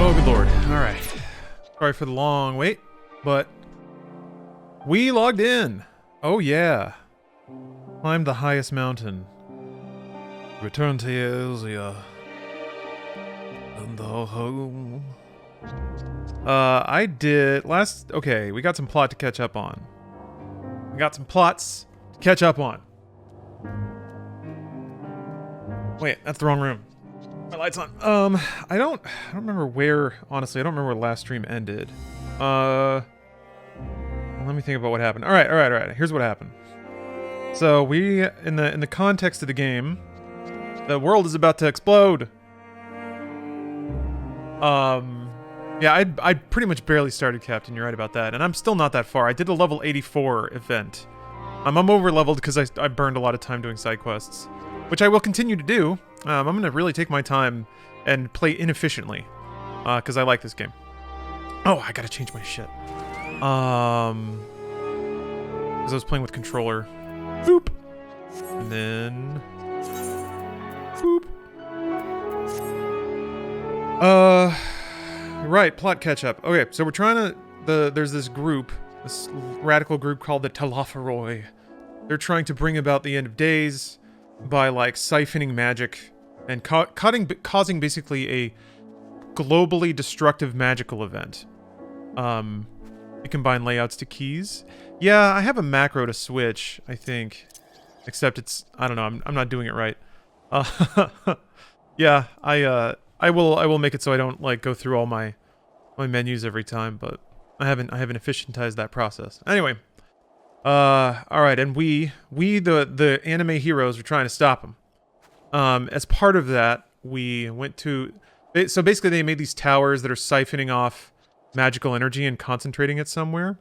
Oh, good lord. Alright. Sorry for the long wait, but we logged in. Oh yeah. Climbed the highest mountain. Return to Eosia. And the home. I did last... Okay, we got some plot to catch up on. We got some plots to catch up on. Wait, that's the wrong room. My light's on. I don't remember where, honestly, I don't remember where last stream ended. Let me think about what happened. Alright. Here's what happened. So we, in the context of the game, the world is about to explode. Yeah, I pretty much barely started Captain, you're right about that. And I'm still not that far. I did a level 84 event. I'm over leveled because I burned a lot of time doing side quests, which I will continue to do. I'm gonna really take my time and play inefficiently, because I like this game. Oh, I gotta change my shit. Because I was playing with controller. Boop! And then... Boop! Right, plot catch-up. Okay, so we're trying to... There's this group, this radical group called the Talafaroi. They're trying to bring about the end of days by, like, siphoning magic and causing basically a globally destructive magical event. You combine layouts to keys. Yeah, I have a macro to switch, I think. Except it's... I don't know, I'm not doing it right. Yeah, I will make it so I don't, like, go through all my menus every time, but I haven't efficientized that process. Anyway. Alright, and we the anime heroes, are trying to stop them. As part of that, we went to... So basically they made these towers that are siphoning off magical energy and concentrating it somewhere.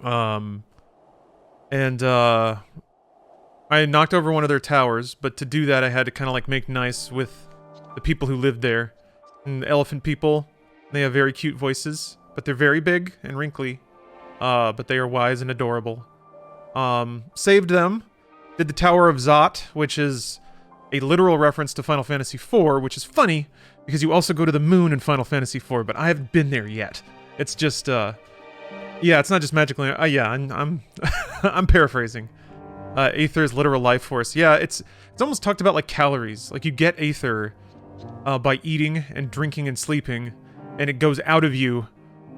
I knocked over one of their towers, but to do that I had to kind of like make nice with the people who lived there. And the elephant people, they have very cute voices, but they're very big and wrinkly. But they are wise and adorable. Saved them. Did the Tower of Zot, which is a literal reference to Final Fantasy IV, which is funny, because you also go to the moon in Final Fantasy IV, but I haven't been there yet. It's just, yeah, it's not just magical. Yeah, I'm I'm paraphrasing. Aether's literal life force. Yeah, it's almost talked about like calories. Like you get Aether by eating and drinking and sleeping, and it goes out of you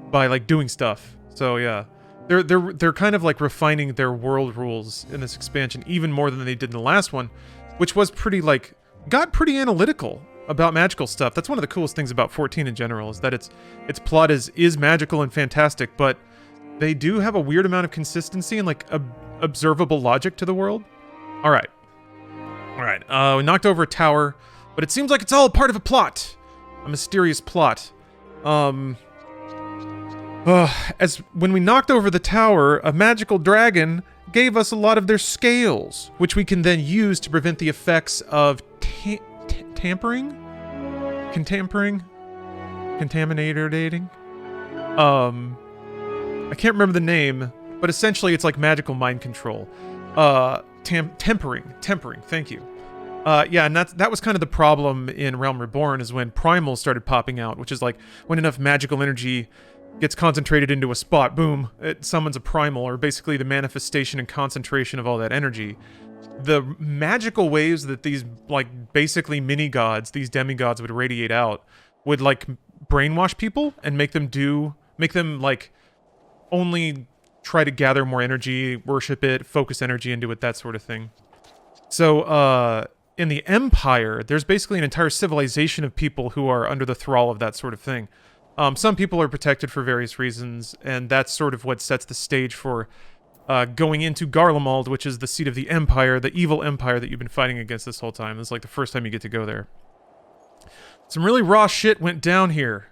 by like doing stuff. So yeah, they're kind of like refining their world rules in this expansion even more than they did in the last one, which was pretty like got pretty analytical about magical stuff. That's one of the coolest things about 14 in general, is that its plot is magical and fantastic, but they do have a weird amount of consistency and like observable logic to the world. All right, we knocked over a tower, but it seems like it's all part of a plot, a mysterious plot. As when we knocked over the tower, a magical dragon gave us a lot of their scales, which we can then use to prevent the effects of tampering? Contaminating? I can't remember the name, but essentially it's like magical mind control. Tempering, thank you. Yeah, and that was kind of the problem in Realm Reborn, is when primals started popping out, which is like when enough magical energy gets concentrated into a spot, boom, it summons a primal, or basically the manifestation and concentration of all that energy. The magical waves that these, like, basically mini-gods, these demigods would radiate out, would, like, brainwash people and make them, like, only try to gather more energy, worship it, focus energy into it, that sort of thing. So, in the Empire, there's basically an entire civilization of people who are under the thrall of that sort of thing. Some people are protected for various reasons, and that's sort of what sets the stage for going into Garlemald, which is the seat of the Empire, the evil Empire that you've been fighting against this whole time. This is like the first time you get to go there. Some really raw shit went down here.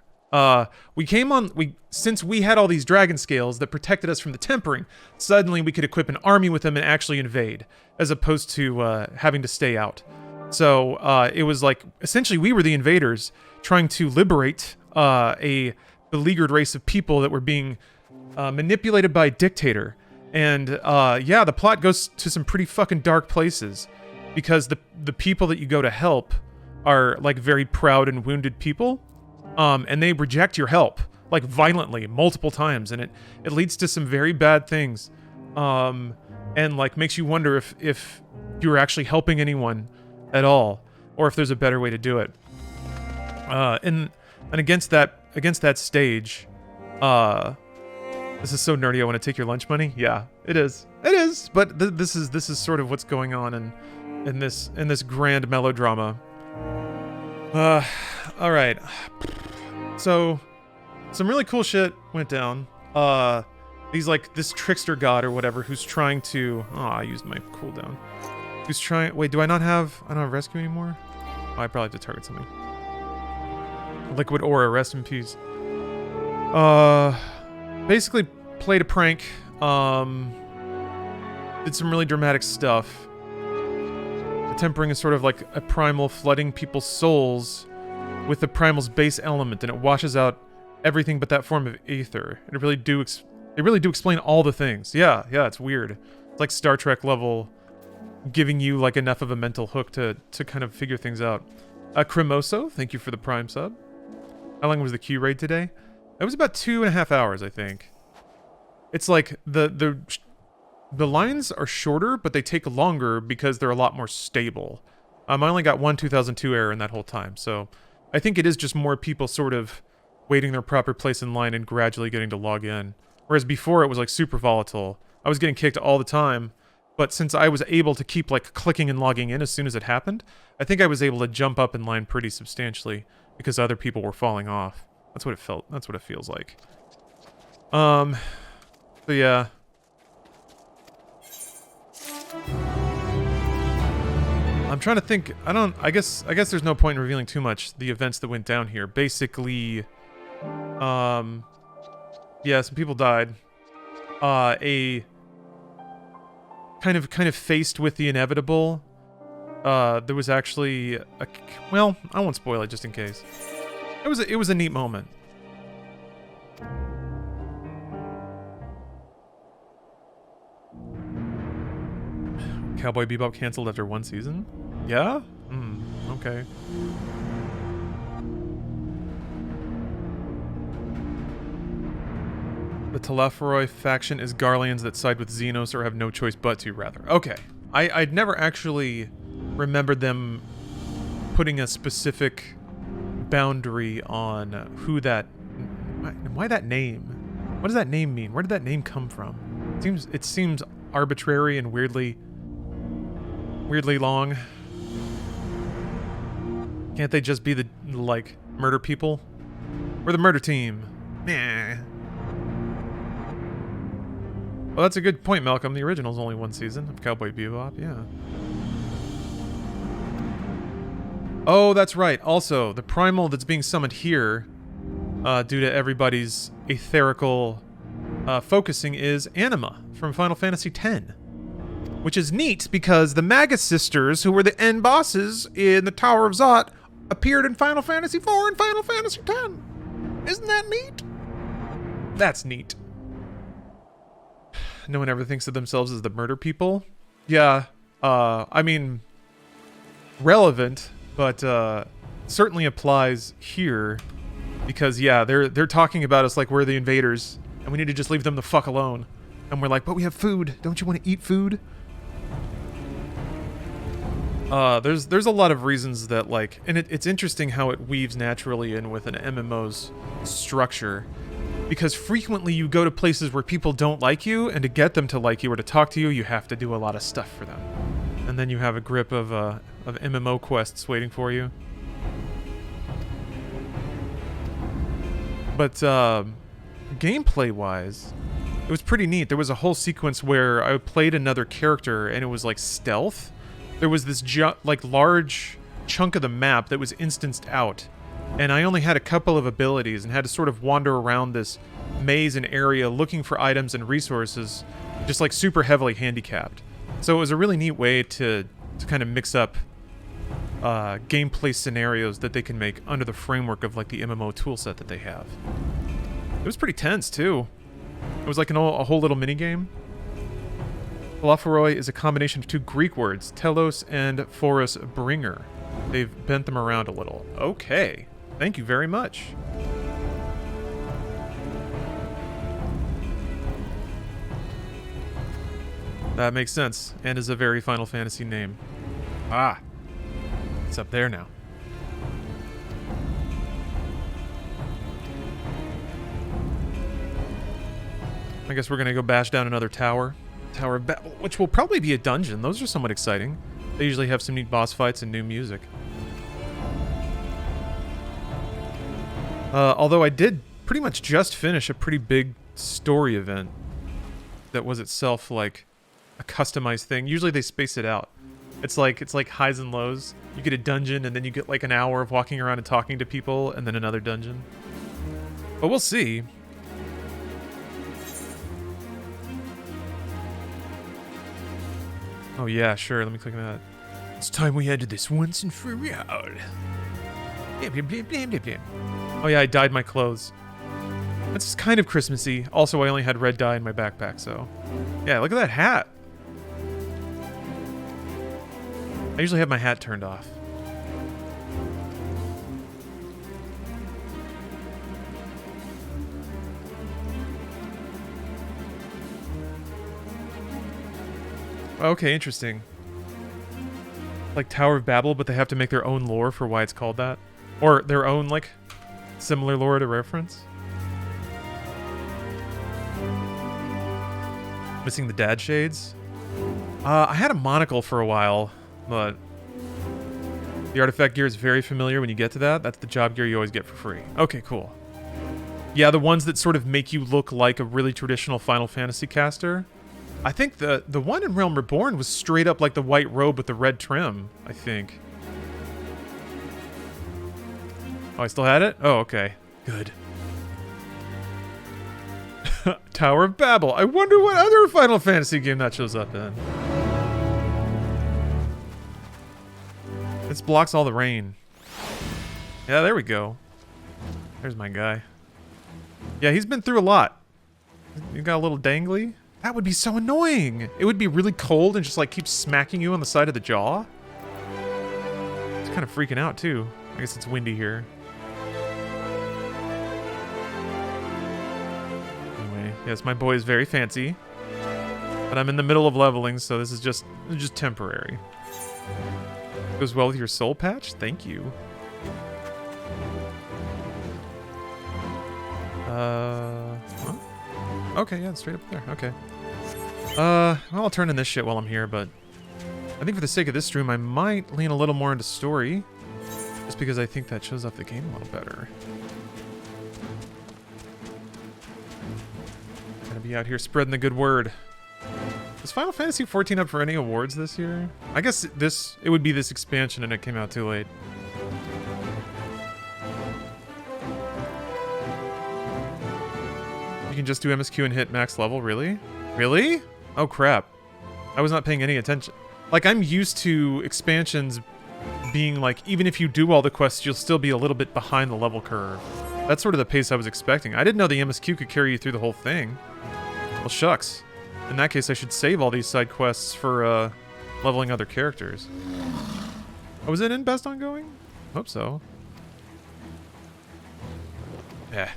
Since we had all these dragon scales that protected us from the tempering, suddenly we could equip an army with them and actually invade, as opposed to having to stay out. So it was like, essentially we were the invaders trying to liberate a beleaguered race of people that were being manipulated by a dictator. And yeah, the plot goes to some pretty fucking dark places, because the people that you go to help are like very proud and wounded people. and they reject your help, like violently, multiple times, and it leads to some very bad things, and like makes you wonder if you're actually helping anyone at all, or if there's a better way to do it. And against that stage, this is so nerdy. I want to take your lunch money. Yeah, it is. It is. But this is sort of what's going on in this grand melodrama. All right. So some really cool shit went down. This trickster god or whatever who's trying to. Oh, I used my cooldown. Who's trying? Wait, do I don't have rescue anymore? Oh, I probably have to target something. Liquid Aura, rest in peace. Basically played a prank. Did some really dramatic stuff. The tempering is sort of like a primal flooding people's souls with the primal's base element, and it washes out everything but that form of ether. They really do explain all the things. Yeah, it's weird. It's like Star Trek level, giving you like enough of a mental hook to kind of figure things out. Cremoso, thank you for the Prime sub. How long was the Q raid today? It was about 2.5 hours, I think. It's like the lines are shorter, but they take longer because they're a lot more stable. I only got one 2002 error in that whole time, so I think it is just more people sort of waiting their proper place in line and gradually getting to log in. Whereas before it was like super volatile. I was getting kicked all the time, but since I was able to keep like clicking and logging in as soon as it happened, I think I was able to jump up in line pretty substantially because other people were falling off. That's what it felt. That's what it feels like. So yeah. I'm trying to think. I guess there's no point in revealing too much the events that went down here. Basically, yeah, some people died. A kind of faced with the inevitable. There was actually well, I won't spoil it just in case. It was a neat moment. Cowboy Bebop canceled after one season? Yeah? Okay. The Telepharoi faction is Garleans that side with Xenos or have no choice but to, rather. Okay. I'd never actually remembered them putting a specific boundary on who that... Why that name? What does that name mean? Where did that name come from? It seems arbitrary and weirdly long. Can't they just be the, like, murder people? We're the murder team. Nah. Well, that's a good point, Malcolm. The original's only one season of Cowboy Bebop, yeah. Oh, that's right. Also, the primal that's being summoned here, due to everybody's etherical focusing, is Anima from Final Fantasy X. Which is neat because the Magus sisters, who were the end bosses in the Tower of Zot, appeared in Final Fantasy IV and Final Fantasy X. Isn't that neat? That's neat. No one ever thinks of themselves as the murder people. Yeah, I mean, relevant, but certainly applies here because yeah, they're talking about us like we're the invaders and we need to just leave them the fuck alone. And we're like, but we have food. Don't you want to eat food? There's a lot of reasons that, like, and it's interesting how it weaves naturally in with an MMO's structure, because frequently you go to places where people don't like you, and to get them to like you or to talk to you, you have to do a lot of stuff for them, and then you have a grip of MMO quests waiting for you. But gameplay-wise, it was pretty neat. There was a whole sequence where I played another character, and it was like stealth. There was this large chunk of the map that was instanced out, and I only had a couple of abilities and had to sort of wander around this maze and area looking for items and resources, just like super heavily handicapped. So it was a really neat way to kind of mix up gameplay scenarios that they can make under the framework of like the MMO toolset that they have. It was pretty tense too. It was like a whole little mini game. Telepharoi is a combination of two Greek words, telos and phoros, bringer. They've bent them around a little. Okay. Thank you very much. That makes sense, and is a very Final Fantasy name. Ah. It's up there now. I guess we're gonna go bash down another tower. Tower of Babel, which will probably be a dungeon. Those are somewhat exciting. They usually have some neat boss fights and new music. Although I did pretty much just finish a pretty big story event that was itself like a customized thing. Usually they space it out. It's like highs and lows. You get a dungeon and then you get like an hour of walking around and talking to people and then another dungeon. But we'll see. Oh yeah, sure. Let me click on that. It's time we ended this once and for all. Oh yeah, I dyed my clothes. That's kind of Christmassy. Also, I only had red dye in my backpack, so... Yeah, look at that hat. I usually have my hat turned off. Okay, interesting. Like Tower of Babel, but they have to make their own lore for why it's called that. Or their own, like, similar lore to reference. Missing the dad shades. I had a monocle for a while, but the artifact gear is very familiar when you get to that. That's the job gear you always get for free. Okay, cool. Yeah, the ones that sort of make you look like a really traditional Final Fantasy caster. I think the one in Realm Reborn was straight up like the white robe with the red trim, I think. Oh, I still had it? Oh, okay. Good. Tower of Babel. I wonder what other Final Fantasy game that shows up in. This blocks all the rain. Yeah, there we go. There's my guy. Yeah, he's been through a lot. You got a little dangly? That would be so annoying. It would be really cold and just like keep smacking you on the side of the jaw. It's kind of freaking out too. I guess it's windy here. Anyway, yes, my boy is very fancy. But I'm in the middle of leveling, so this is just temporary. Goes well with your soul patch? Thank you. Huh? Okay, yeah, it's straight up there. Okay. Well, I'll turn in this shit while I'm here, but I think for the sake of this stream, I might lean a little more into story, just because I think that shows off the game a little better. Gonna be out here spreading the good word. Is Final Fantasy XIV up for any awards this year? I guess it would be this expansion and it came out too late. You can just do MSQ and hit max level, really? Really? Oh crap. I was not paying any attention. Like, I'm used to expansions being like, even if you do all the quests, you'll still be a little bit behind the level curve. That's sort of the pace I was expecting. I didn't know the MSQ could carry you through the whole thing. Well, shucks. In that case, I should save all these side quests for leveling other characters. Oh, was it in Best Ongoing? Hope so. Yeah.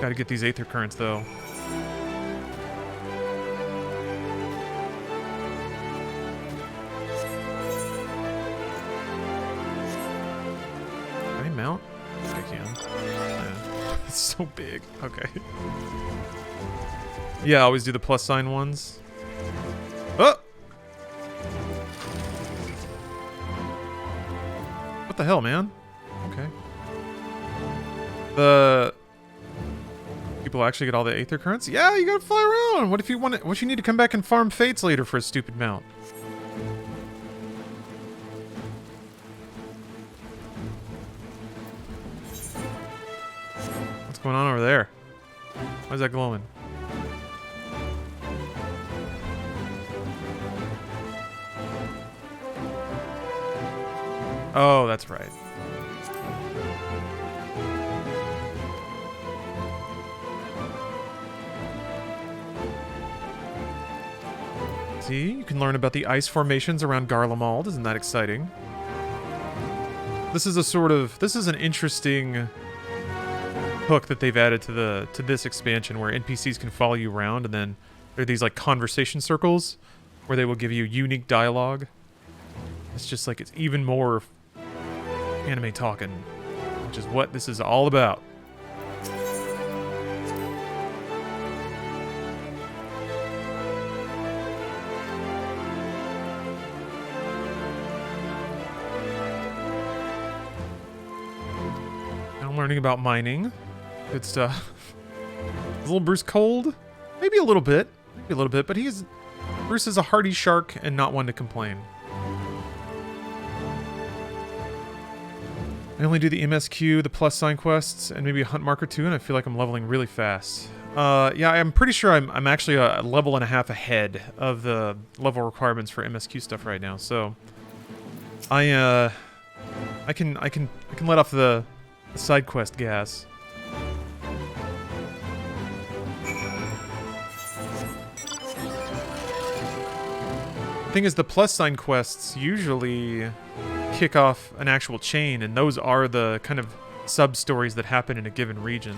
Gotta get these Aether Currents, though. Can I mount? I can. Yeah. It's so big. Okay. Yeah, I always do the plus sign ones. Oh! What the hell, man? Okay. The people actually get all the Aether Currents? Yeah, you gotta fly around! What if you want it? What if you need to come back and farm Fates later for a stupid mount? What's going on over there? Why is that glowing? Oh, that's right. See, you can learn about the ice formations around Garlemald. Isn't that exciting? This is an interesting hook that they've added to this expansion, where NPCs can follow you around, and then there are these like conversation circles where they will give you unique dialogue. It's just like, it's even more anime talking, which is what this is all about. I'm learning about mining. Good stuff. Is little Bruce cold? Maybe a little bit. But Bruce is a hardy shark and not one to complain. I only do the MSQ, the plus sign quests, and maybe a hunt marker too, and I feel like I'm leveling really fast. Yeah, I'm pretty sure I'm actually a level and a half ahead of the level requirements for MSQ stuff right now. So I can let off the side quest gas. Thing is, the plus sign quests usually kick off an actual chain, and those are the kind of sub-stories that happen in a given region.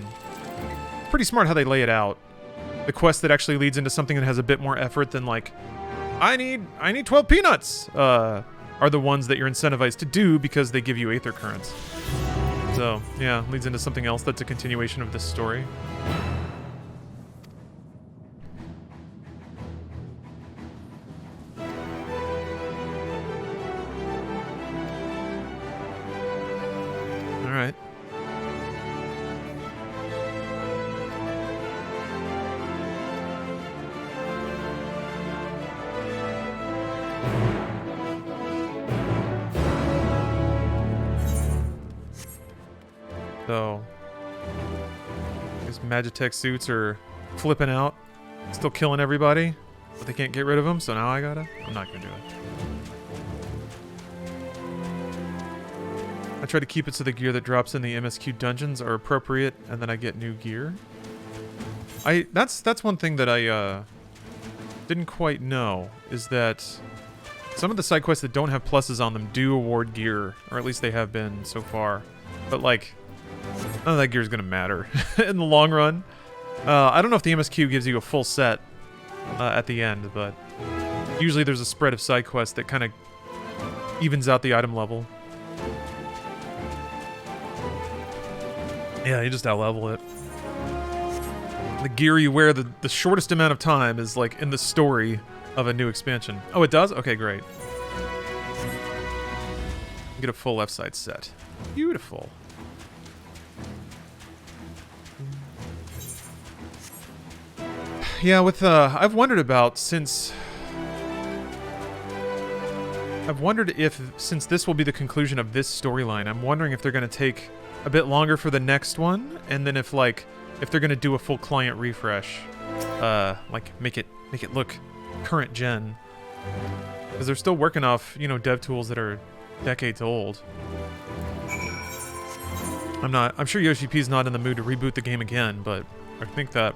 Pretty smart how they lay it out. The quest that actually leads into something that has a bit more effort than, like, I need 12 peanuts, are the ones that you're incentivized to do because they give you Aether Currents. So, yeah, leads into something else that's a continuation of this story. Alright. So, these Magitech suits are flipping out, still killing everybody, but they can't get rid of them, so now I gotta? I'm not gonna do it. I try to keep it so the gear that drops in the MSQ dungeons are appropriate, and then I get new gear. That's one thing that I didn't quite know, is that some of the side quests that don't have pluses on them do award gear, or at least they have been so far. But like, none of that gear is going to matter in the long run. I don't know if the MSQ gives you a full set at the end, but usually there's a spread of side quests that kind of evens out the item level. Yeah, you just out-level it. The gear you wear the shortest amount of time is like in the story of a new expansion. Oh, it does? Okay, great. Get a full left side set. Beautiful. Yeah, with I've wondered if since this will be the conclusion of this storyline, I'm wondering if they're going to take a bit longer for the next one, and then if they're going to do a full client refresh, like make it look current gen, because they're still working off, you know, dev tools that are decades old. I'm sure Yoshi P's not in the mood to reboot the game again, but I think that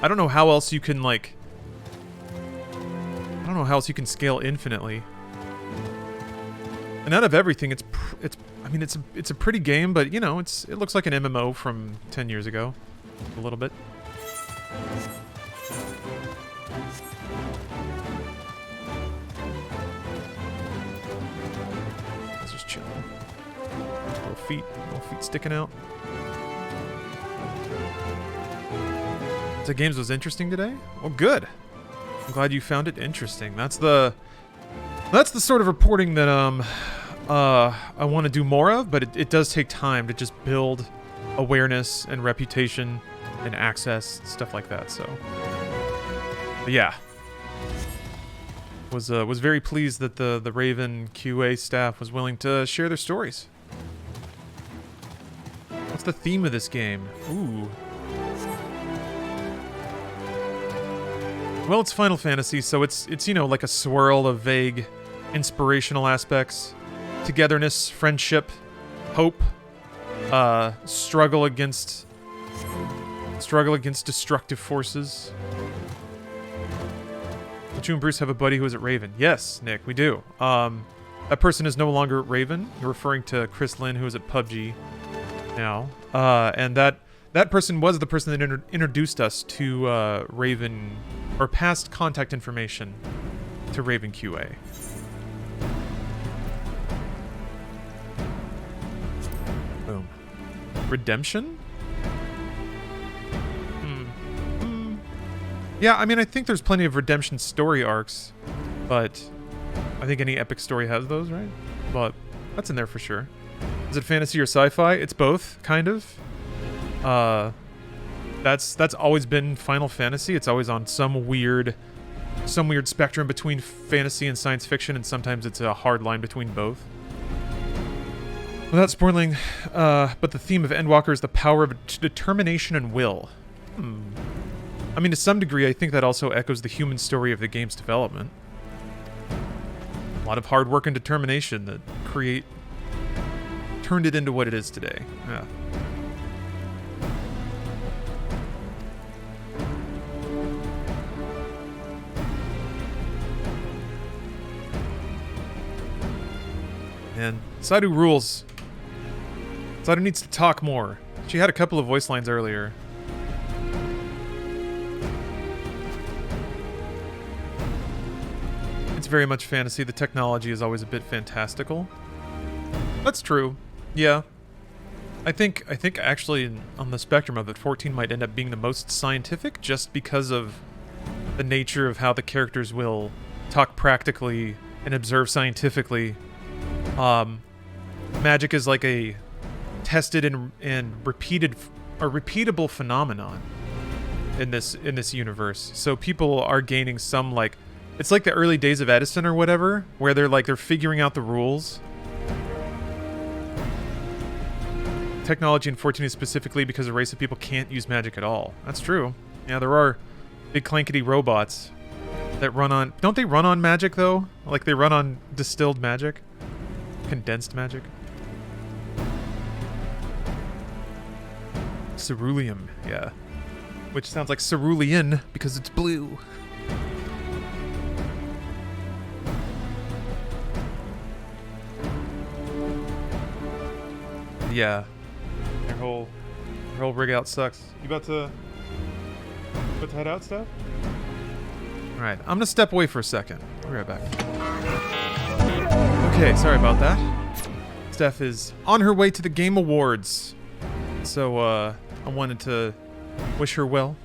I don't know how else you can scale infinitely. And out of everything, it's a pretty game, but you know, it looks like an MMO from 10 years ago, a little bit. It's just chilling. Little feet sticking out. So games was interesting today? Well, good. I'm glad you found it interesting. That's the sort of reporting that I want to do more of, but it does take time to just build awareness and reputation and access, stuff like that. So, but yeah, was very pleased that the Raven QA staff was willing to share their stories. What's the theme of this game? Ooh. Well, it's Final Fantasy, so it's you know, like a swirl of vague inspirational aspects. Togetherness, friendship, hope, struggle against destructive forces. Don't you and Bruce have a buddy who is at Raven? Yes, Nick, we do. That person is no longer at Raven. You're referring to Chris Lynn, who is at PUBG now. And that person was the person that introduced us to Raven, or passed contact information to Raven QA. Boom. Redemption? Yeah, I mean, I think there's plenty of redemption story arcs, but I think any epic story has those, right? But that's in there for sure. Is it fantasy or sci-fi? It's both, kind of. That's always been Final Fantasy. It's always on some weird spectrum between fantasy and science fiction, and sometimes it's a hard line between both. Without spoiling, but the theme of Endwalker is the power of determination and will. I mean, to some degree, I think that also echoes the human story of the game's development. A lot of hard work and determination that turned it into what it is today. Yeah. Man, Sadu rules. Sadu needs to talk more. She had a couple of voice lines earlier. It's very much fantasy. The technology is always a bit fantastical. That's true. Yeah. I think actually on the spectrum of it, 14 might end up being the most scientific just because of the nature of how the characters will talk practically and observe scientifically. Magic is like a tested and repeatable phenomenon in this universe. So people are gaining some, like, it's like the early days of Edison or whatever, where they're figuring out the rules. Technology in 14 is specifically because a race of people can't use magic at all. That's true. Yeah, there are big clankety robots that run on... Don't they run on magic, though? Like, they run on distilled magic? Condensed magic? Ceruleum, yeah. Which sounds like cerulean because it's blue. Yeah. Your whole rig out sucks. You about to head out, Steph? Alright, I'm gonna step away for a second. I'll be right back. Okay, sorry about that. Steph is on her way to the Game Awards. So, I wanted to wish her well.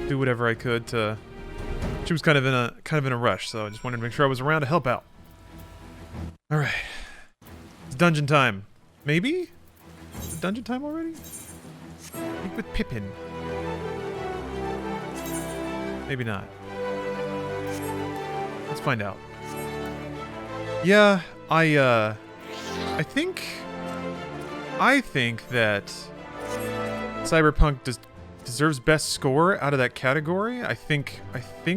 Do whatever I could to... She was kind of in a rush, so I just wanted to make sure I was around to help out. Alright. It's dungeon time. Maybe? Is it dungeon time already? I think with Pippin. Maybe not. Let's find out. Yeah, I think that Cyberpunk deserves best score out of that category. I think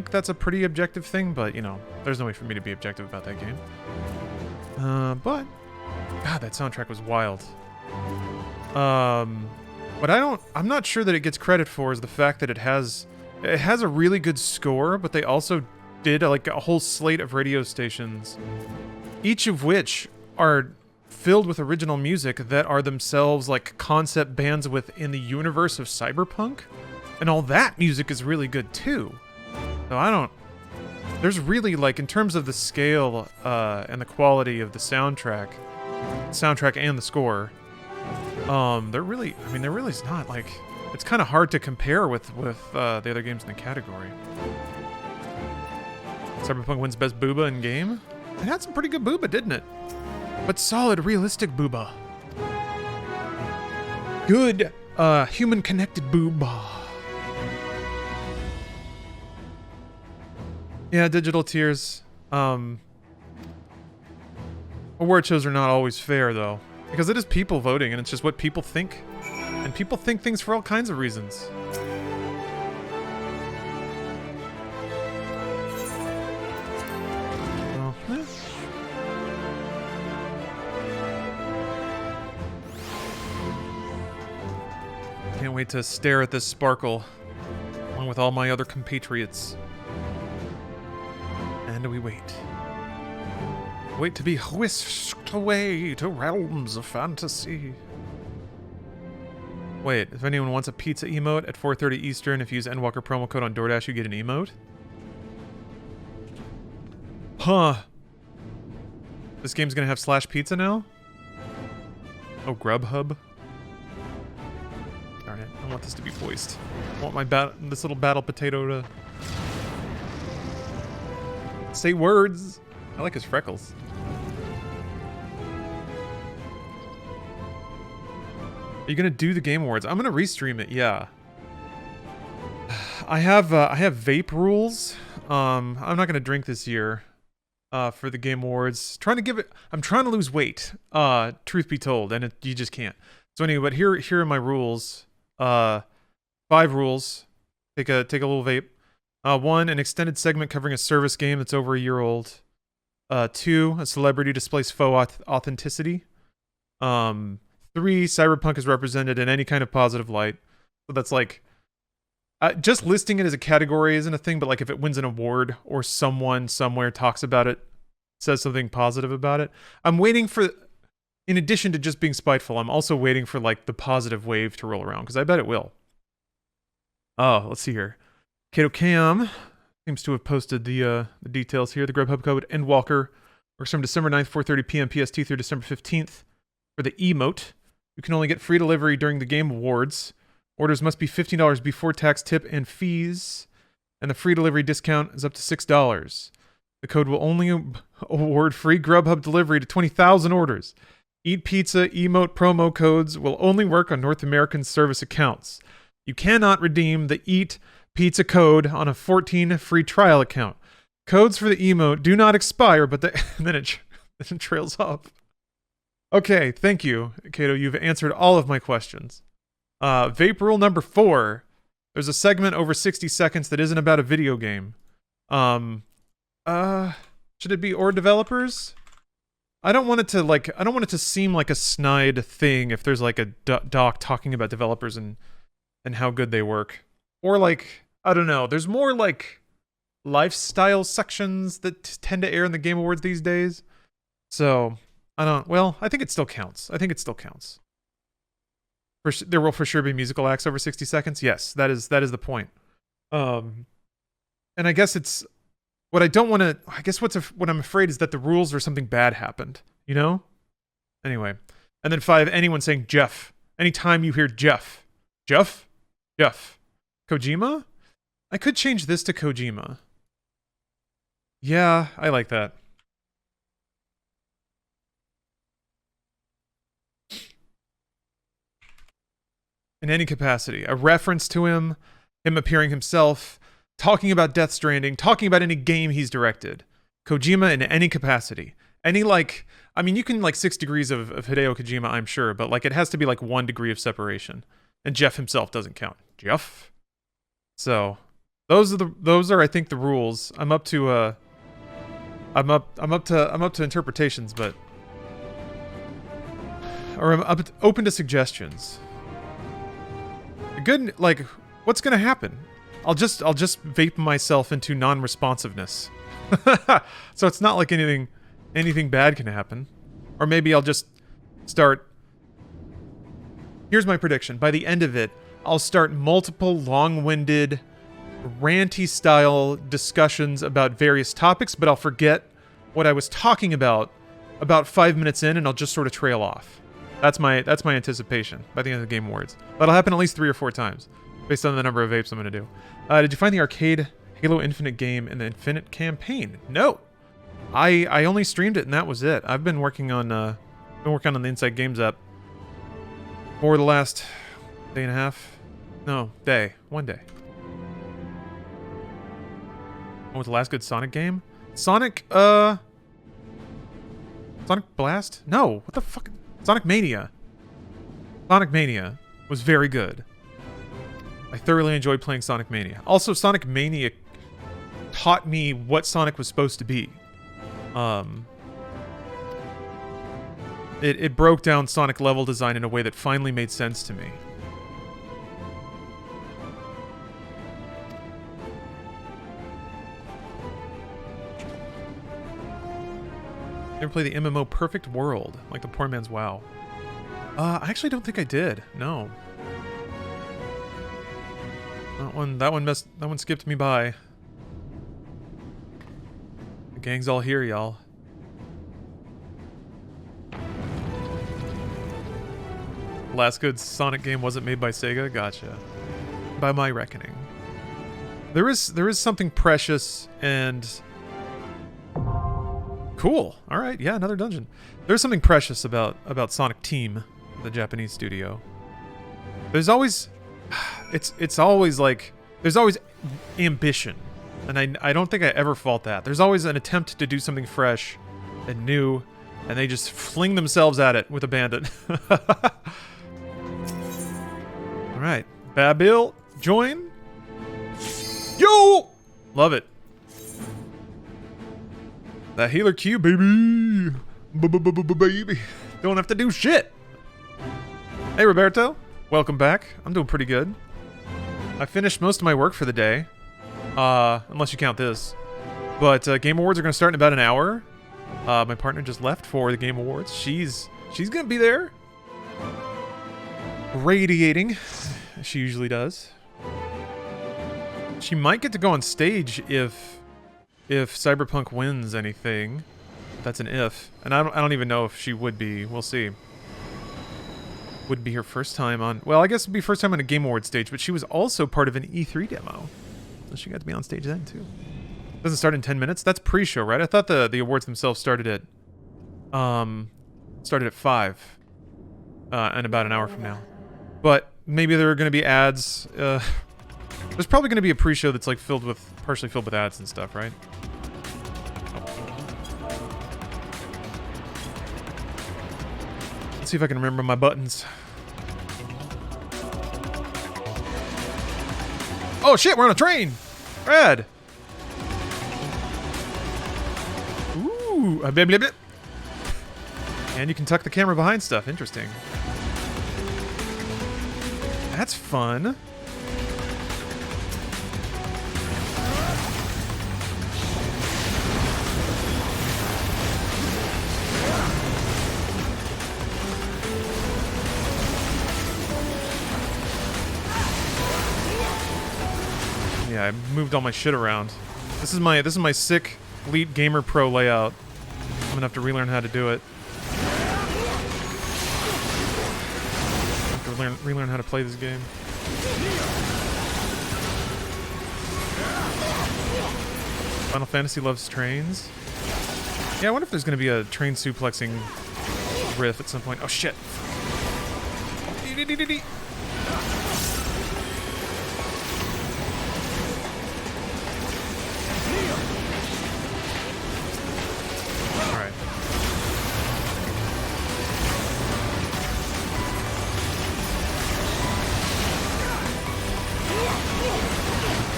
that's a pretty objective thing, but you know, there's no way for me to be objective about that game. But God, that soundtrack was wild. What I'm not sure that it gets credit for is the fact that it has a really good score, but they also did like a whole slate of radio stations, each of which are filled with original music that are themselves like concept bands within the universe of Cyberpunk, and all that music is really good too. So there's really, like, in terms of the scale and the quality of the soundtrack and the score, they're really is not, like, it's kind of hard to compare with the other games in the category. Cyberpunk wins best booba in game. It had some pretty good booba, didn't it? But solid, realistic booba. Good, human-connected booba. Yeah, digital tiers. Award shows are not always fair, though. Because it is people voting, and it's just what people think. And people think things for all kinds of reasons. Well, Can't wait to stare at this sparkle, along with all my other compatriots. And we wait. Wait to be whisked away to realms of fantasy. Wait, if anyone wants a pizza emote at 4:30 Eastern, if you use Endwalker promo code on DoorDash, you get an emote? Huh. This game's gonna have slash pizza now? Oh, Grubhub? Darn it, I want this to be voiced. I want this little battle potato to say words. I like his freckles. Are you gonna do the Game Awards? I'm gonna restream it, yeah. I have vape rules. I'm not gonna drink this year for the Game Awards. I'm trying to lose weight. Truth be told, and you just can't. So anyway, but here are my rules. 5 rules. Take a little vape. 1, an extended segment covering a service game that's over a year old. 2, a celebrity displays faux authenticity. 3, cyberpunk is represented in any kind of positive light. So that's like, just listing it as a category isn't a thing, but like if it wins an award or someone somewhere talks about it, says something positive about it. I'm waiting for, in addition to just being spiteful, I'm also waiting for like the positive wave to roll around, because I bet it will. Oh, let's see here. Kato Cam seems to have posted the details here. The Grubhub code Endwalker works from December 9th, 4:30 p.m. PST through December 15th. For the emote, you can only get free delivery during the Game Awards. Orders must be $15 before tax, tip, and fees. And the free delivery discount is up to $6. The code will only award free Grubhub delivery to 20,000 orders. Eat Pizza emote promo codes will only work on North American service accounts. You cannot redeem the Eat Pizza code on a 14 free trial account. Codes for the emote do not expire, but then it trails off. Okay, thank you, Kato. You've answered all of my questions. Vape rule number 4. There's a segment over 60 seconds that isn't about a video game. Should it be or developers? I don't want it to seem like a snide thing if there's like a doc talking about developers and how good they work. Or like, I don't know, there's more like lifestyle sections that tend to air in the Game Awards these days. So, I think it still counts. There will for sure be musical acts over 60 seconds. Yes, that is the point. And I guess it's what I don't want to. I guess what I'm afraid is that the rules or something bad happened. You know. Anyway, and then 5. Anyone saying Jeff. Anytime you hear Jeff, Kojima. I could change this to Kojima. Yeah, I like that. In any capacity. A reference to him appearing himself, talking about Death Stranding, talking about any game he's directed. Kojima in any capacity. Any you can 6 degrees of Hideo Kojima, I'm sure, but it has to be 1 degree of separation. And Jeff himself doesn't count. Jeff? So, those are I think the rules. I'm up to interpretations, but or I'm open to suggestions. Good, what's gonna happen? I'll just vape myself into non-responsiveness. So it's not like anything bad can happen. Or maybe I'll just start. Here's my prediction. By the end of it, I'll start multiple long-winded, ranty-style discussions about various topics, but I'll forget what I was talking about 5 minutes in, and I'll just sort of trail off. That's my anticipation by the end of the Game Awards. That'll happen at least 3 or 4 times, based on the number of vapes I'm going to do. Did you find the arcade Halo Infinite game in the Infinite campaign? No, I only streamed it and that was it. I've been working on the Inside Games app for the last day and a half. No, day. 1 day. What was the last good Sonic game? Sonic Blast? No, what the fuck? Sonic Mania. Sonic Mania was very good. I thoroughly enjoyed playing Sonic Mania. Also, Sonic Mania taught me what Sonic was supposed to be. It broke down Sonic level design in a way that finally made sense to me. Ever play the MMO Perfect World, like the poor man's WoW? I actually don't think I did. No. That one skipped me by. The gang's all here, y'all. Last good Sonic game wasn't made by Sega? Gotcha. By my reckoning. There is something precious and cool. Alright, yeah, another dungeon. There's something precious about Sonic Team, the Japanese studio. There's always it's always like there's always ambition. And I don't think I ever fault that. There's always an attempt to do something fresh and new, and they just fling themselves at it with abandon. Alright. Babil, join. Yo! Love it. That healer Q, baby. Baby. Don't have to do shit. Hey, Roberto. Welcome back. I'm doing pretty good. I finished most of my work for the day. Unless you count this. But Game Awards are going to start in about an hour. My partner just left for the Game Awards. She's going to be there. Radiating. She usually does. She might get to go on stage if Cyberpunk wins anything. That's an if. And I don't even know if she would be. We'll see. Would be her first time on... Well, I guess it'd be first time on a Game Awards stage, but she was also part of an E3 demo. So she got to be on stage then, too. Doesn't start in 10 minutes? That's pre-show, right? I thought the awards themselves started at 5. In about an hour from now. But maybe there are going to be ads. There's probably going to be a pre-show that's like partially filled with ads and stuff, right? Let's see if I can remember my buttons. Oh shit, we're on a train! Rad! Ooh, blah, blah, blah. And you can tuck the camera behind stuff. Interesting. That's fun. Yeah, I moved all my shit around. This is my sick Elite Gamer Pro layout. I'm gonna have to relearn how to do it. Relearn how to play this game. Final Fantasy loves trains. Yeah, I wonder if there's going to be a train suplexing riff at some point. Oh shit. Alright.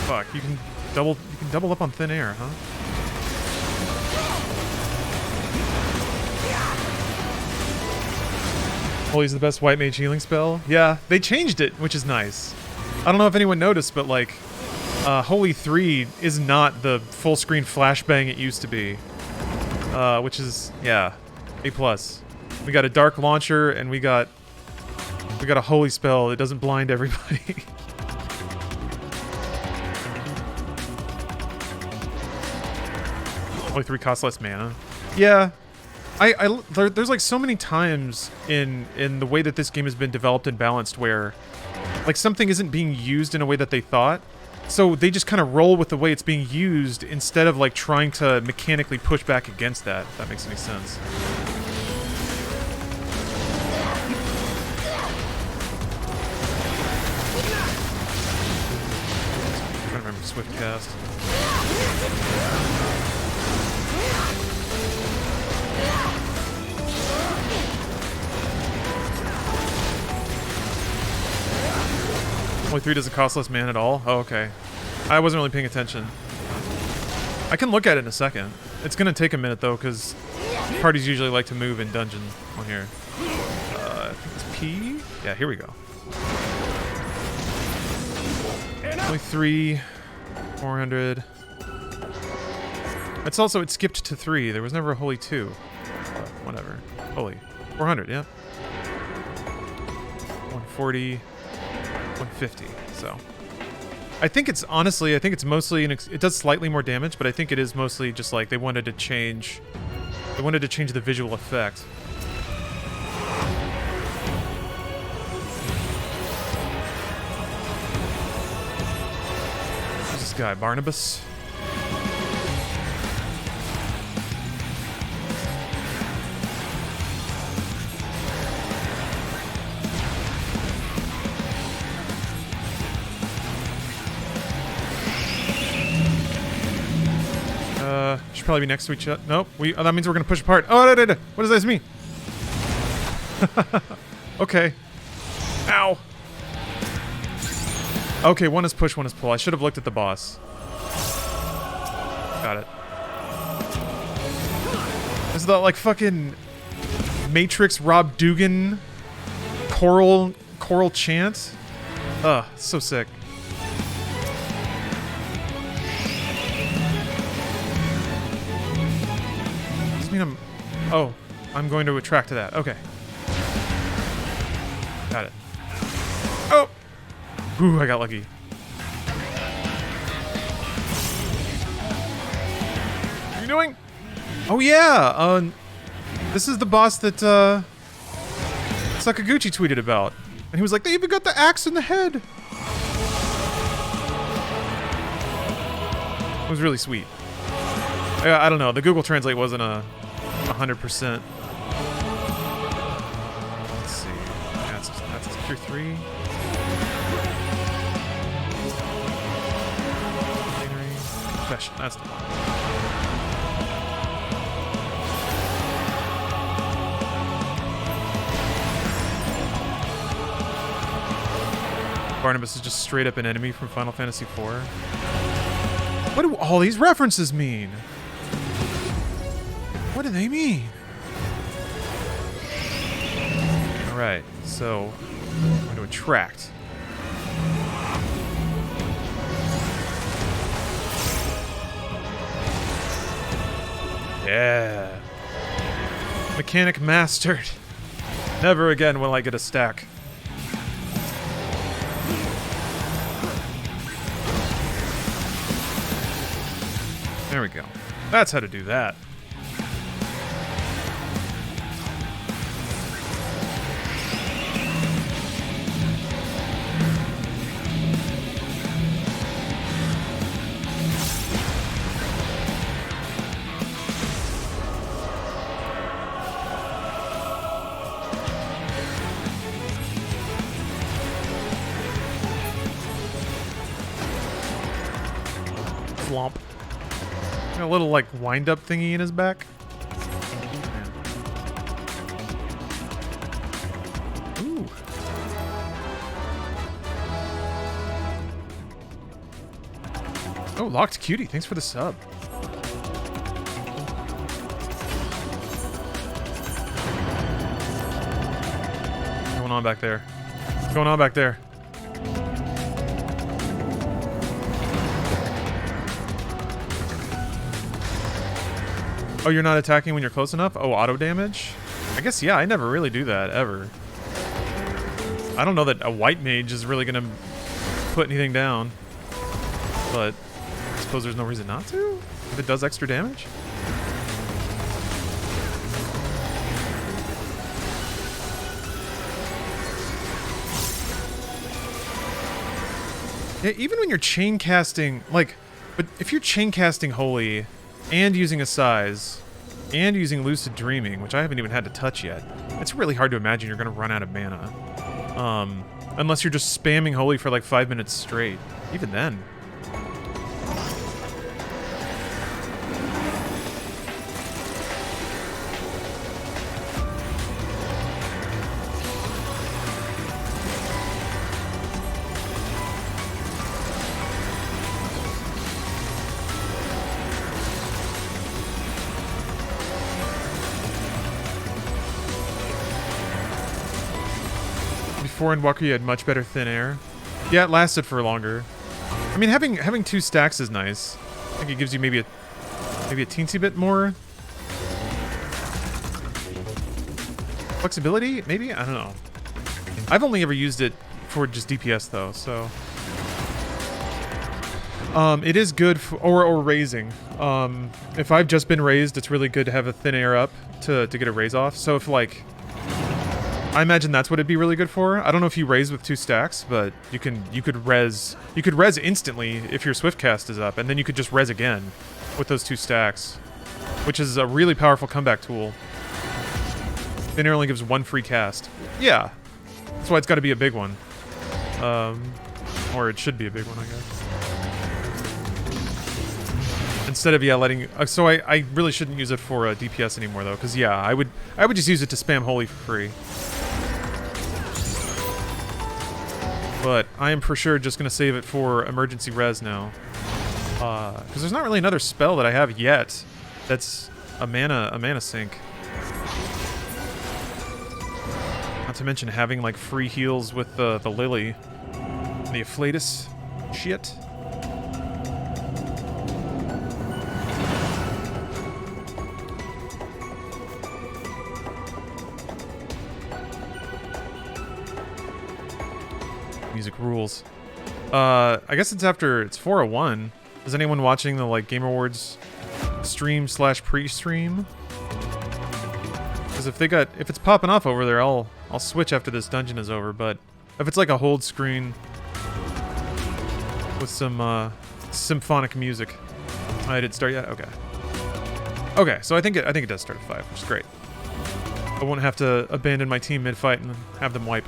Fuck, you can double up on thin air, huh? Holy's the best white mage healing spell. Yeah, they changed it, which is nice. I don't know if anyone noticed, but like, Holy 3 is not the full screen flashbang it used to be. Which is, yeah, A+. We got a dark launcher, and we got a holy spell that doesn't blind everybody. Only 3 cost less mana. Yeah, there's like so many times in the way that this game has been developed and balanced where like something isn't being used in a way that they thought, so they just kind of roll with the way it's being used instead of like trying to mechanically push back against that. If that makes any sense. I'm trying to remember Swift Cast. Only 3 doesn't cost less mana at all? Oh, okay. I wasn't really paying attention. I can look at it in a second. It's gonna take a minute though, because parties usually like to move in dungeon on here. I think it's P? Yeah, here we go. Only 3, 400. It's also, it skipped to 3. There was never a Holy 2. whatever. Holy. 400, yeah. 140, 150, so. I think it's, honestly, I think it's mostly, it does slightly more damage, but I think it is mostly just like they wanted to change the visual effect. Who's this guy, Barnabas? Should probably be next to each other. Nope. Oh, that means we're gonna push apart. Oh, what does this mean? Okay. Ow. Okay, one is push, one is pull. I should have looked at the boss. Got it. This is the like fucking Matrix Rob Dugan choral chant. Ugh, so sick. Mean I'm going to attract to that. Okay. Got it. Oh! Ooh, I got lucky. What are you doing? Oh yeah! This is the boss that Sakaguchi tweeted about. And he was like, they even got the axe in the head! It was really sweet. I don't know, the Google Translate wasn't 100%. Let's see. Yeah, that's tier 3. Confession, that's the one. Barnabas is just straight up an enemy from Final Fantasy IV. What do all these references mean? What do they mean? Alright, so I'm going to attract. Yeah. Mechanic mastered. Never again will I get a stack. There we go. That's how to do that. Flomp. Got a little like wind-up thingy in his back. Ooh. Oh, Locked Cutie, thanks for the sub. What's going on back there? What's going on back there? Oh, you're not attacking when you're close enough? Oh, auto damage? I guess, yeah, I never really do that, ever. I don't know that a white mage is really gonna put anything down. But I suppose there's no reason not to? If it does extra damage? Yeah, even when you're chain casting, like, but if you're chain casting Holy and using a size, and using Lucid Dreaming, which I haven't even had to touch yet, it's really hard to imagine you're going to run out of mana. Unless you're just spamming Holy for like 5 minutes straight. Even then. Before Endwalker, you had much better thin air. Yeah, it lasted for longer. I mean, having 2 stacks is nice. I think it gives you maybe a teensy bit more. Flexibility? Maybe? I don't know. I've only ever used it for just DPS though, so... it is good for, or raising. If I've just been raised, it's really good to have a thin air up to get a raise off. So if like, I imagine that's what it'd be really good for. I don't know if you raise with 2 stacks, but you could res instantly if your swift cast is up, and then you could just res again with those 2 stacks, which is a really powerful comeback tool. Thin air only gives 1 free cast. Yeah, that's why it's got to be a big one. Or it should be a big one, I guess. Instead of, yeah, letting... so I really shouldn't use it for DPS anymore, though, because, yeah, I would just use it to spam Holy for free. But I am for sure just going to save it for emergency res now. Because there's not really another spell that I have yet that's a mana sink. Not to mention having, like, free heals with the Lily. And the Afflatus shit. Music rules. I guess it's 4:01. Is anyone watching the like Game Awards stream / pre-stream? Because if it's popping off over there, I'll switch after this dungeon is over. But if it's like a hold screen with some symphonic music, did it start yet? Okay. Okay, so I think it does start at 5, which is great. I won't have to abandon my team mid-fight and have them wipe.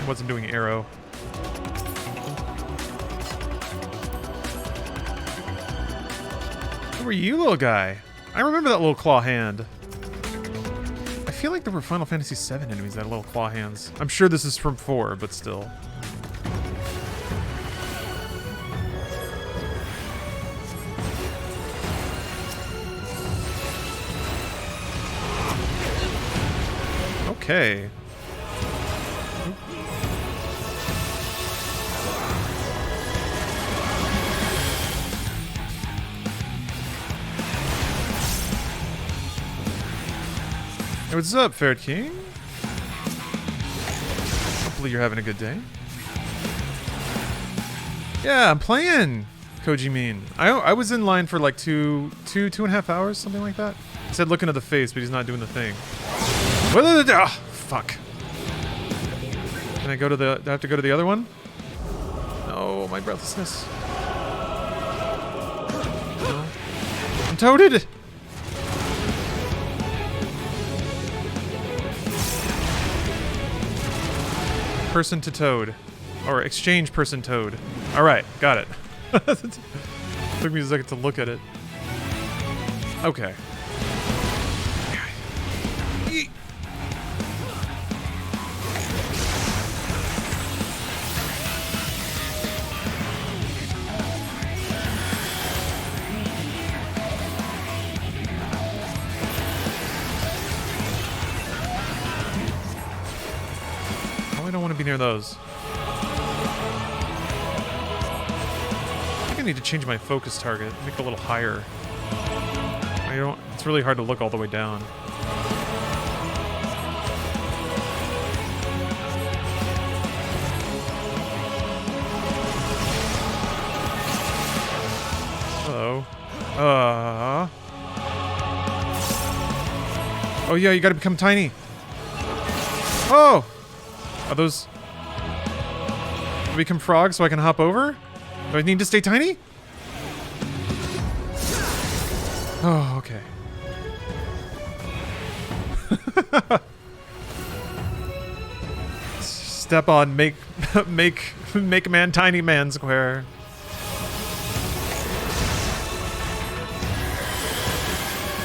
Wasn't doing arrow. Who are you, little guy? I remember that little claw hand. I feel like there were Final Fantasy VII enemies that had little claw hands. I'm sure this is from 4, but still. Okay. Hey, what's up, Fair King? Hopefully you're having a good day. Yeah, I'm playing, Koji Mean. I was in line for like two and a half hours, something like that. He said looking at the face, but he's not doing the thing. Oh, fuck. Can I go to do I have to go to the other one? No, my breathlessness. No. I'm toaded! Person to toad. Or exchange person toad. Alright, got it. Took me a second to look at it. Okay. I don't want to be near those. I think I need to change my focus target, make it a little higher. It's really hard to look all the way down. Hello. Oh yeah, you gotta become tiny. Oh! Are those... Do I become frogs so I can hop over? Do I need to stay tiny? Oh, okay. Step on make man tiny man square.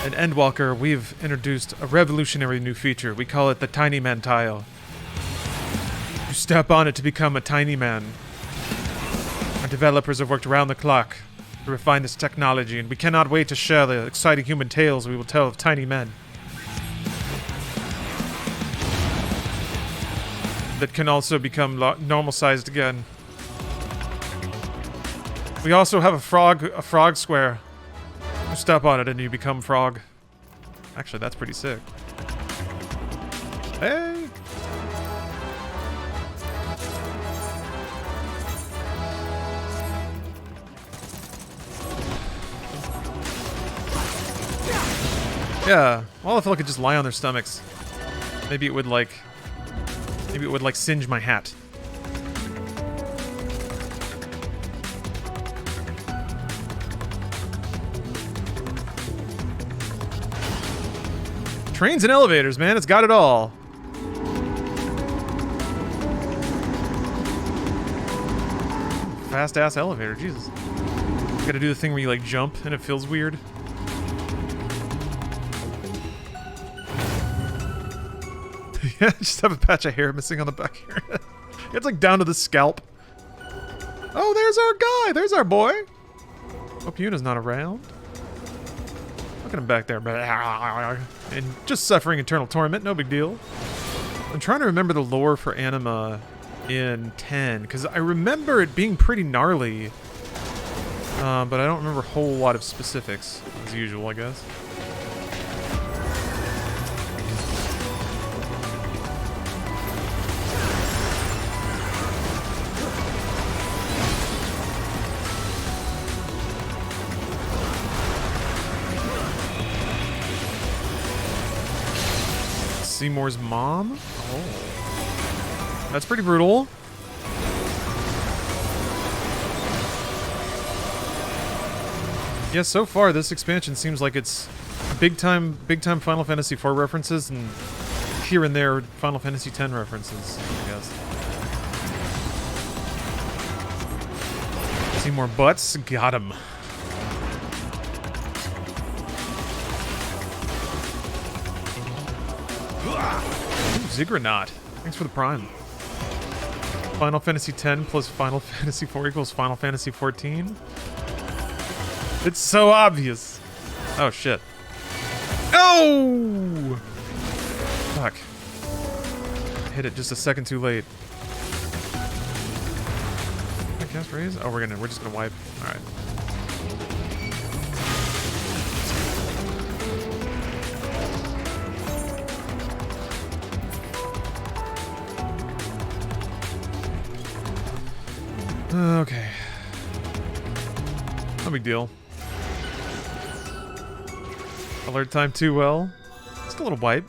At Endwalker, we've introduced a revolutionary new feature. We call it the Tiny Man Tile. step on it to become a tiny man. Our developers have worked around the clock to refine this technology, and we cannot wait to share the exciting human tales we will tell of tiny men that can also become normal-sized again. We also have a frog square. You step on it and you become frog. Actually, that's pretty sick. Hey! Yeah, well, if I could just lie on their stomachs, maybe it would like singe my hat. Trains and elevators, man, it's got it all. Fast ass elevator, Jesus. Gotta do the thing where you like jump and it feels weird. Yeah, just have a patch of hair missing on the back of your head. It's like down to the scalp. Oh, there's our guy! There's our boy! Hope Yuna's not around. Look at him back there. And just suffering eternal torment, no big deal. I'm trying to remember the lore for Anima in 10, because I remember it being pretty gnarly. But I don't remember a whole lot of specifics, as usual, I guess. Seymour's mom? Oh. That's pretty brutal. Yeah, so far this expansion seems like it's big time Final Fantasy IV references and here and there Final Fantasy X references, I guess. See more butts? Got him. Ziggurat. Thanks for the prime. Final Fantasy X plus Final Fantasy IV equals Final Fantasy XIV. It's so obvious. Oh, shit. Oh! Fuck. Hit it just a second too late. Can I cast raise? Oh, we're just gonna wipe. Alright. Okay. No big deal. Alert time too well. Just a little wipe.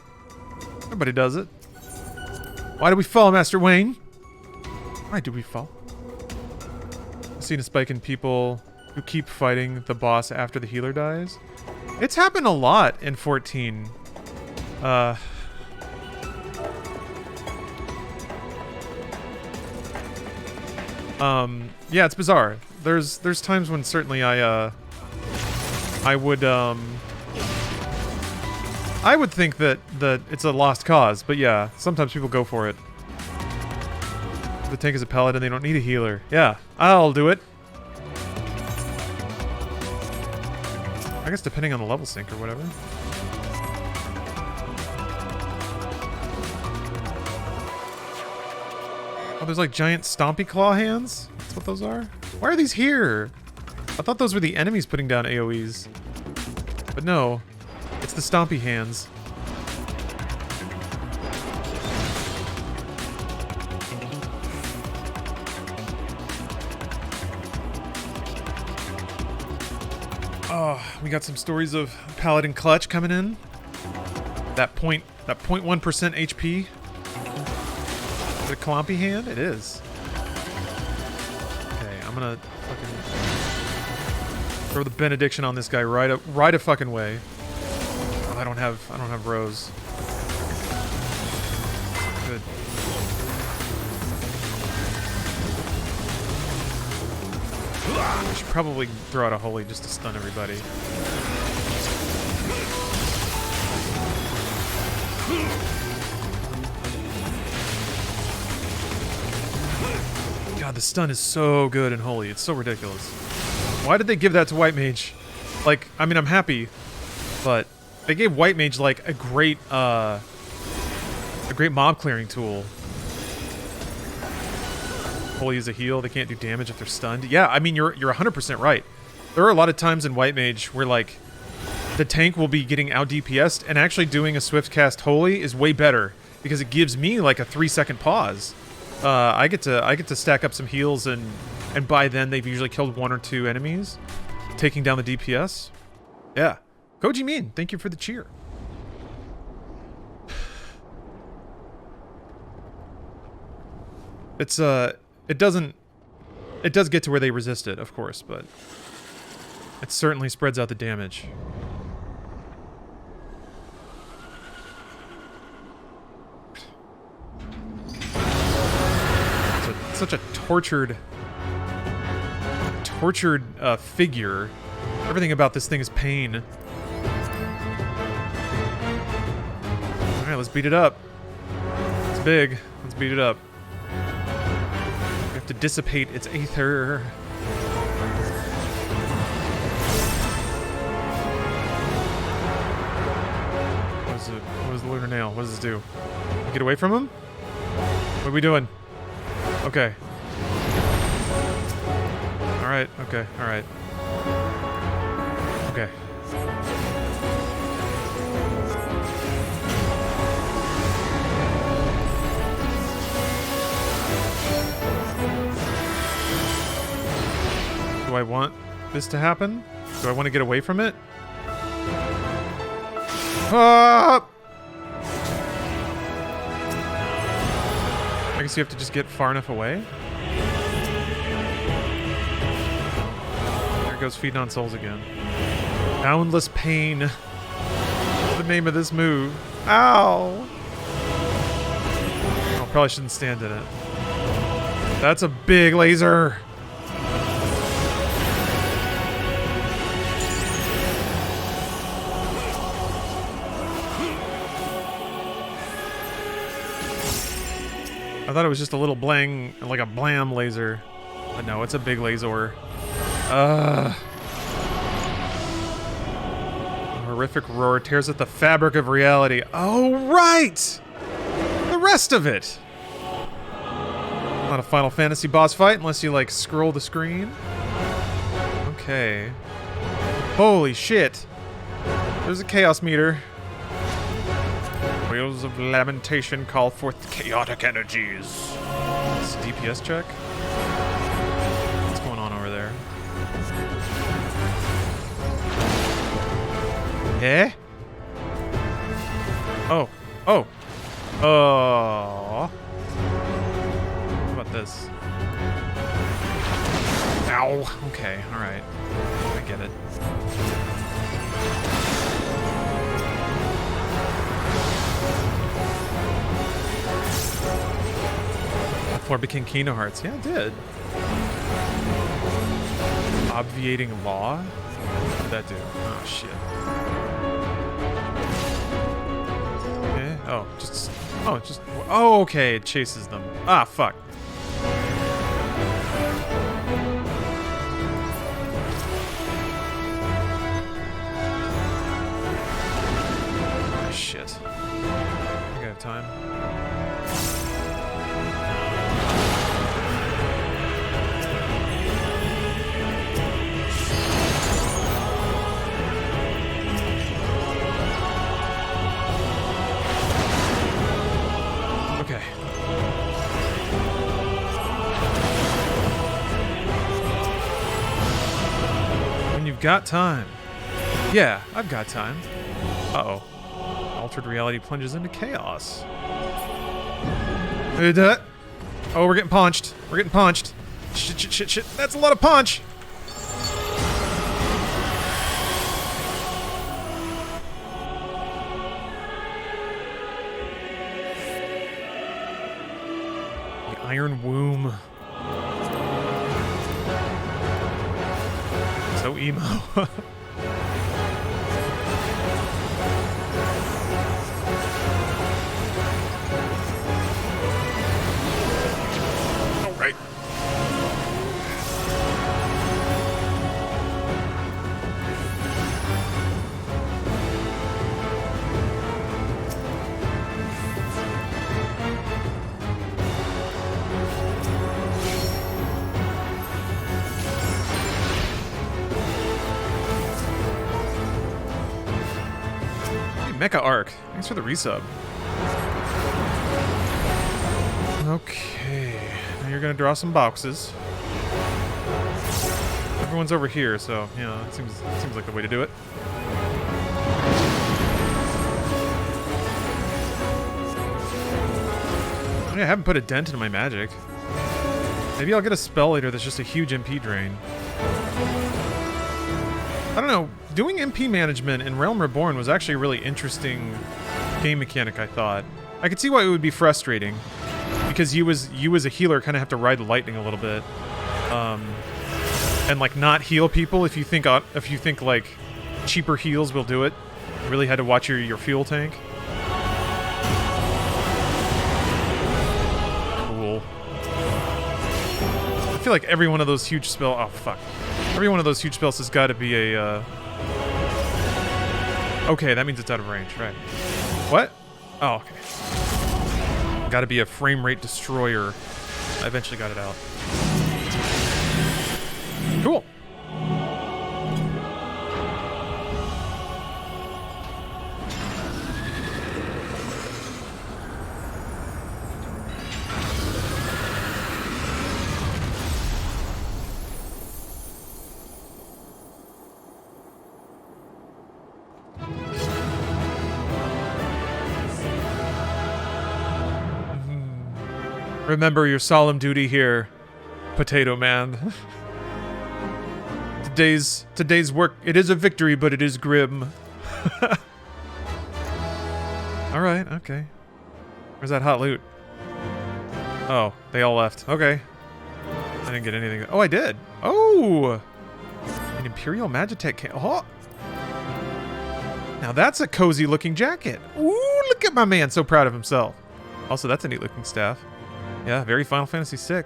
Everybody does it. Why do we fall, Master Wayne? Why do we fall? I've seen a spike in people who keep fighting the boss after the healer dies. It's happened a lot in 14. Yeah, it's bizarre. There's times when certainly I would think that it's a lost cause, but yeah, sometimes people go for it. If the tank is a paladin, they don't need a healer. Yeah, I'll do it. I guess depending on the level sync or whatever. Oh, there's like giant stompy claw hands? That's what those are? Why are these here? I thought those were the enemies putting down AoEs. But no. It's the stompy hands. Oh, we got some stories of Paladin Clutch coming in. That 0.1% HP. Is it a Clompy hand? It is. Okay, I'm gonna fucking throw the benediction on this guy right a fucking way. Oh, I don't have Rose. Good. I should probably throw out a holy just to stun everybody. God, the stun is so good in Holy. It's so ridiculous. Why did they give that to White Mage? Like, I mean, I'm happy, but they gave White Mage, like, a great mob clearing tool. Holy is a heal. They can't do damage if they're stunned. Yeah, I mean, you're 100% right. There are a lot of times in White Mage where, like, the tank will be getting out DPS'd, and actually doing a swift cast Holy is way better because it gives me like a 3-second pause. I get to stack up some heals, and by then they've usually killed 1 or 2 enemies, taking down the DPS. Yeah, Koji Min, thank you for the cheer. It's it does get to where they resist it, of course, but it certainly spreads out the damage. Such a tortured figure. Everything about this thing is pain. Alright, let's beat it up. It's big. Let's beat it up. We have to dissipate its aether. What is the lunar nail? What does this do? Get away from him? What are we doing? Okay. Alright, okay, alright. Okay. Do I want this to happen? Do I want to get away from it? Ah! I guess you have to just get far enough away. There goes feeding on souls again. Boundless pain. The name of this move. Ow! Oh, probably shouldn't stand in it. That's a big laser. I thought it was just a little blang, like a blam laser. But no, it's a big laser. Horrific roar tears at the fabric of reality. Oh, right! The rest of it! Not a Final Fantasy boss fight unless you, like, scroll the screen. Okay. Holy shit. There's a chaos meter. Wheels of lamentation call forth chaotic energies. This DPS check? What's going on over there? Eh? Oh. Oh. Oh. What about this? Ow. Okay, alright. I get it. Before it became Kingdom Hearts. Yeah, it did. Obviating law? What did that do? Oh, shit. Okay. Oh, just... Oh, just... Oh, okay. It chases them. Ah, fuck. Oh, shit. I think I have time. Got time. Yeah, I've got time. Uh-oh. Altered reality plunges into chaos. Oh, we're getting punched. We're getting punched. Shit, shit, shit, shit. That's a lot of punch. The Iron Womb. So emo. Oh, right. Mecha Arc. Thanks for the resub. Okay. Now you're gonna draw some boxes. Everyone's over here, so yeah, it seems like the way to do it. I haven't put a dent into my magic. Maybe I'll get a spell later that's just a huge MP drain. I don't know. Doing MP management in Realm Reborn was actually a really interesting game mechanic, I thought. I could see why it would be frustrating. Because you as a healer kind of have to ride the lightning a little bit. And like not heal people if you think like cheaper heals will do it. You really had to watch your fuel tank. Cool. I feel like every one of those huge spells... Oh, fuck. Every one of those huge spells has got to be a... Okay, that means it's out of range, right. What? Oh, okay. Gotta be a frame rate destroyer. I eventually got it out. Cool. Remember your solemn duty here, Potato Man. Today's work, it is a victory, but it is grim. Alright, okay. Where's that hot loot? Oh, they all left. Okay. I didn't get anything. Oh, I did. Oh! An Imperial Magitech can. Oh! Now that's a cozy looking jacket. Ooh, look at my man, so proud of himself. Also, that's a neat looking staff. Yeah, very Final Fantasy VI.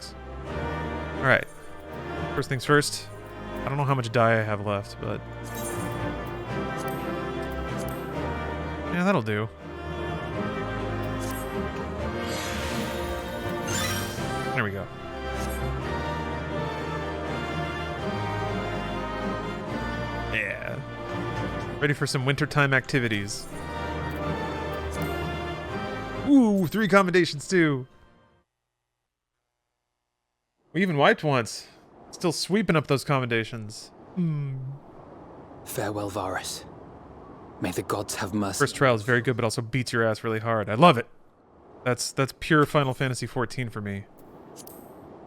Alright. First things first. I don't know how much dye I have left, but... yeah, that'll do. There we go. Yeah. Ready for some wintertime activities. Ooh, 3 commendations too. We even wiped once. Still sweeping up those commendations. Farewell, Varus. May the gods have mercy. First trial is very good, but also beats your ass really hard. I love it. That's pure Final Fantasy XIV for me.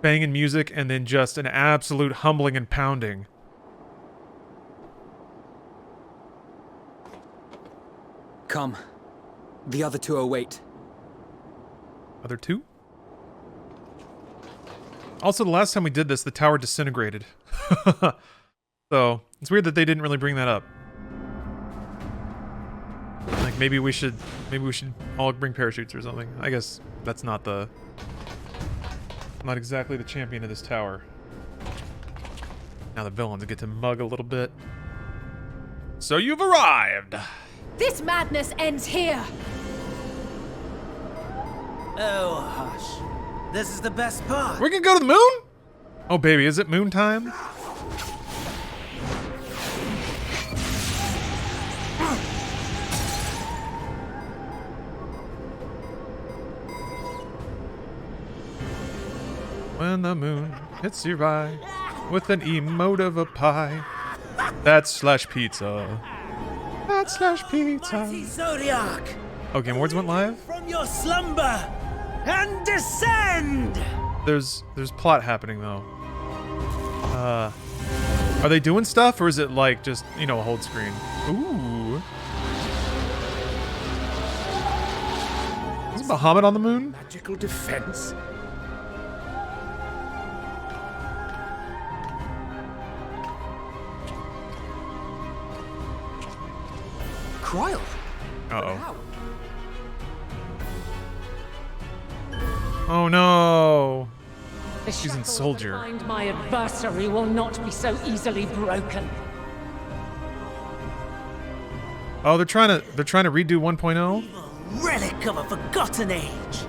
Banging music and then just an absolute humbling and pounding. Come. The other two await. Other two? Also, the last time we did this, the tower disintegrated. So, it's weird that they didn't really bring that up. Like, maybe we should all bring parachutes or something. I guess that's not exactly the champion of this tower. Now the villains get to mug a little bit. So you've arrived! This madness ends here! Oh, hush. This is the best part. We can go to the moon? Oh, baby, is it moon time? When the moon hits your eye with an emote of a pie. That's slash pizza. That's slash pizza. Mighty Zodiark, Okay, Wards went live? from your slumber and descend! There's plot happening though. Are they doing stuff or is it like just, you know, a hold screen? Ooh. Is Bahamut on the moon? Magical defense? Cryle? Uh-oh. Oh no! The She's in shackles Soldier. that bind my adversary will not be so easily broken. Oh, they're trying to redo 1.0? Relic of a forgotten age.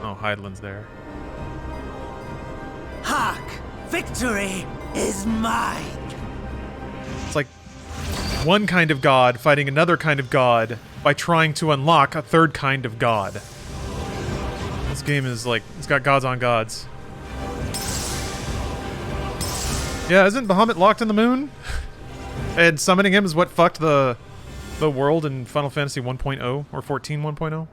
Oh, Hydeland's there. Hark! Victory is mine! It's like one kind of god fighting another kind of god by trying to unlock a third kind of god. This game is like, it's got gods on gods. Yeah, isn't Bahamut locked in the moon? And summoning him is what fucked the world in Final Fantasy 1.0 or 14 1.0?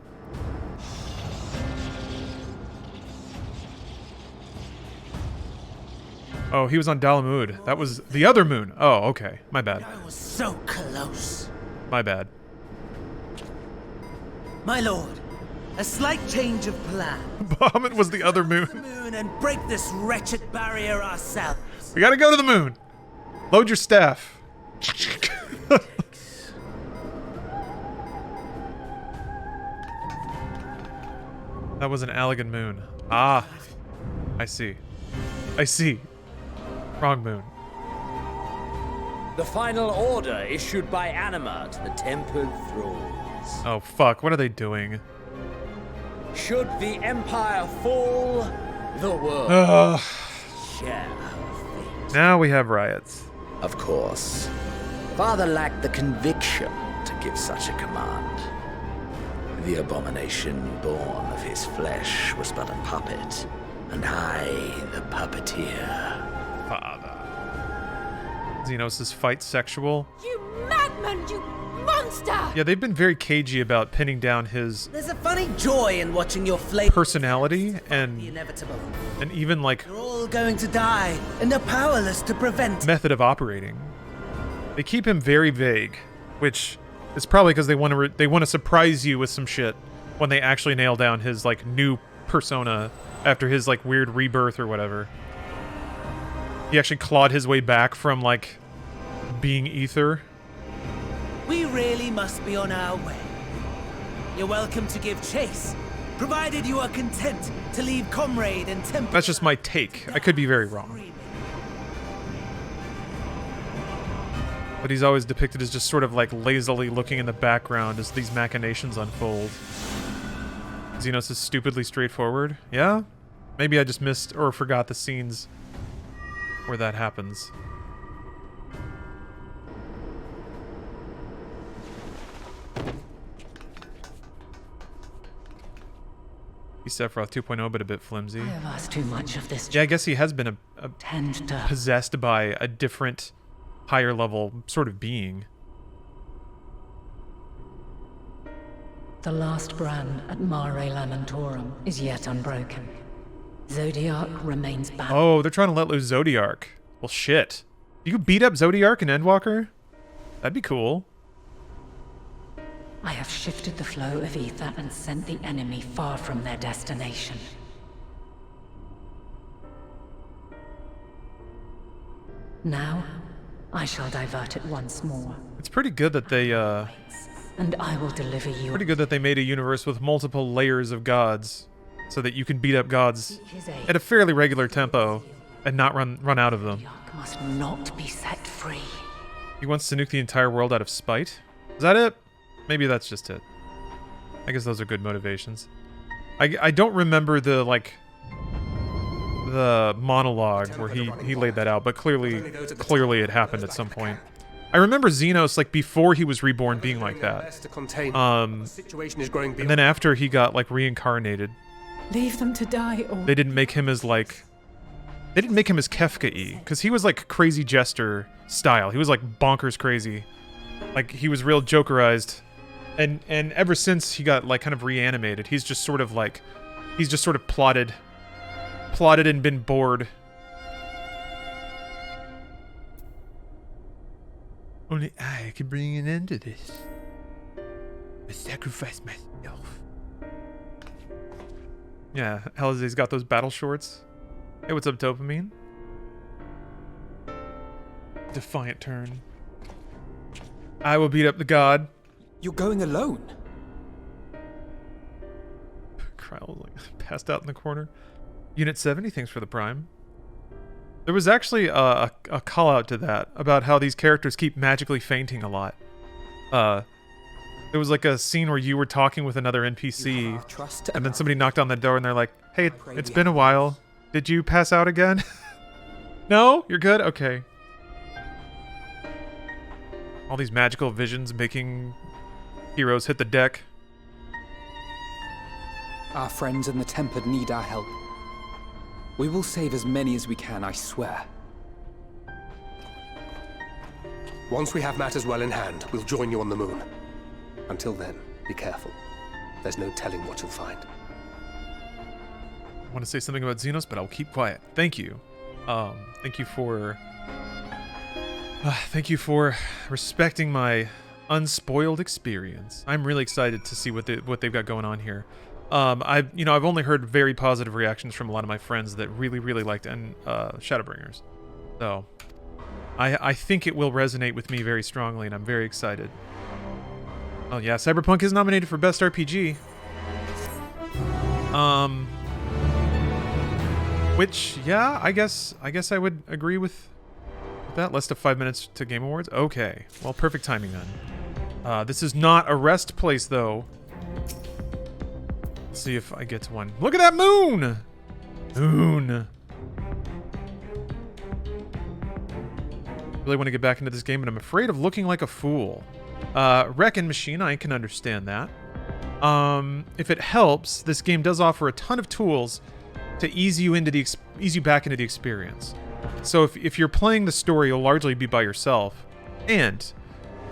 Oh, he was on Dalamud. That was the other moon. Oh, okay. My bad. I was so close. My bad. My lord, a slight change of plan. Bahamut was the other The moon. moon and break this wretched barrier ourselves. We gotta go to the moon. Load your staff. That was an Allegan moon. Ah. I see. I see. Wrong moon. The final order issued by Anima to the tempered thralls. Oh, fuck. What are they doing? Should the Empire fall, the world Ugh. share her fate. Now we have riots. Of course, Father lacked the conviction to give such a command. The abomination born of his flesh was but a puppet, and I the puppeteer. Father. Xenos' fight sexual. You madman, you monster! Yeah, they've been very cagey about pinning down his There's a funny joy in watching your flame. personality The and inevitable. even like You're all going to die, and are powerless to prevent it. method of operating. They keep him very vague, which is probably because they want to surprise you with some shit when they actually nail down his like new persona after his like weird rebirth or whatever. He actually clawed his way back from like being ether. We really must be on our way. You're welcome to give chase, provided you are content to leave comrade and temple. That's just my take. I could be very wrong. But he's always depicted as just sort of like lazily looking in the background as these machinations unfold. Xenos is stupidly straightforward. Yeah? Maybe I just missed or forgot the scenes where that happens. He's Sephiroth 2.0, but a bit flimsy. I have asked too much of this. Yeah, I guess he has been Tend to possessed by a different, higher level sort of being. The last brand at Mare Lamentorum is yet unbroken. Zodiark remains bound. Oh, they're trying to let loose Zodiark. Well, shit. You could beat up Zodiark and Endwalker? That'd be cool. I have shifted the flow of ether and sent the enemy far from their destination. Now, I shall divert it once more. It's pretty good that they, And I will deliver you. pretty good that they made a universe with multiple layers of gods, so that you can beat up gods His aid. at a fairly regular tempo and not run out of them. Zodiark must not be set free. He wants to nuke the entire world out of spite? Is that it? Maybe that's just it. I guess those are good motivations. I don't remember the, like, the monologue where he laid that out, but clearly it happened at some point. I remember Xenos, like, before he was reborn being like that. Situation is growing And then after he got, like, reincarnated, Leave them to die or... they didn't make him as, like... They didn't make him as Kefka-y, because he was, like, crazy jester style. He was, like, bonkers crazy. Like, he was real Jokerized. And ever since he got, like, kind of reanimated, he's just sort of, like... He's just sort of plotted and been bored. Only I can bring an end to this. I sacrifice myself. Yeah, Helize's got those battle shorts. Hey, what's up, Dopamine? Defiant turn. I will beat up the god. You're going alone? Kryle's like passed out in the corner. Unit 70, thanks for the prime. There was actually a call out to that about how these characters keep magically fainting a lot. There was like a scene where you were talking with another NPC, Trust and then somebody knocked on the door and they're like, "Hey, it's been a while. Did you pass out again?" No? You're good? Okay. All these magical visions making heroes hit the deck. Our friends in the Tempered need our help. We will save as many as we can, I swear. Once we have matters well in hand, we'll join you on the moon. Until then, be careful. There's no telling what you'll find. I want to say something about Xenos, but I'll keep quiet. Thank you. Thank you for respecting my unspoiled experience. I'm really excited to see what they've got going on here. I've only heard very positive reactions from a lot of my friends that really liked Shadowbringers. So I think it will resonate with me very strongly, and I'm very excited. Oh yeah, Cyberpunk is nominated for Best RPG. Which, yeah, I guess I would agree with that. Less than 5 minutes to Game Awards. Okay, well, perfect timing then. This is not a rest place though. Let's see if I get to one. Look at that moon! Moon. Really want to get back into this game, but I'm afraid of looking like a fool. Wrecking Machine, I can understand that. If it helps, this game does offer a ton of tools to ease you back into the experience. So if you're playing the story, you'll largely be by yourself. And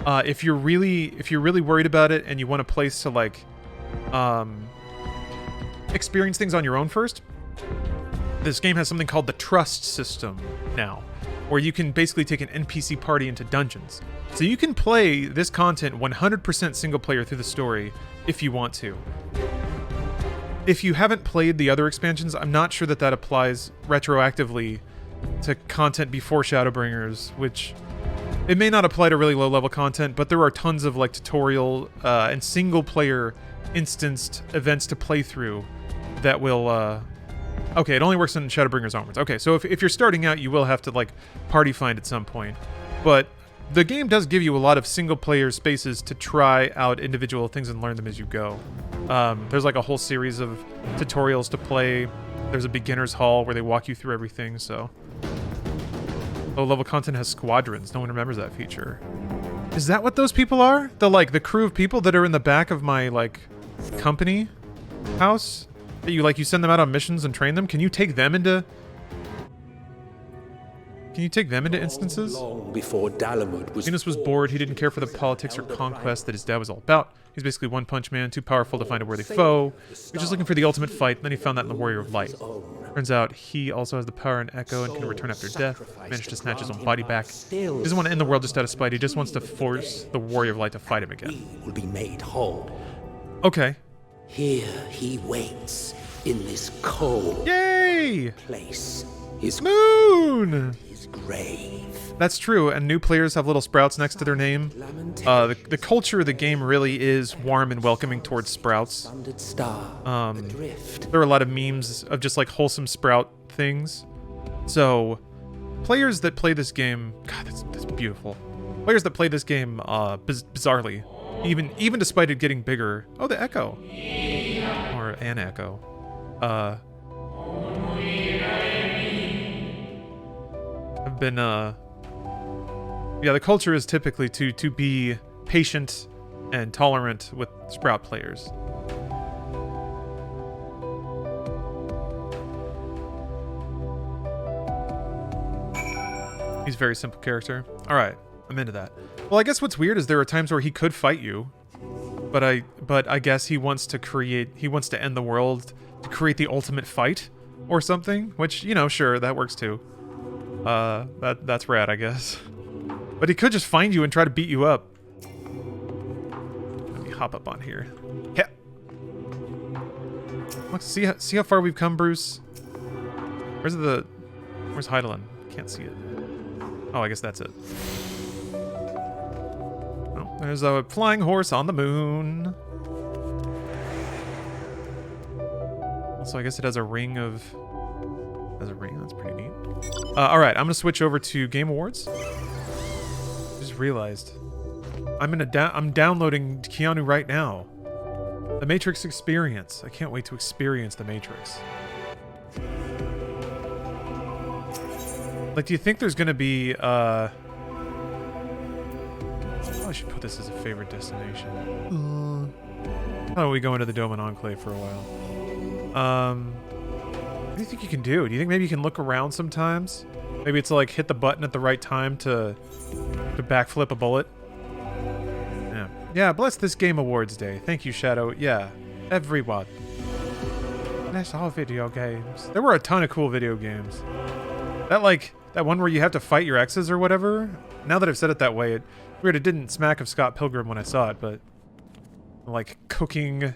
if you're really worried about it and you want a place to like experience things on your own first, this game has something called the Trust system now, where you can basically take an NPC party into dungeons. So you can play this content 100% single player through the story if you want to. If you haven't played the other expansions, I'm not sure that applies retroactively to content before Shadowbringers, which it may not apply to really low level content, but there are tons of like tutorial and single player instanced events to play through that will okay, it only works in Shadowbringers onwards. Okay, so if you're starting out, you will have to like party find at some point, but the game does give you a lot of single player spaces to try out individual things and learn them as you go. There's like a whole series of tutorials to play. There's a beginner's hall where they walk you through everything, so. Low level content has squadrons. No one remembers that feature. Is that what those people are? The crew of people that are in the back of my like company house? That you send them out on missions and train them? Can you take them into instances? Long before Dalamud was Venus was bored. He didn't care for the politics or conquest that his dad was all about. He's basically one punch man, too powerful to find a worthy foe. He was just looking for the ultimate fight, and then he found that in the Warrior of Light. Turns out he also has the power and echo and can return after death. Managed to snatch his own body back. He doesn't want to end the world just out of spite. He just wants to force the Warrior of Light to fight him again. will be made whole. Okay. Here he waits in this cold Yay! place. His Moon! his grave. That's true, and new players have little sprouts next to their name. The culture of the game really is warm and welcoming towards sprouts. Sundered star, adrift. There are a lot of memes of just like wholesome sprout things. So, players that play this game, God, that's beautiful. Players that play this game bizarrely, even despite it getting bigger. Oh, the echo, or an echo. I've been yeah, the culture is typically to be patient and tolerant with sprout players. He's a very simple character. All right, I'm into that. Well, I guess what's weird is there are times where he could fight you, but I guess he wants to end the world to create the ultimate fight or something, which, you know, sure, that works too. That's rad, I guess. But he could just find you and try to beat you up. Let me hop up on here. Yeah. Look, see how far we've come, Bruce? Where's Heidelin? Can't see it. Oh, I guess that's it. Oh, there's a flying horse on the moon. Also, I guess it has a ring of... Has a ring, that's pretty neat. Alright, I'm gonna switch over to Game Awards. Just realized. I'm downloading Keanu right now. The Matrix Experience. I can't wait to experience The Matrix. Like, do you think there's gonna be, Probably should put this as a favorite destination. How about we go into the Doman Enclave for a while? What do you think you can do? Do you think maybe you can look around sometimes? Maybe it's like hit the button at the right time to backflip a bullet? Yeah. Yeah, bless this Game Awards Day. Thank you, Shadow. Yeah, everyone. Bless all video games. There were a ton of cool video games. That one where you have to fight your exes or whatever. Now that I've said it that way, weird, it didn't smack of Scott Pilgrim when I saw it, but like cooking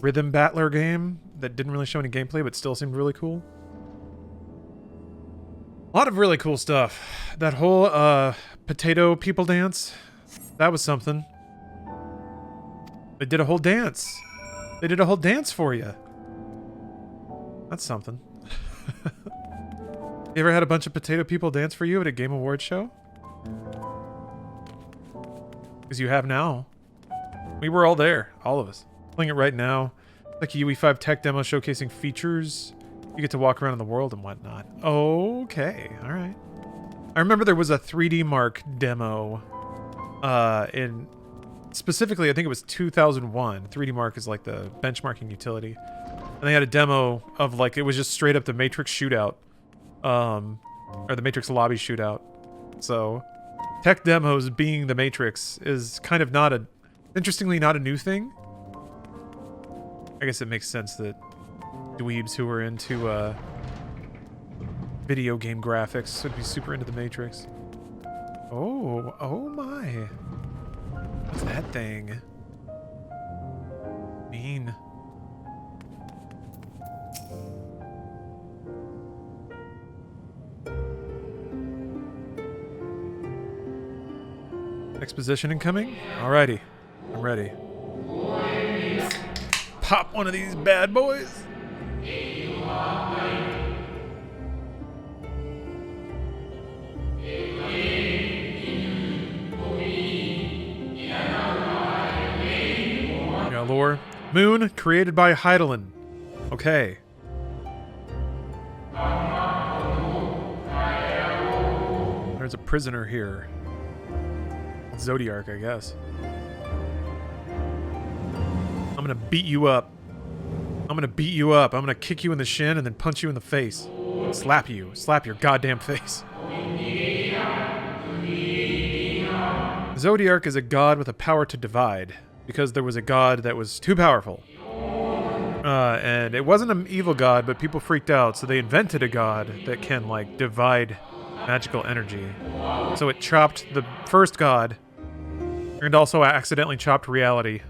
rhythm battler game that didn't really show any gameplay but still seemed really cool. A lot of really cool stuff. That whole potato people dance, that was something. They did a whole dance. They did a whole dance for you. That's something. You ever had a bunch of potato people dance for you at a Game Awards show? Because you have now. We were all there, all of us. Playing it right now. Like a UE5 tech demo showcasing features. You get to walk around in the world and whatnot. Okay, alright. I remember there was a 3D Mark demo in... Specifically, I think it was 2001. 3D Mark is like the benchmarking utility. And they had a demo of like, it was just straight up the Matrix shootout. Or the Matrix lobby shootout. So, tech demos being the Matrix is kind of not a... Interestingly, not a new thing. I guess it makes sense that dweebs who are into video game graphics would be super into the Matrix. Oh my. What's that thing? Mean. Exposition incoming? Alrighty. I'm ready. Pop one of these bad boys. Got lore. Moon created by Heidelin. Okay. There's a prisoner here. Zodiark, I guess. I'm gonna beat you up. I'm gonna beat you up. I'm gonna kick you in the shin and then punch you in the face. Slap you. Slap your goddamn face. Zodiark is a god with a power to divide, because there was a god that was too powerful. And it wasn't an evil god, but people freaked out, so they invented a god that can, like, divide magical energy. So it chopped the first god, and also accidentally chopped reality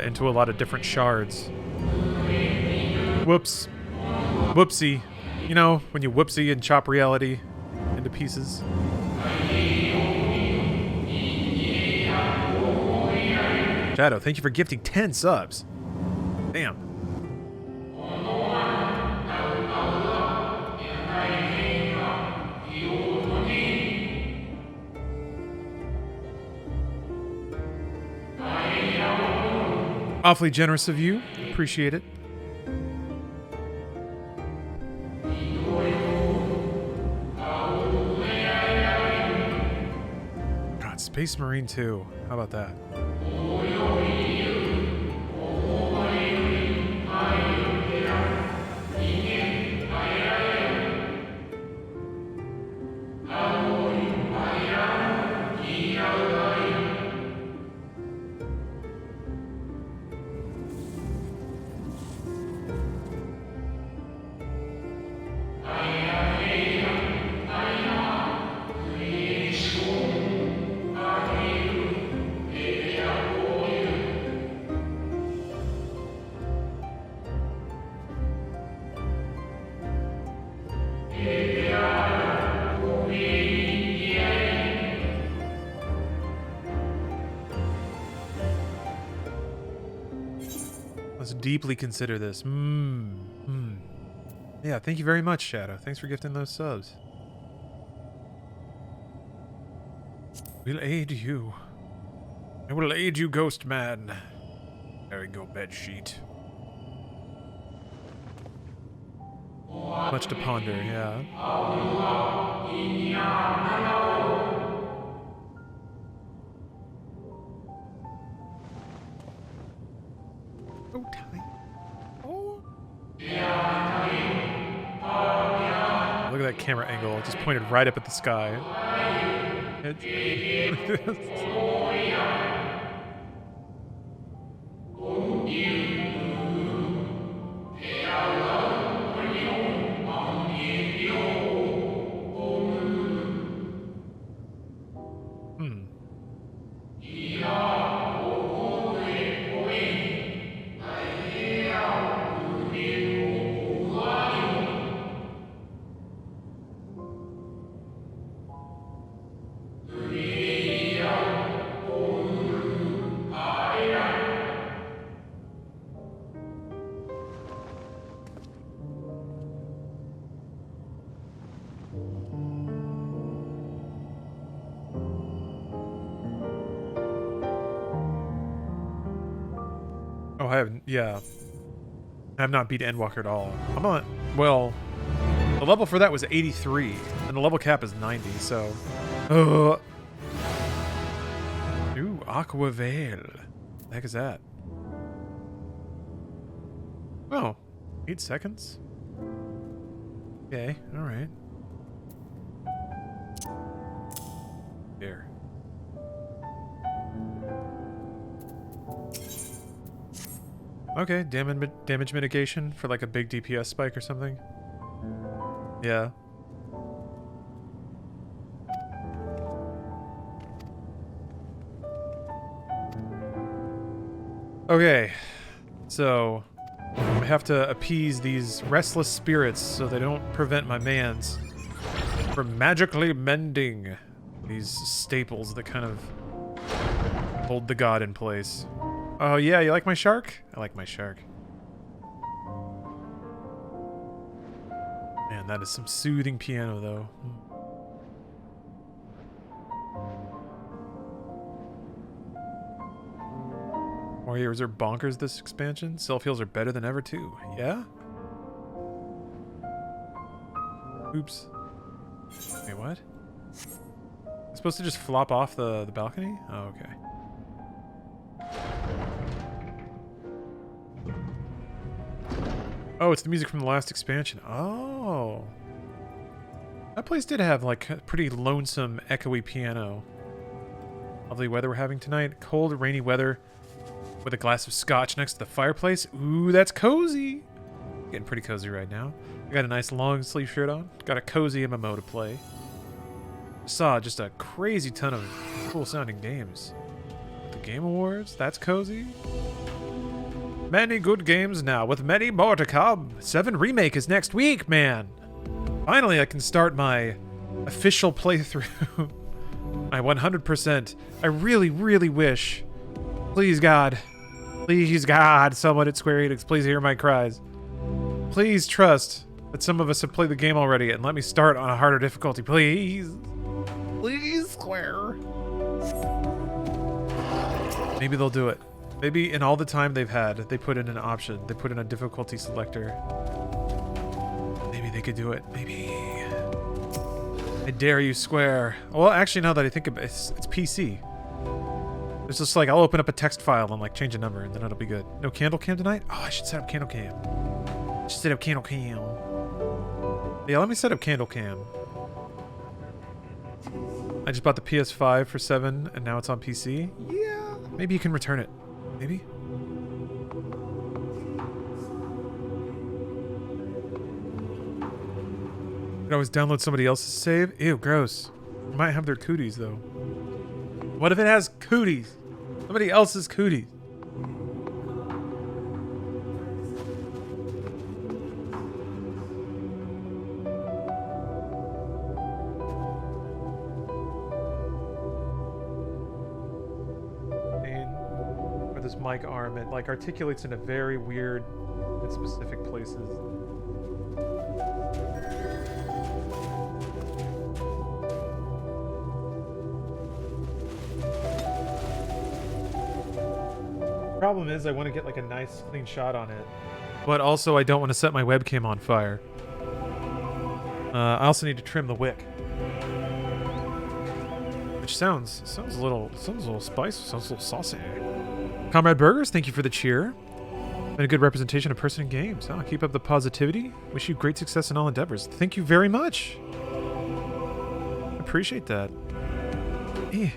into a lot of different shards. Whoops. Whoopsie. You know, when you whoopsie and chop reality into pieces. Shadow, thank you for gifting 10 subs. Damn. Awfully generous of you. Appreciate it. God, Space Marine 2. How about that? Let's deeply consider this. Yeah, thank you very much, Shadow. Thanks for gifting those subs. We'll aid you. I will aid you, Ghost Man. There we go, bed sheet. Much to ponder, yeah. look at that camera angle. It just pointed right up at the sky. Oh, I haven't. Yeah, I have not beat Endwalker at all. I'm on. Well, the level for that was 83, and the level cap is 90. So, ooh, Aqua Veil. The heck is that? Oh, 8 seconds. Okay, all right. Here. Okay, damage mitigation for like a big DPS spike or something. Yeah. Okay, so I have to appease these restless spirits so they don't prevent my mans from magically mending these staples that kind of hold the god in place. Oh yeah, you like my shark? I like my shark. Man, that is some soothing piano though. Warriors are bonkers this expansion. Self-heals are better than ever too. Yeah? Oops. Wait, what? I'm supposed to just flop off the balcony? Oh, okay. Oh, it's the music from the last expansion. Oh. That place did have like a pretty lonesome, echoey piano. Lovely weather we're having tonight. Cold, rainy weather with a glass of scotch next to the fireplace. Ooh, that's cozy. Getting pretty cozy right now. I got a nice long sleeve shirt on. Got a cozy MMO to play. Saw just a crazy ton of cool sounding games. The Game Awards, that's cozy. Many good games now, with many more to come. 7 Remake is next week, man. Finally, I can start my official playthrough. My 100%. I really, really wish. Please, God. Please, God. Someone at Square Enix, please hear my cries. Please trust that some of us have played the game already and let me start on a harder difficulty, please. Please, Square. Maybe they'll do it. Maybe in all the time they've had, they put in an option. They put in a difficulty selector. Maybe they could do it. Maybe. I dare you, Square. Well, actually, now that I think of it, it's PC. It's just like, I'll open up a text file and like change a number and then it'll be good. No candle cam tonight? Oh, I should set up candle cam. I should set up candle cam. Yeah, let me set up candle cam. I just bought the PS5 for 7 and now it's on PC. Yeah. Maybe you can return it. Maybe? You can always download somebody else's save. Ew, gross. You might have their cooties, though. What if it has cooties? Somebody else's cooties. This mic arm, it like articulates in a very weird and specific places. Problem is I want to get like a nice clean shot on it, but also I don't want to set my webcam on fire. I also need to trim the wick, which sounds a little spicy, sounds a little saucy. Comrade Burgers, thank you for the cheer. Been a good representation of person in games. Oh, keep up the positivity. Wish you great success in all endeavors. Thank you very much. Appreciate that. Eh.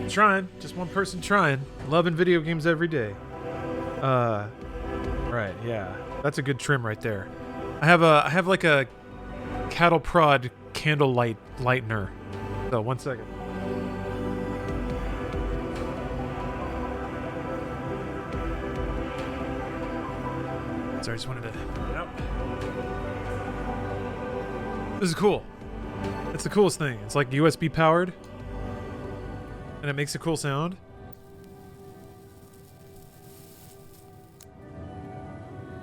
Trying. Just one person trying. Loving video games every day. Right, yeah. That's a good trim right there. I have like a cattle prod candle lightener. So 1 second. Sorry, I just wanted to put it out. This is cool. It's the coolest thing. It's like USB powered. And it makes a cool sound.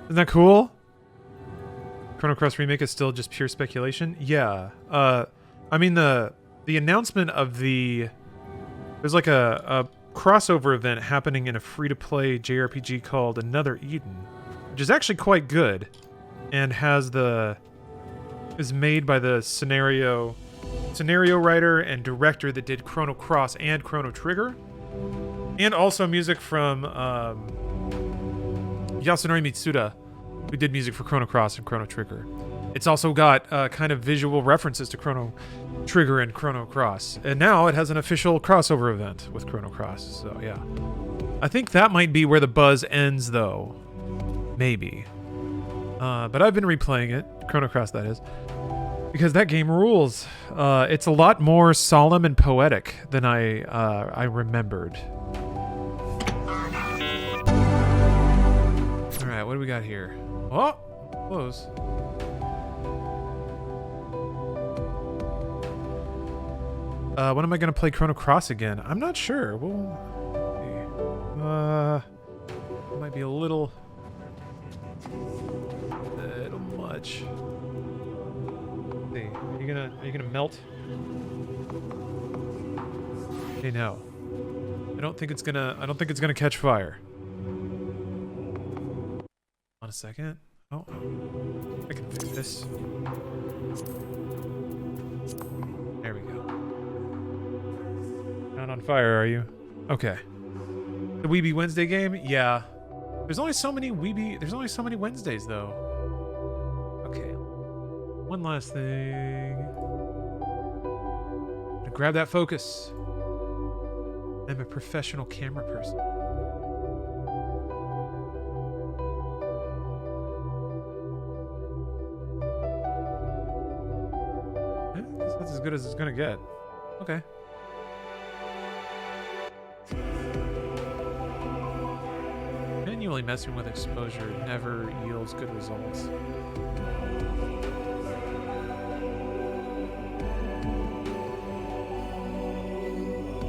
Isn't that cool? Chrono Cross Remake is still just pure speculation? Yeah. I mean, the announcement of the... There's like a crossover event happening in a free-to-play JRPG called Another Eden, which is actually quite good, and is made by the scenario writer and director that did Chrono Cross and Chrono Trigger, and also music from Yasunori Mitsuda, who did music for Chrono Cross and Chrono Trigger. It's also got kind of visual references to Chrono Trigger and Chrono Cross, and now it has an official crossover event with Chrono Cross. So yeah, I think that might be where the buzz ends, though. Maybe. But I've been replaying it, Chrono Cross that is, because that game rules. It's a lot more solemn and poetic than I remembered. All right, what do we got here? Oh, close. When am I gonna play Chrono Cross again? I'm not sure. Well, it might be a little much. See, are you gonna melt? Okay, no. I don't think it's gonna catch fire. On a second. Oh, I can fix this. There we go. Not on fire, are you? Okay. The Weeby Wednesday game? Yeah. There's only so many Wednesdays, though. Okay. One last thing. To grab that focus. I'm a professional camera person. That's as good as it's gonna get. Okay. Manually messing with exposure never yields good results.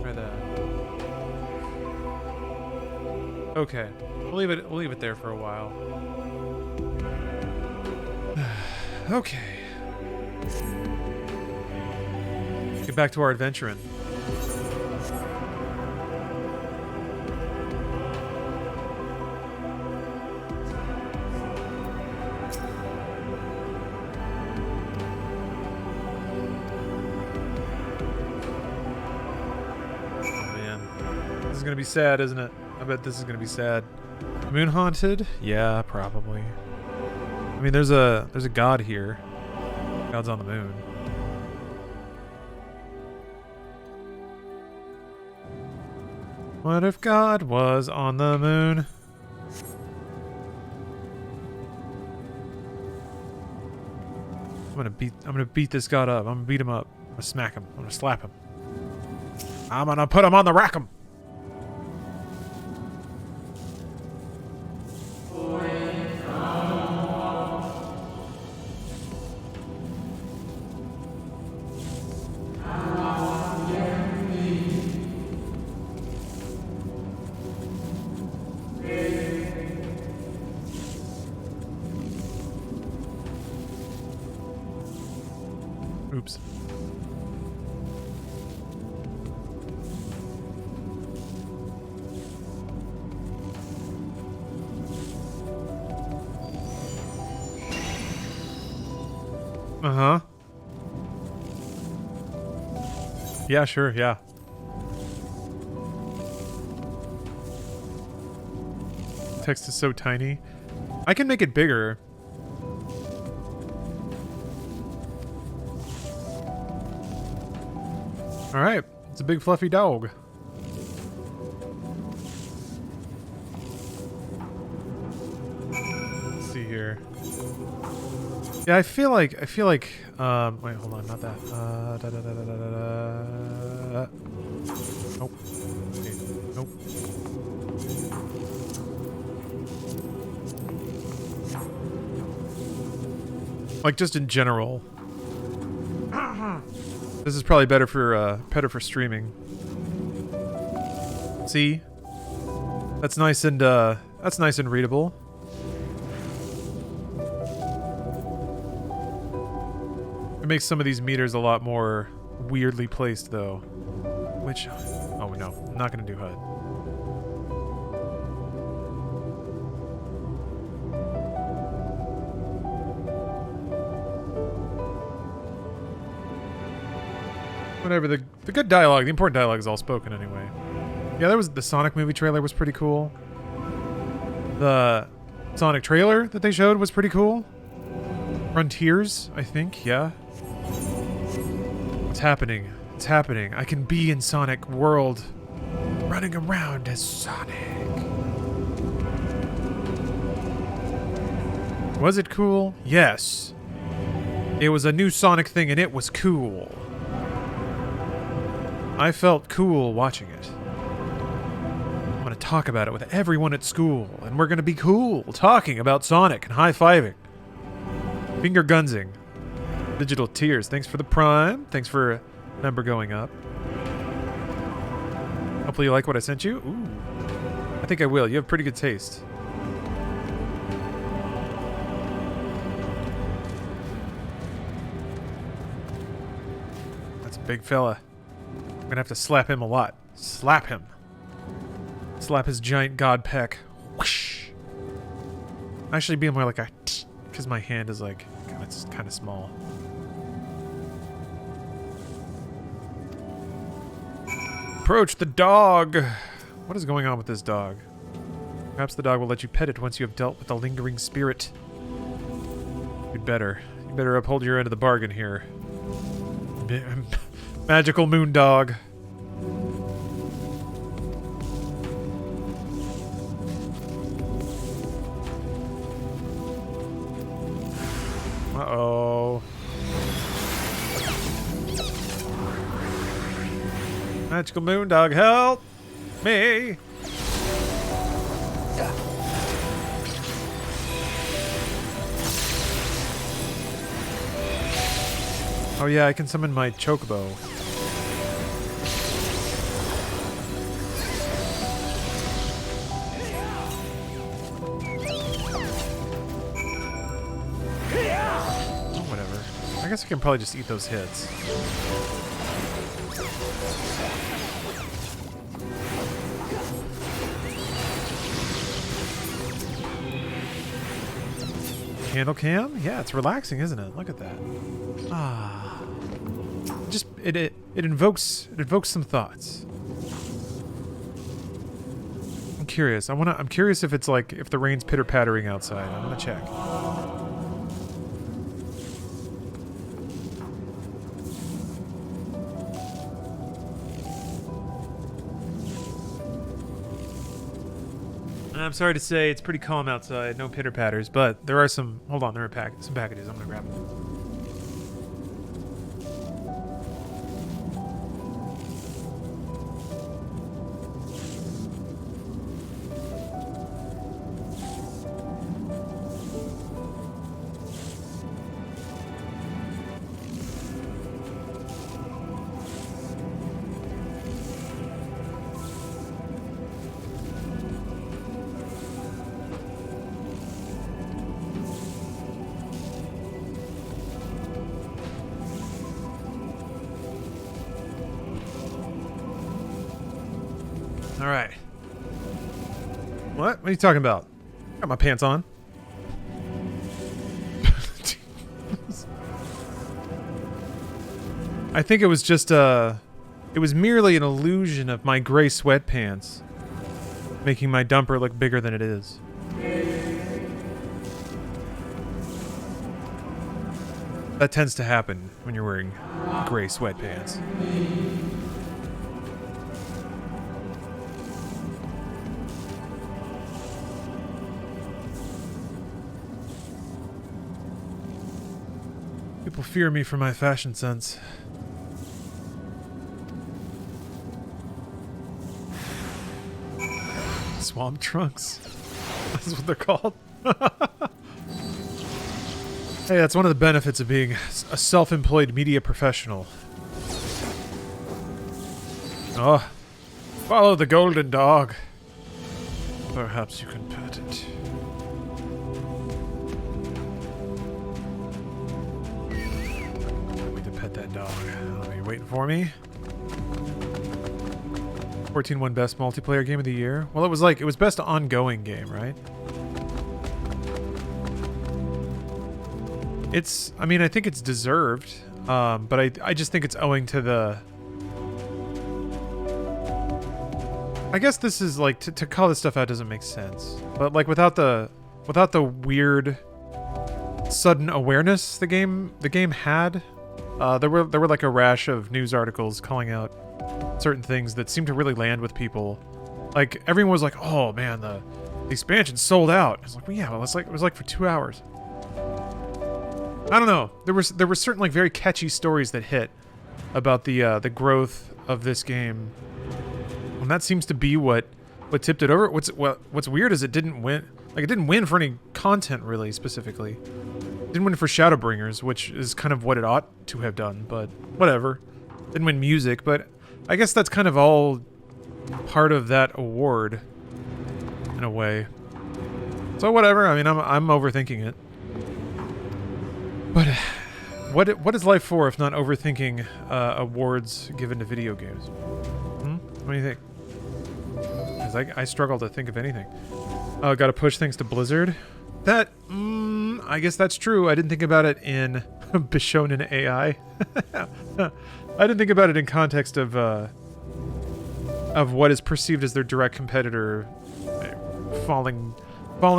Try that. Okay. We'll leave it there for a while. Okay. Get back to our adventuring. Gonna be sad, isn't it? I bet this is gonna be sad. Moon haunted? Yeah, probably. I mean, there's a god here. God's on the moon. What if God was on the moon? I'm gonna beat this god up. I'm gonna beat him up. I'm gonna smack him. I'm gonna slap him. I'm gonna put him on the rack'em. Oops. Uh-huh. Yeah, sure, yeah. text is so tiny. I can make it bigger. Alright, it's a big fluffy dog. Let's see here. Yeah, I feel like, wait, hold on, not that. Nope. Okay, nope. Like, just in general. This is probably better for streaming. See? That's nice and readable. It makes some of these meters a lot more weirdly placed, though. Which, oh no, I'm not gonna do HUD. Whatever, the good dialogue, the important dialogue is all spoken anyway. Yeah, the Sonic movie trailer was pretty cool. The Sonic trailer that they showed was pretty cool. Frontiers, I think, yeah. It's happening. It's happening. I can be in Sonic World, running around as Sonic. Was it cool? Yes. It was a new Sonic thing and it was cool. I felt cool watching it. I'm gonna talk about it with everyone at school, and we're gonna be cool talking about Sonic and high-fiving. Finger gunsing. Digital Tears, thanks for the Prime. Thanks for number going up. Hopefully you like what I sent you. Ooh. I think I will. You have pretty good taste. That's a big fella. I'm gonna have to slap him a lot. Slap him. Slap his giant god peck. Whoosh. Actually be more like a because my hand is like kind of small. Approach the dog. What is going on with this dog? Perhaps the dog will let you pet it once you have dealt with the lingering spirit. You'd better. You better uphold your end of the bargain here. Magical moon dog. Uh-oh. Magical moon dog, help me. Oh yeah, I can summon my chocobo. I guess I can probably just eat those hits. Candle cam? Yeah, it's relaxing, isn't it? Look at that. Ah. It invokes some thoughts. I'm curious. I'm curious if it's like if the rain's pitter-pattering outside. I'm gonna check. I'm sorry to say, it's pretty calm outside. No pitter-patters, but there are some... Hold on, there are some packages. I'm gonna grab them. Alright. What? What are you talking about? Got my pants on. I think it was just it was merely an illusion of my gray sweatpants making my dumper look bigger than it is. That tends to happen when you're wearing gray sweatpants. People fear me for my fashion sense. Swamp trunks. That's what they're called. Hey, that's one of the benefits of being a self-employed media professional. Oh, follow the golden dog. Perhaps you can pet it. Wait to pet that dog. Are you waiting for me? 14 best multiplayer game of the year. Well, it was best ongoing game, right? I mean, I think it's deserved, but I just think it's owing to the... I guess this is like, to call this stuff out doesn't make sense. But like without the weird sudden awareness the game had, there were like a rash of news articles calling out certain things that seemed to really land with people. Like everyone was like, "Oh man, the expansion sold out." It's like, well, yeah, well, it was like for 2 hours. I don't know. There were certain like very catchy stories that hit about the growth of this game, and that seems to be what tipped it over. What's weird is it didn't win. Like it didn't win for any content really specifically. It didn't win for Shadowbringers, which is kind of what it ought to have done. But whatever. Didn't win music, but I guess that's kind of all part of that award in a way. So whatever. I mean, I'm overthinking it. But what is life for if not overthinking awards given to video games? What do you think? Because I struggle to think of anything. Oh, got to push things to Blizzard? That, I guess that's true. I didn't think about it in Bishonen AI. I didn't think about it in context of what is perceived as their direct competitor falling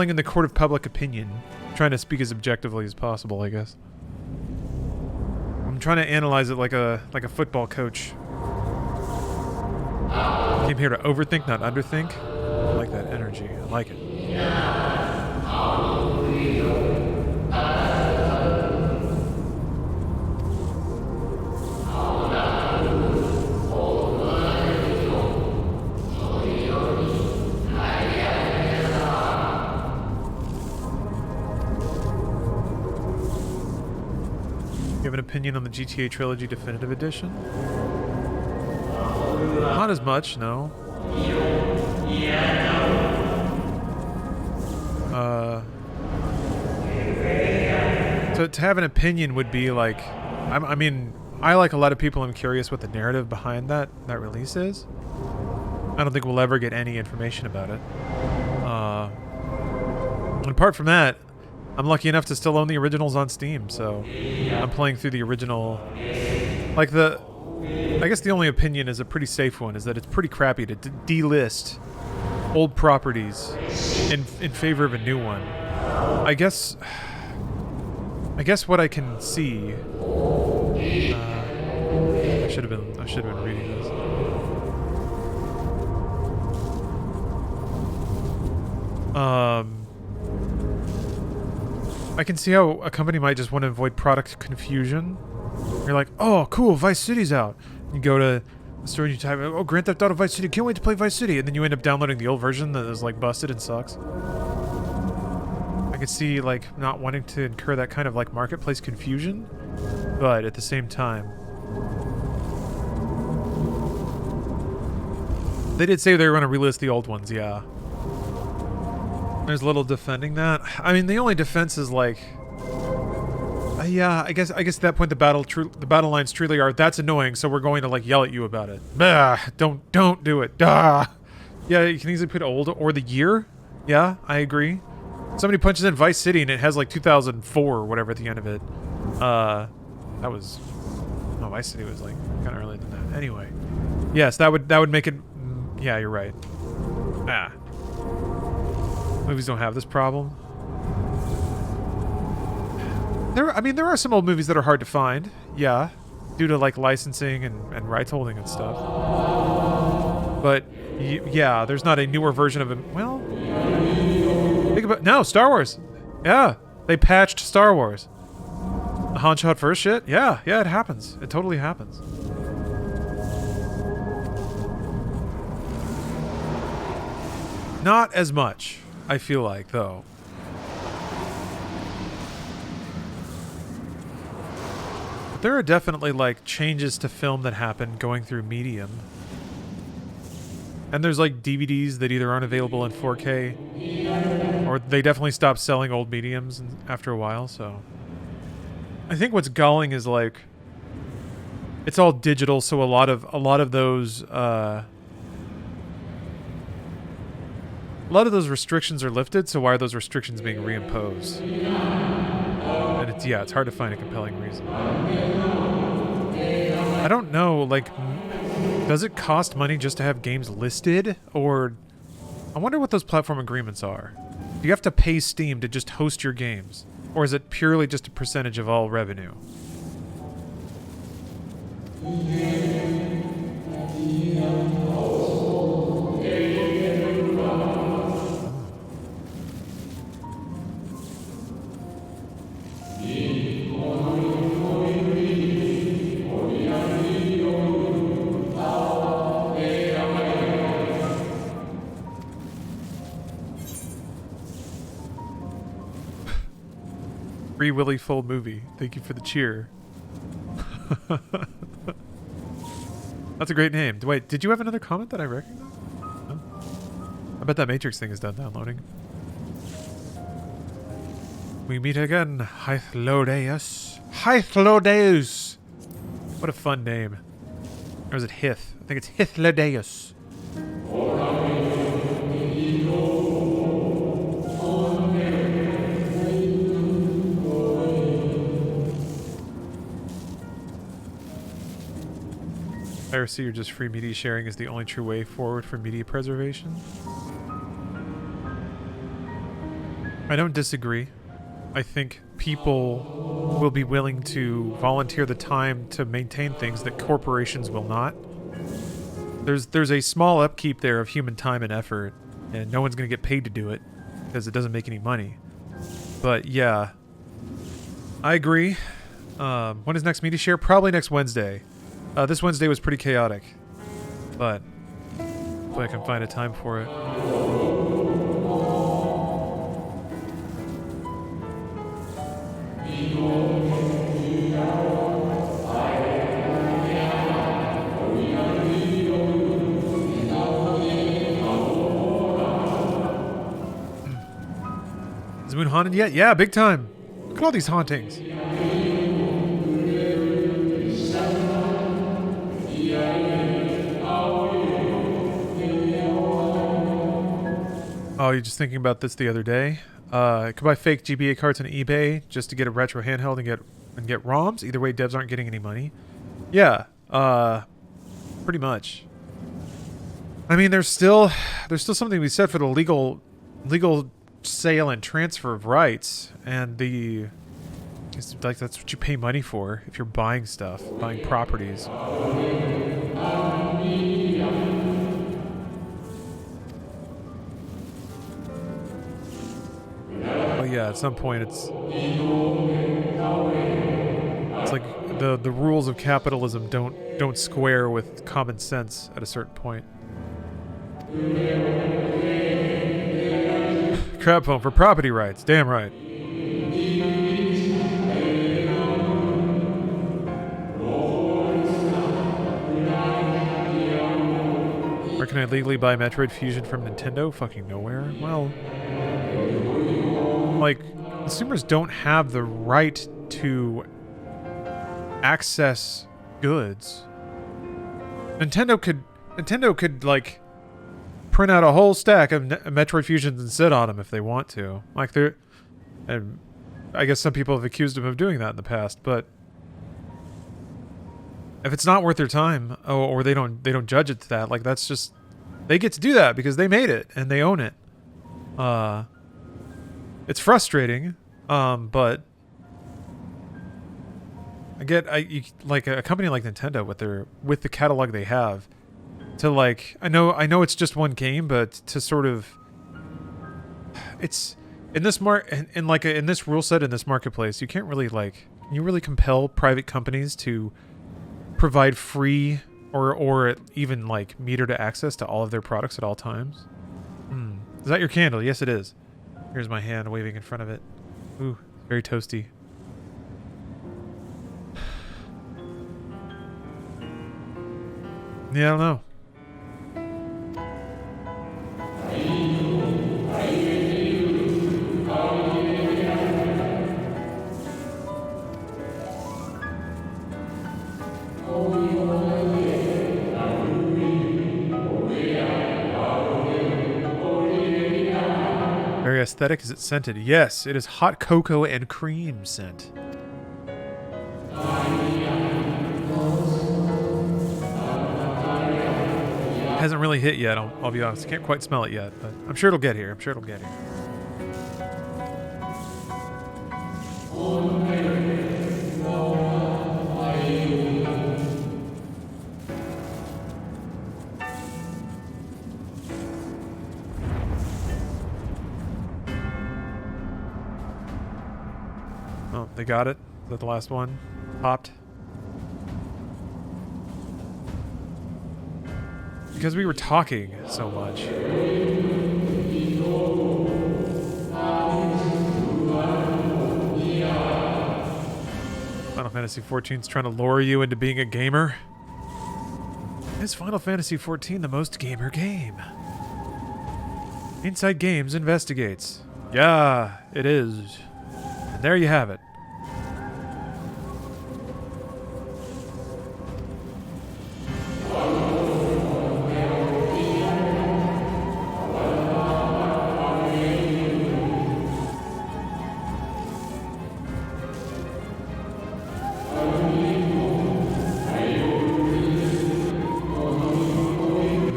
in the court of public opinion. Trying to speak as objectively as possible, I guess. I'm trying to analyze it like a football coach. Came here to overthink, not underthink. I like that energy. I like it. You have an opinion on the GTA Trilogy Definitive Edition? Not as much, no. To have an opinion would be like, I mean, I like a lot of people. I'm curious what the narrative behind that release is. I don't think we'll ever get any information about it. And apart from that, I'm lucky enough to still own the originals on Steam, so I'm playing through the original. Like I guess the only opinion is a pretty safe one, is that it's pretty crappy to delist old properties in favor of a new one. I guess what I can see. I should have been reading this. I can see how a company might just want to avoid product confusion. You're like, oh, cool, Vice City's out. You go to the store and you type, oh, Grand Theft Auto Vice City, can't wait to play Vice City. And then you end up downloading the old version that is, like, busted and sucks. I could see, like, not wanting to incur that kind of, like, marketplace confusion. But at the same time, they did say they were going to relist the old ones, yeah. There's little defending that. I mean, the only defense is like, yeah, I guess at that point the battle lines truly are, that's annoying, so we're going to like yell at you about it. Bah, don't do it. Duh. Yeah, you can easily put old or the year. Yeah, I agree. Somebody punches in Vice City and it has like 2004 or whatever at the end of it. That was, no, Vice City was like kind of earlier than that. Anyway, yes, that would make it. Yeah, you're right. Ah. movies don't have this problem. I mean, there are some old movies that are hard to find. Yeah, due to like licensing and rights holding and stuff. But yeah, there's not a newer version of it. Well, think about no Star Wars. Yeah, they patched Star Wars. The Han shot first shit. Yeah, it happens. It totally happens. Not as much, I feel like, though. But there are definitely like changes to film that happen going through Medium. And there's like DVDs that either aren't available in 4K or they definitely stopped selling old mediums after a while, so I think what's galling is like it's all digital, so a lot of those restrictions are lifted, so why are those restrictions being reimposed? And it's hard to find a compelling reason. I don't know, like, does it cost money just to have games listed? Or I wonder what those platform agreements are. Do you have to pay Steam to just host your games? Or is it purely just a percentage of all revenue? Free Willy full movie. Thank you for the cheer. That's a great name. Wait, did you have another comment that I recognize? No? I bet that Matrix thing is done downloading. We meet again, Hythlodeus. Hythlodeus! What a fun name. Or is it Hith? I think it's Hythlodeus. Piracy or just free media sharing is the only true way forward for media preservation. I don't disagree. I think people will be willing to volunteer the time to maintain things that corporations will not. There's a small upkeep there of human time and effort, and no one's going to get paid to do it because it doesn't make any money. But yeah, I agree. When is next media share? Probably next Wednesday. This Wednesday was pretty chaotic, but hopefully I can find a time for it. Is the moon haunted yet? Yeah, big time. Look at all these hauntings. Oh, you're just thinking about this the other day? I could buy fake GBA cards on eBay just to get a retro handheld and get ROMs. Either way, devs aren't getting any money. Yeah, pretty much. I mean, there's still something to be said for the legal sale and transfer of rights, and it's like that's what you pay money for if you're buying stuff, buying properties. But yeah, at some point it's like the rules of capitalism don't square with common sense at a certain point. Crab phone for property rights. Damn right. Where can I legally buy Metroid Fusion from Nintendo? Fucking nowhere. Well, like, consumers don't have the right to access goods. Nintendo could like print out a whole stack of Metroid Fusions and sit on them if they want to. Like and I guess some people have accused them of doing that in the past, but if it's not worth their time, or they don't judge it to that, like that's just, they get to do that because they made it and they own it. It's frustrating, but like a company like Nintendo with the catalog they have, to like I know it's just one game, but to sort of it's in this in this rule set in this marketplace, you can't really can you really compel private companies to provide free or even like metered access to all of their products at all times? Is that your candle? Yes, it is. Here's my hand waving in front of it. Ooh, very toasty. Yeah, I don't know. Very aesthetic. Is it scented? Yes, it is hot cocoa and cream scent. Hasn't really hit yet, I'll be honest. I can't quite smell it yet, but I'm sure it'll get here. Oh, they got it? Is that the last one? Popped? Because we were talking so much. Final Fantasy XIV is trying to lure you into being a gamer. Is Final Fantasy XIV the most gamer game? Inside Games investigates. Yeah, it is. And there you have it.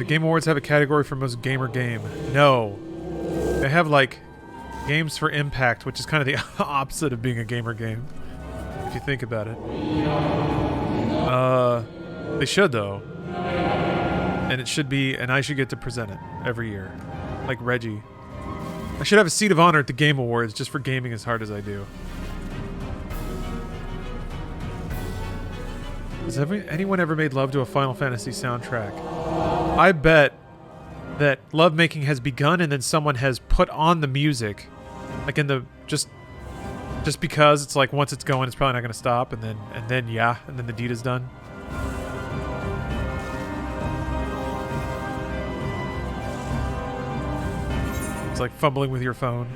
Game Awards have a category for most gamer game. No. They have, like, games for impact, which is kind of the opposite of being a gamer game, if you think about it. They should, though. And it should be, and I should get to present it every year. Like Reggie. I should have a seat of honor at the Game Awards just for gaming as hard as I do. Has anyone ever made love to a Final Fantasy soundtrack? I bet that lovemaking has begun and then someone has put on the music, like in the just because it's like once it's going, it's probably not going to stop, and then the deed is done. It's like fumbling with your phone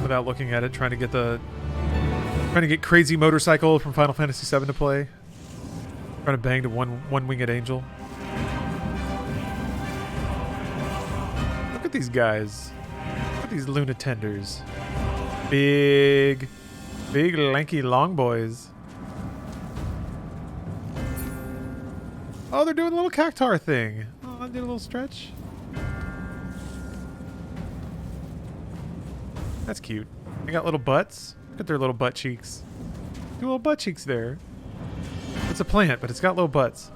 without looking at it, trying to get Crazy Motorcycle from Final Fantasy VII to play. Trying to bang to one-winged angel. Look at these guys. Look at these lunatenders. Big, lanky long boys. Oh, they're doing a little cactar thing. Oh, I did a little stretch. That's cute. They got little butts. Look at their little butt cheeks. Two little butt cheeks there. It's a plant, but it's got little butts.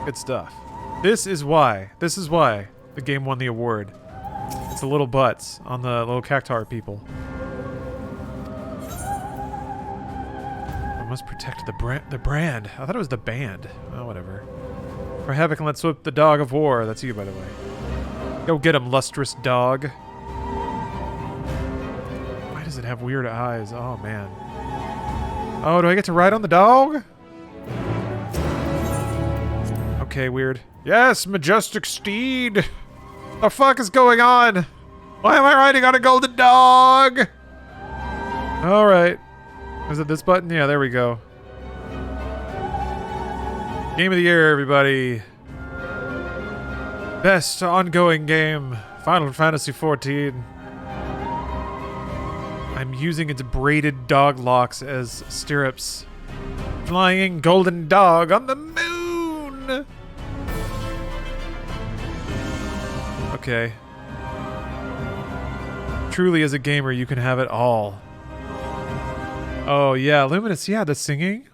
Good stuff. This is why the game won the award. It's the little butts on the little cactar people. I must protect the brand. I thought it was the band. Oh, whatever. For Havoc and let's whip the dog of war. That's you, by the way. Go get him, lustrous dog. Why does it have weird eyes? Oh, man. Oh, do I get to ride on the dog? Okay, weird. Yes, majestic steed. The fuck is going on? Why am I riding on a golden dog? All right. Is it this button? Yeah, there we go. Game of the year, everybody. Best ongoing game, Final Fantasy XIV. I'm using its braided dog locks as stirrups. Flying golden dog on the moon. Okay. truly, as a gamer, you can have it all. Oh, yeah, Luminous, yeah, the singing.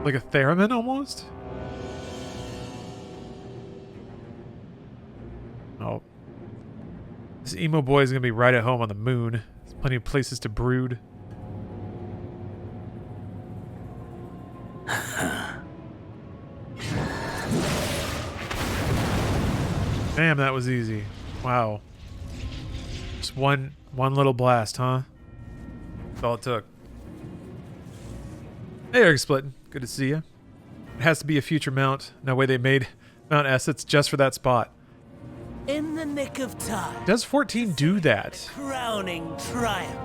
Like a theremin, almost? Oh. This emo boy is going to be right at home on the moon. There's plenty of places to brood. Damn, that was easy. Wow. Just one little blast, huh? That's all it took. Hey, Eric Splitting. Good to see you. It has to be a future mount. No way they made mount assets just for that spot. In the nick of time. Does 14 do that? Crowning triumph.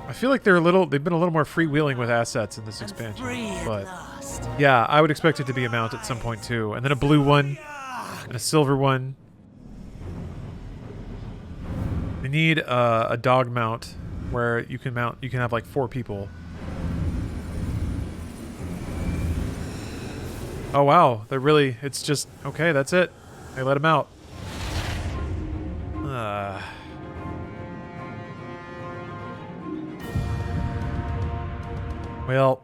I feel like they've been a little more freewheeling with assets in this expansion. Free at But last. yeah, I would expect it to be a mount at some point too. And then a blue one and a silver one. They need a dog mount where you can have like 4 people. Oh wow, it's just, okay, that's it. They let him out. Well,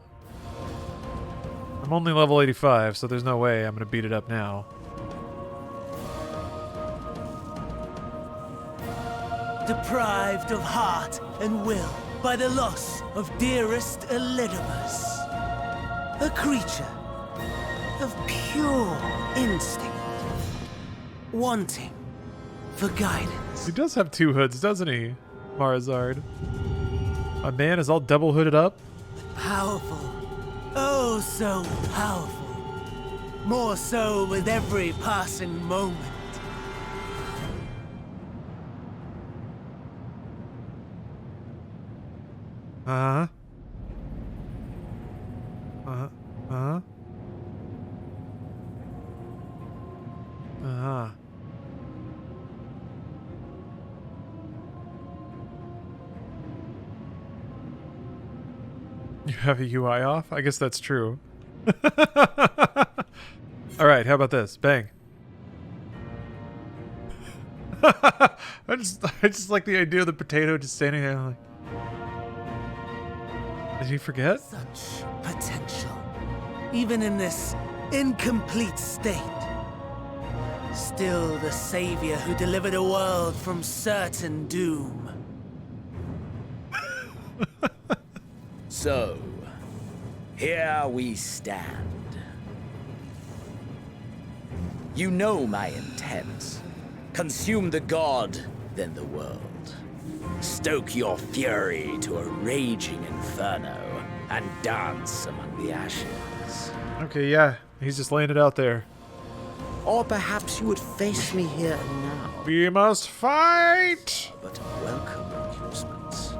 I'm only level 85, so there's no way I'm gonna beat it up now. Deprived of heart and will by the loss of dearest Elidibus. A creature of pure instinct, wanting for guidance. He does have 2 hoods, doesn't he, Marazard? My man is all double hooded up. Powerful. Oh, so powerful. More so with every passing moment. Uh-huh. Uh-huh. Uh-huh. Uh-huh. You have a UI off? I guess that's true. Alright, how about this? Bang. I just like the idea of the potato just standing there like... Did he forget? Such potential. Even in this incomplete state. Still the savior who delivered a world from certain doom. So, here we stand. You know my intent. Consume the god, then the world. Stoke your fury to a raging inferno and dance among the ashes. Okay, yeah. He's just laying it out there. Or perhaps you would face me here and now. We must fight! But welcome amusements.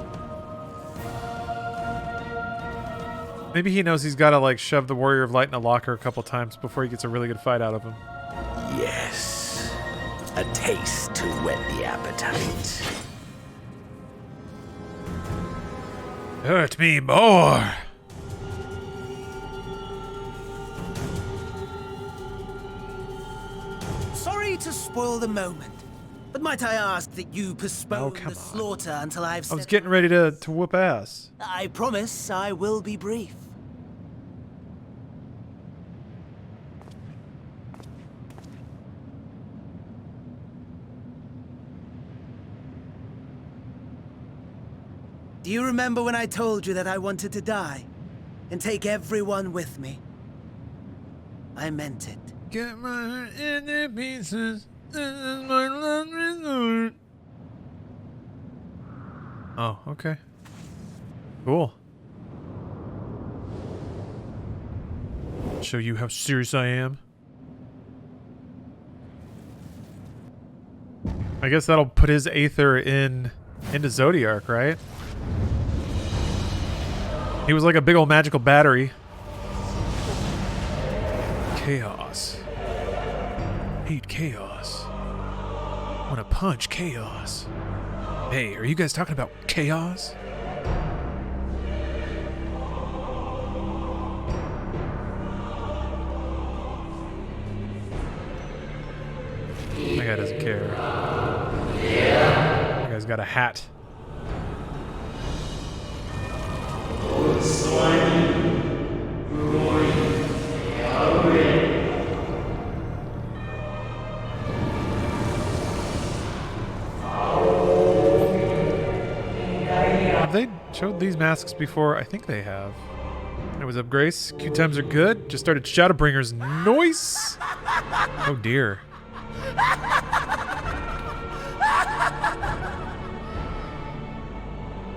Maybe he knows he's got to like shove the Warrior of Light in a locker a couple times before he gets a really good fight out of him. Yes. A taste to whet the appetite. Hurt me more! Sorry to spoil the moment, but might I ask that you postpone come the on. slaughter until I've I was said- getting ready to whoop ass. I promise I will be brief. Do you remember when I told you that I wanted to die and take everyone with me? I meant it. Get my heart into pieces. This is my last resort. Oh, okay. Cool. Show you how serious I am. I guess that'll put his Aether into Zodiark, right? He was like a big old magical battery. Chaos. Hate chaos. Wanna punch chaos. Hey, are you guys talking about chaos? That guy doesn't care. guy's got a hat. Have they showed these masks before? I think they have. Hey, what's up, Grace? Q times are good. Just started Shadowbringers. Noise! Oh dear.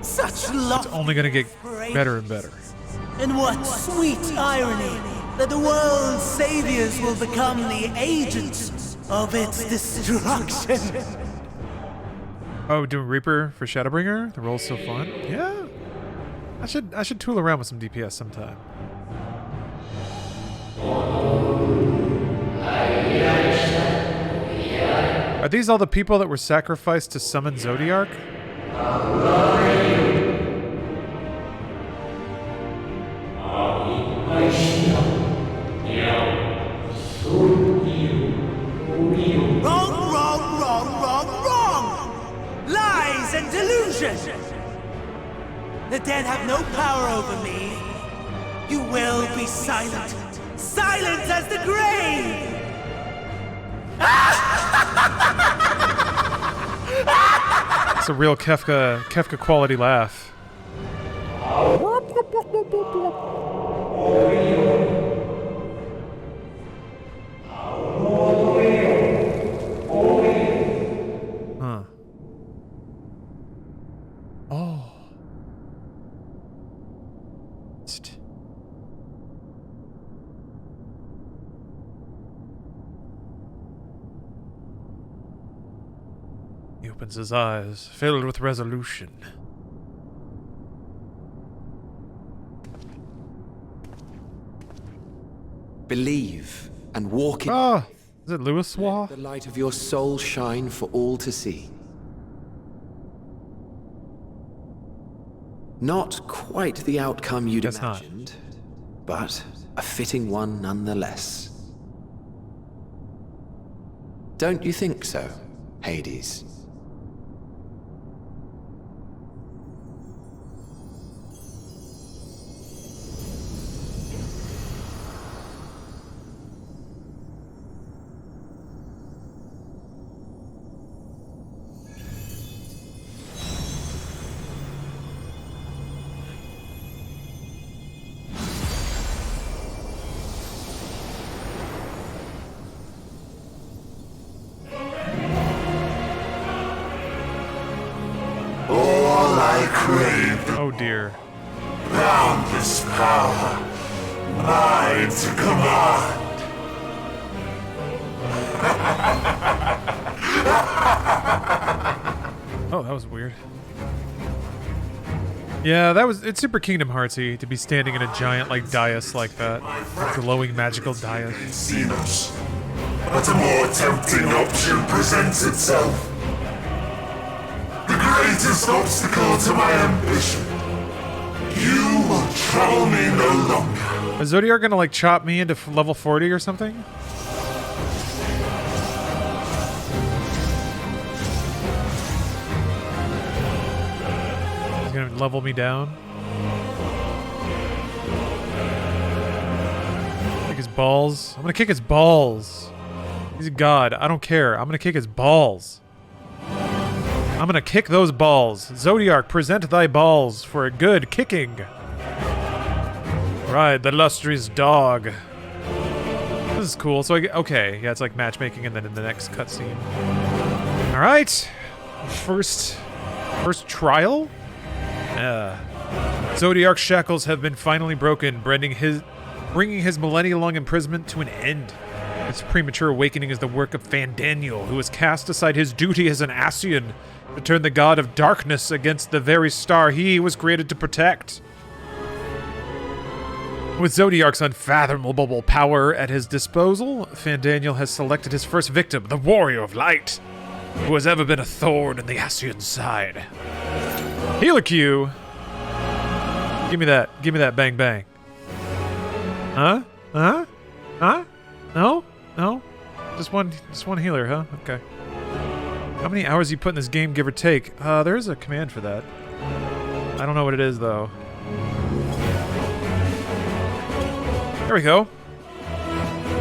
Such love. It's only gonna get better and better. And what sweet irony that the world's saviors will become the agents of its destruction. Oh, doing Reaper for Shadowbringer? The roll's so fun. Yeah. I should tool around with some DPS sometime. Are these all the people that were sacrificed to summon Zodiark? Wrong! Lies and delusion! The dead have no power over me. You will be silent. Silent as the grave! It's a real Kefka quality laugh. Huh. Oh. He opens his eyes, filled with resolution. Believe and walk in Ah! Is it Lewis Waugh? the light of your soul shine for all to see. Not quite the outcome you'd Guess not. imagined, but a fitting one nonetheless. Don't you think so, Hades? All I craved, Oh dear. boundless power, mine to command. Oh, that was weird. Yeah, it's super Kingdom Heartsy to be standing in a giant like dais like that. Glowing magical dais. Seen us, but a more tempting option presents itself. The greatest obstacle to my ambition. You will trouble me no longer. Is Zodiark gonna like chop me into level 40 or something? He's gonna level me down. Kick his balls. I'm gonna kick his balls. He's a god. I don't care. I'm gonna kick his balls. I'm gonna kick those balls. Zodiark, present thy balls for a good kicking. Right, the lustrous dog. This is cool. So okay, yeah, it's like matchmaking, and then in the next cutscene. All right, first trial. Zodiark's shackles have been finally broken, bringing his millennia-long imprisonment to an end. Its premature awakening is the work of Fandaniel, who has cast aside his duty as an Ascian to turn the god of darkness against the very star he was created to protect. With Zodiark's unfathomable power at his disposal, Fandaniel has selected his first victim, the Warrior of Light, who has ever been a thorn in the Ascian side. Healer Q! Give me that bang bang. Huh? Huh? Huh? No? No? Just one healer, huh? Okay. How many hours you put in this game, give or take? There's a command for that. I don't know what it is, though. There we go.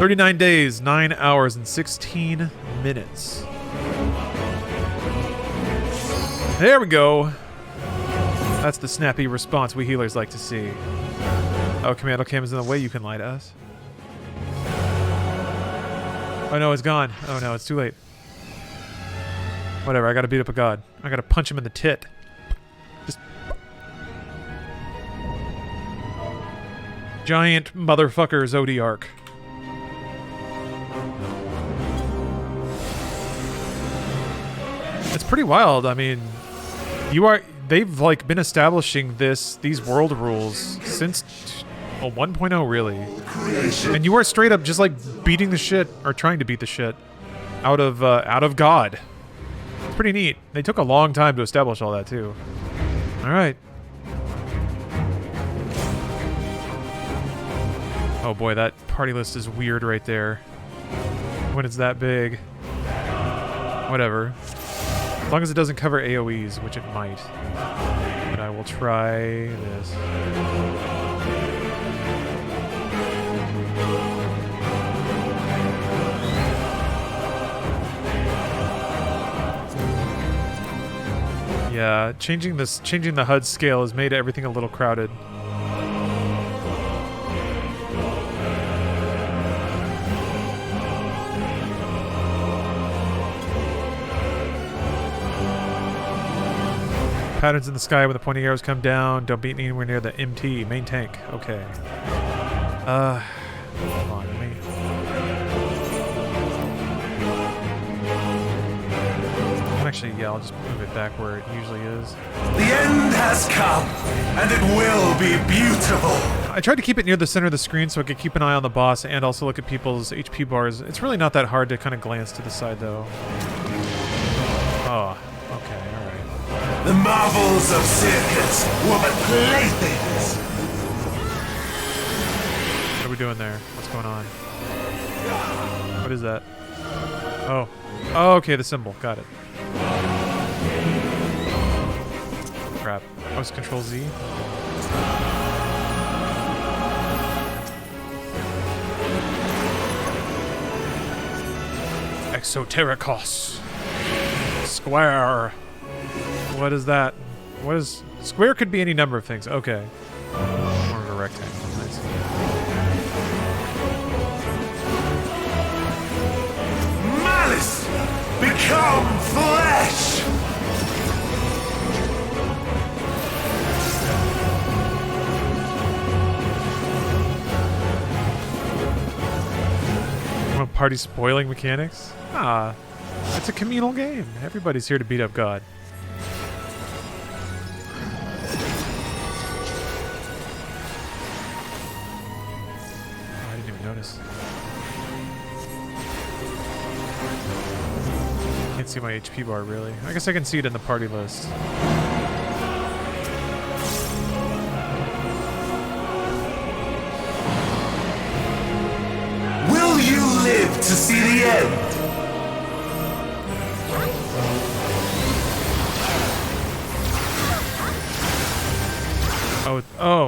39 days, 9 hours, and 16 minutes. There we go. That's the snappy response we healers like to see. Oh, commando cam is in the way. You can lie to us. Oh no, it's gone. Oh no, it's too late. Whatever, I gotta beat up a god. I gotta punch him in the tit. Just... Giant motherfucker Zodiark. It's pretty wild. I mean, they've like been establishing these world rules since 1.0 really. And you are straight up just like beating the shit, or trying to beat the shit out of God. It's pretty neat. They took a long time to establish all that too. All right. Oh boy, that party list is weird right there. When it's that big. Whatever. As long as it doesn't cover AoEs, which it might. But I will try this. Yeah, changing the HUD scale has made everything a little crowded. Patterns in the sky when the pointing arrows come down. Don't be anywhere near the MT, main tank. Okay. Come on, me. Actually, yeah, I'll just move it back where it usually is. The end has come, and it will be beautiful. I tried to keep it near the center of the screen so I could keep an eye on the boss and also look at people's HP bars. It's really not that hard to kind of glance to the side, though. Oh, okay, alright. The marvels of circus were but playthings. What are we doing there? What's going on? What is that? Oh. Oh, okay, the symbol. Got it. Crap. Oh, it's Control Z. Exotericos. Square. What is that? What is... Square could be any number of things. Okay. More of a rectangle. Nice. Malice! Become flesh! Party spoiling mechanics? Ah, it's a communal game. Everybody's here to beat up God. Oh, I didn't even notice. Can't see my HP bar really. I guess I can see it in the party list. Live to see the end. Oh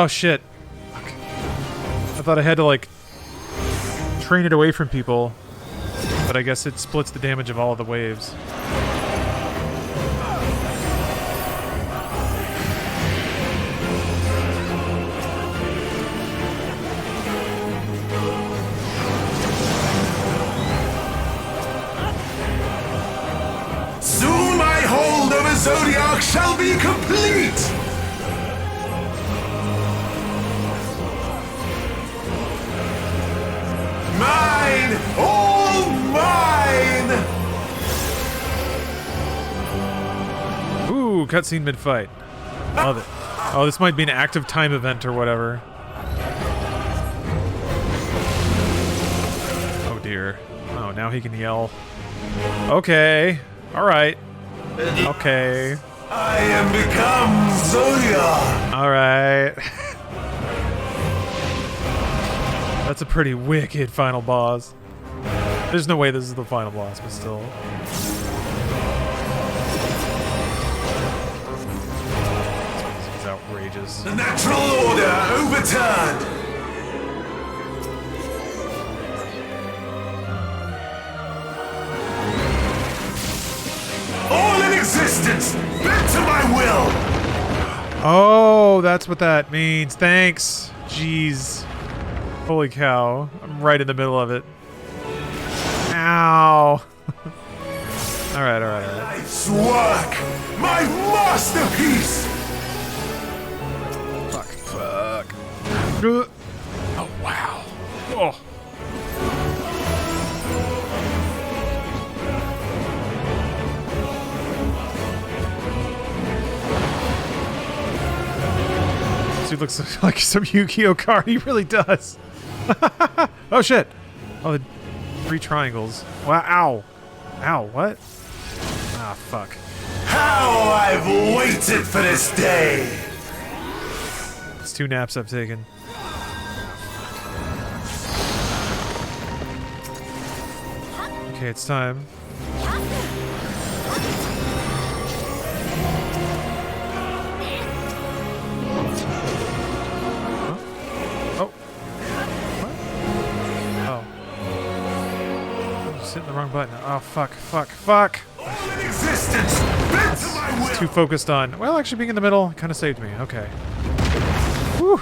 shit. Fuck. I thought I had to like train it away from people, but I guess it splits the damage of all of the waves. Zodiark shall be complete! Mine! All mine! Ooh, cutscene mid-fight. Love it. Oh, this might be an active time event or whatever. Oh dear. Oh, now he can yell. Okay. Alright. Okay. I am become Zodiark. Alright. That's a pretty wicked final boss. There's no way this is the final boss, but still. This is outrageous. The natural order overturned! All in existence, bent to my will! Oh, that's what that means. Thanks. Jeez. Holy cow. I'm right in the middle of it. Ow. Alright. Life's work! My masterpiece! Fuck. Oh, wow. Oh. This dude looks like some Yu-Gi-Oh card. He really does. Oh, shit. Oh, the 3 triangles. Wow. Ow. Ow, what? Ah, fuck. How I've waited for this day! It's 2 naps I've taken. Okay, it's time. Oh. What? Oh. I'm just hitting the wrong button. Oh, fuck. All in existence, bent to my will! Too focused on... Well, actually being in the middle kind of saved me. Okay. Whew.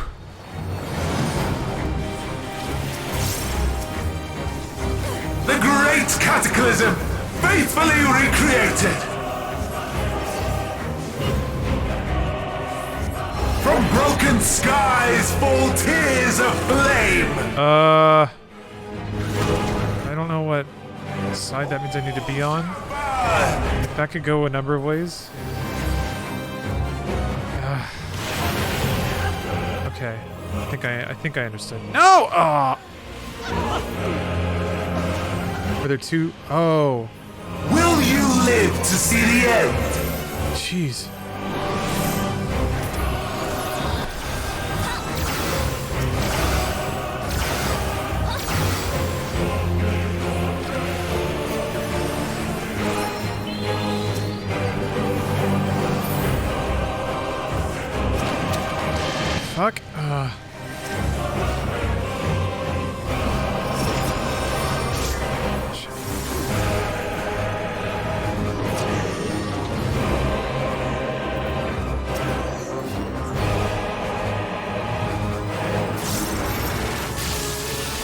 The great cataclysm, faithfully recreated! From broken skies fall tears of flame! I don't know what side that means I need to be on. That could go a number of ways. Okay. I think I understood. No! Were there 2? Oh. Will you live to see the end? Jeez. Fuck.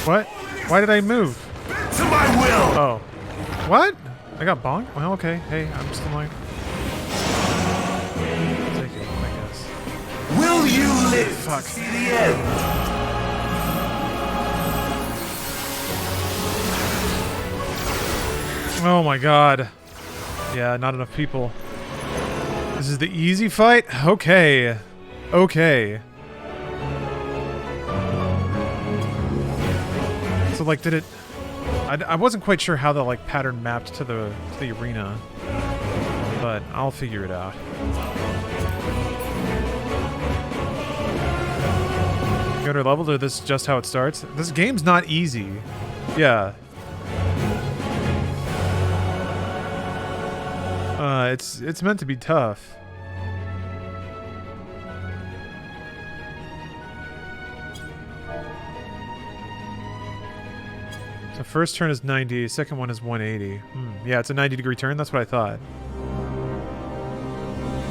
What? Why did I move? To my will! Oh. What? I got bonked? Well, okay. Hey, I'm still like... Take it, I guess. Will you live Fuck. to see the end? Oh my god. Yeah, not enough people. This is the easy fight? Okay. Okay. So like, did it... I wasn't quite sure how the like pattern mapped to the arena, but I'll figure it out. Go to level, or this is just how it starts? This game's not easy. Yeah. It's meant to be tough. The first turn is 90, second one is 180. Yeah, it's a 90-degree turn. That's what I thought.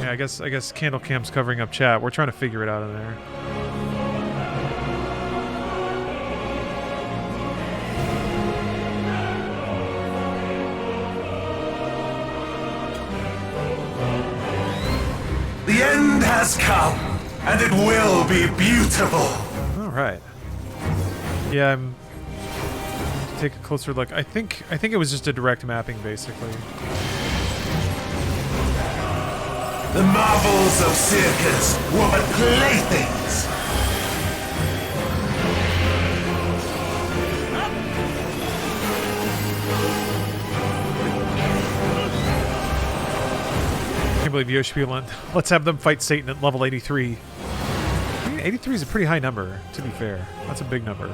Yeah, I guess Candle Cam's covering up chat. We're trying to figure it out in there. The end has come, and it will be beautiful. All right. Yeah, I'm... Take a closer look. I think it was just a direct mapping, basically. The marvels of circus were but playthings. I can't believe Yoshi went, let's have them fight Satan at level 83. I mean, 83 is a pretty high number, to be fair. That's a big number.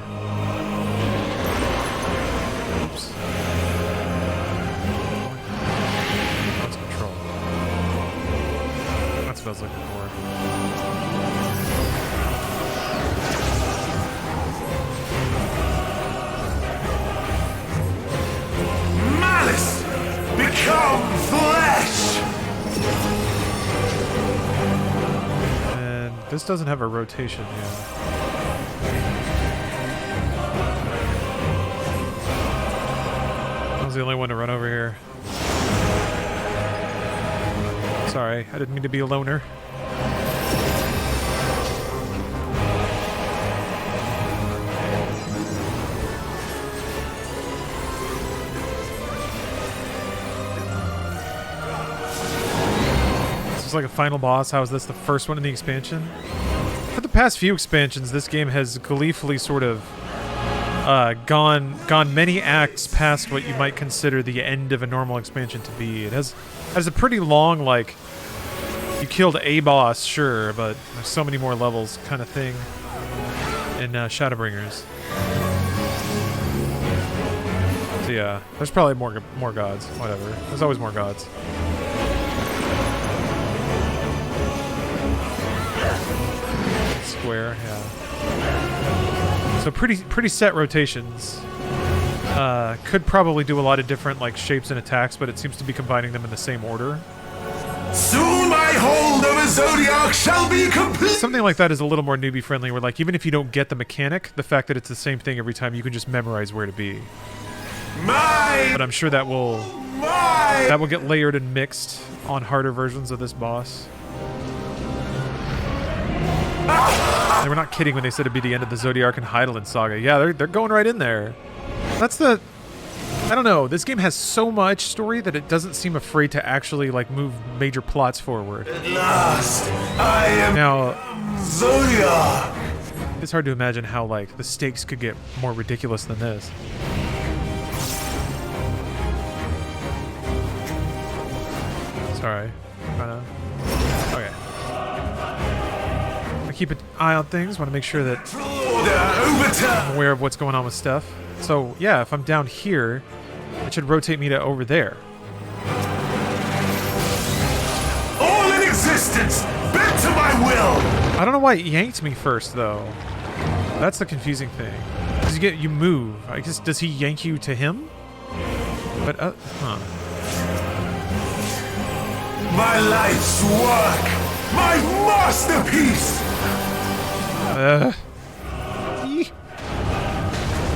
Oops. what I was looking for. Malice become flesh! And this doesn't have a rotation yet. I was the only one to run over here. Sorry, I didn't mean to be a loner. This is like a final boss. How is this the first one in the expansion? For the past few expansions, this game has gleefully sort of gone many acts past what you might consider the end of a normal expansion to be. It has a pretty long, like, you killed a boss, sure, but there's so many more levels kind of thing in Shadowbringers. So yeah, there's probably more gods. Whatever. There's always more gods. Square, yeah. So pretty set rotations. Could probably do a lot of different like shapes and attacks, but it seems to be combining them in the same order. Soon my hold of a Zodiark shall be complete! Something like that is a little more newbie friendly, where like even if you don't get the mechanic, the fact that it's the same thing every time, you can just memorize where to be. But I'm sure that will get layered and mixed on harder versions of this boss. They were not kidding when they said it'd be the end of the Zodiark and Hydaelyn saga. Yeah, they're going right in there. That's the... I don't know. This game has so much story that it doesn't seem afraid to actually like move major plots forward. At last, I am Now, Zodiark! it's hard to imagine how like the stakes could get more ridiculous than this. Sorry. Okay. I keep an eye on things. Want to make sure that I'm aware of what's going on with stuff. So yeah, if I'm down here, it should rotate me to over there. All in existence, bent to my will! I don't know why it yanked me first though. That's the confusing thing. Cause you move. I guess does he yank you to him? But huh. My life's work! My masterpiece! Eeh.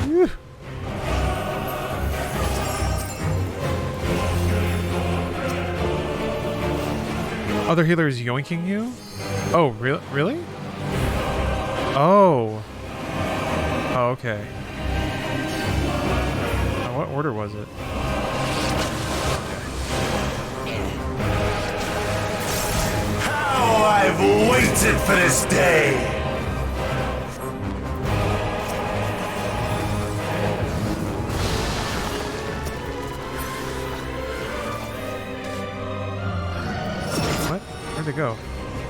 Ew. Other healer is yoinking you? Oh, really? Oh. Oh, okay. What order was it? How I've waited for this day! What? Where'd it go?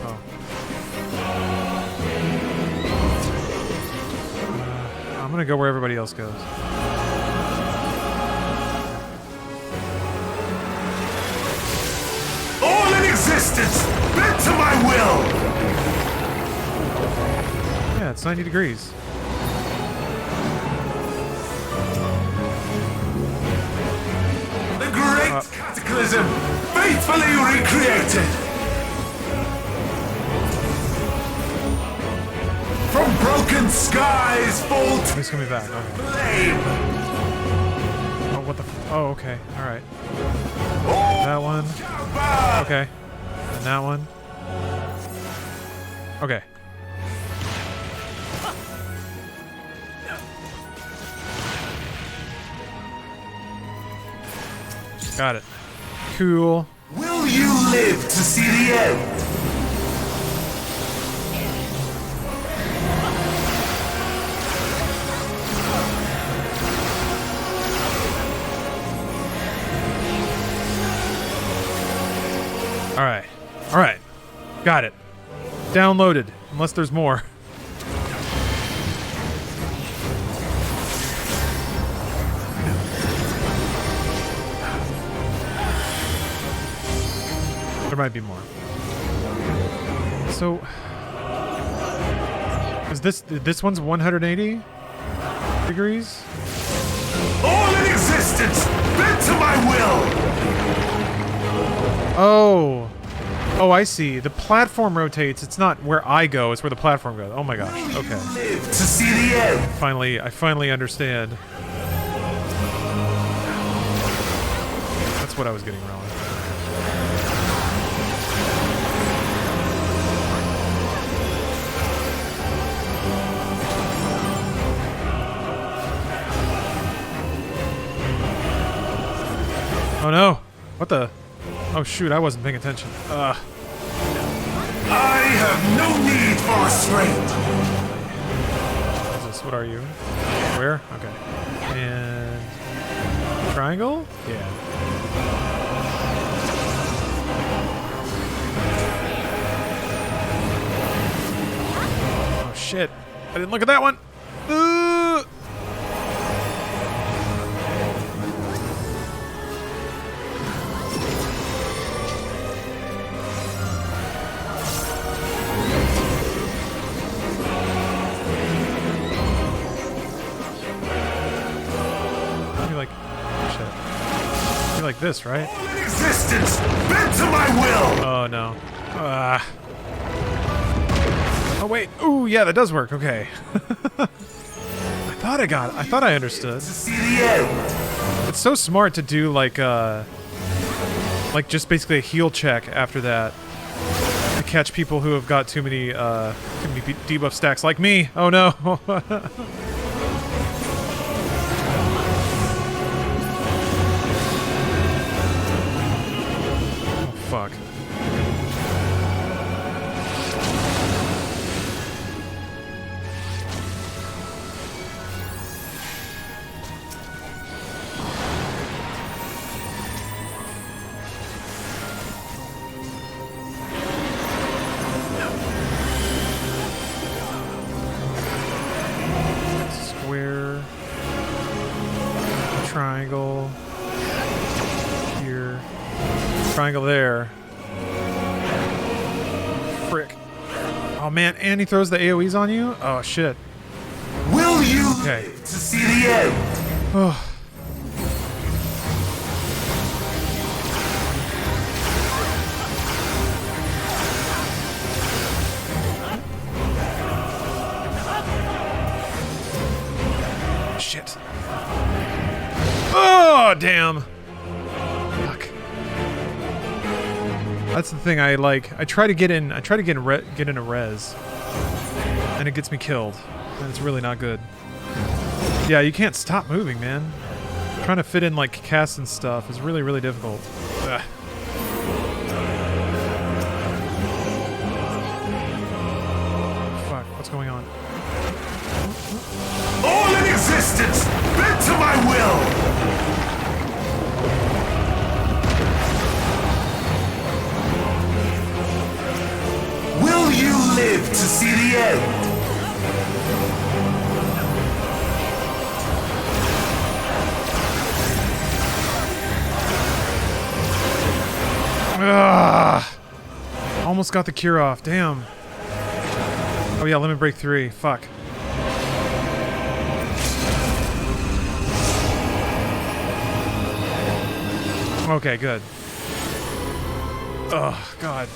Oh. I'm gonna go where everybody else goes. All in existence, bent to my will! Yeah, it's 90 degrees. The great cataclysm, faithfully recreated! From broken skies fall to He's coming back. Okay. flame! Oh, what the? Oh, okay. All right. All That one. shall burn! Okay. And that one. Okay. Got it. Cool. Will you live to see the end? Alright. Alright. Got it. Downloaded. Unless there's more. There might be more. So, is this one's 180 degrees? All in existence, bent to my will! Oh. Oh, I see. The platform rotates. It's not where I go, it's where the platform goes. Oh my gosh. Okay. Live to see the end! I finally understand. That's what I was getting wrong. Oh no! What the? Oh shoot, I wasn't paying attention. I have no need for restraint! What is this? What are you? Where? Okay. And... triangle? Yeah. Oh shit. I didn't look at that one! Like this, right? All in existence, bent to my will! Oh no. Oh wait. Ooh, yeah, that does work. Okay. I thought I understood. To see the end! It's so smart to do like just basically a heal check after that to catch people who have got too many debuff stacks like me. Oh no. Fuck. Square. Triangle. Here. Triangle there. Frick. Oh man, and he throws the AoEs on you? Oh shit. Will you Okay. live to see the end? Oh. Shit. Oh, damn. Fuck. That's the thing I like. I try to get in a res, and it gets me killed, and it's really not good. Yeah, you can't stop moving, man. Trying to fit in like casts and stuff is really, really difficult. Ugh. Fuck, what's going on? All in existence, bent to my will! Will you live to see the end? Ugh. Almost got the cure off. Damn. Oh yeah, limit break 3. Fuck. Okay, good. Oh, God.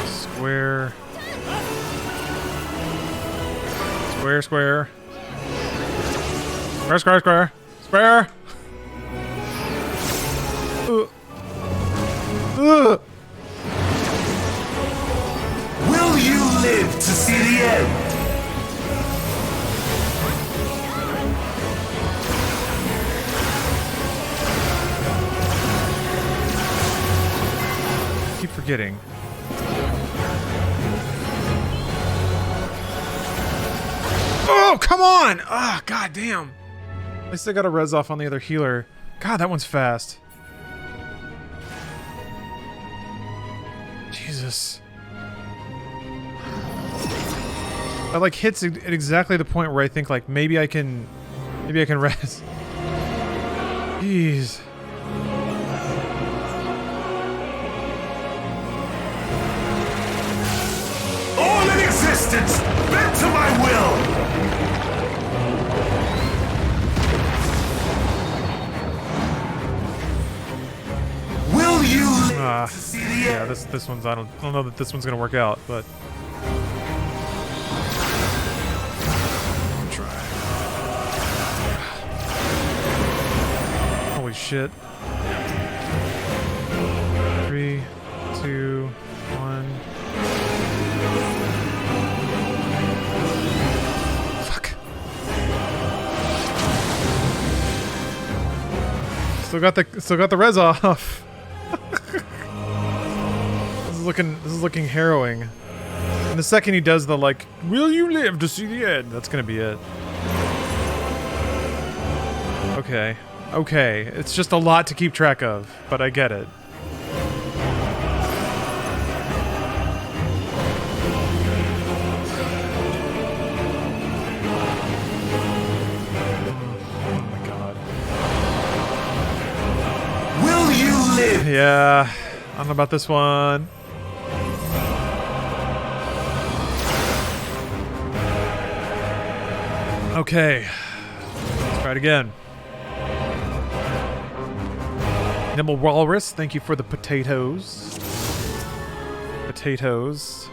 Square. Square, square. Square, square, square. Square! Will you live to see the end? Keep forgetting. Oh, come on! Ah, god damn. At least I got a res off on the other healer. God, that one's fast. Jesus. That like hits at exactly the point where I think like maybe I can rest. Jeez. All in existence, bent to my will! Will you live to see the Yeah, end? this one's I don't know that this one's gonna work out, but I'll try. Holy shit. 3, 2, 1. Fuck. Still got the res off. This is looking harrowing. And the second he does the like, will you live to see the end? That's gonna be it. Okay. Okay. It's just a lot to keep track of, but I get it. Oh my god. Will you live? Yeah. I don't know about this one. Okay. Let's try it again. Nimble Walrus, thank you for the potatoes. Potatoes.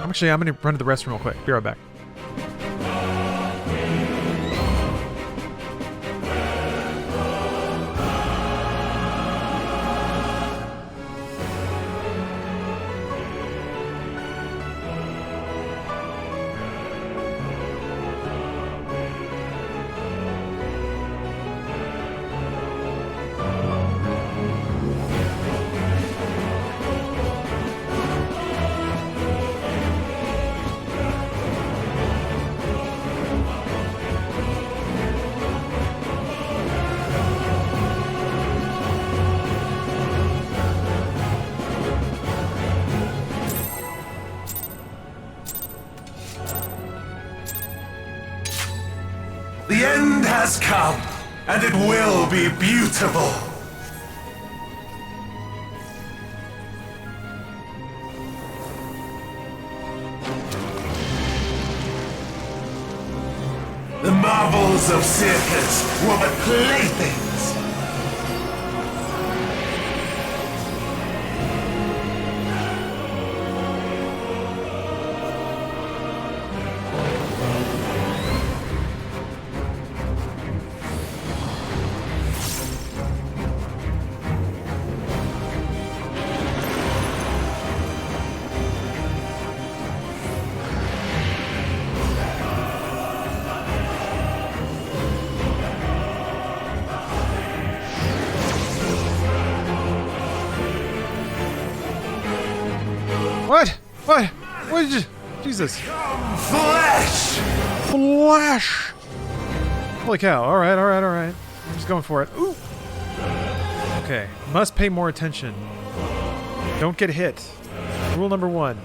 I'm gonna run to the restroom real quick. Be right back. The end has come, and it will be beautiful. The marvels of circus were but playthings. What? What? What did you... Jesus. Flesh! Flash! Holy cow. Alright, alright, alright. I'm just going for it. Ooh! Okay. Must pay more attention. Don't get hit. Rule number 1.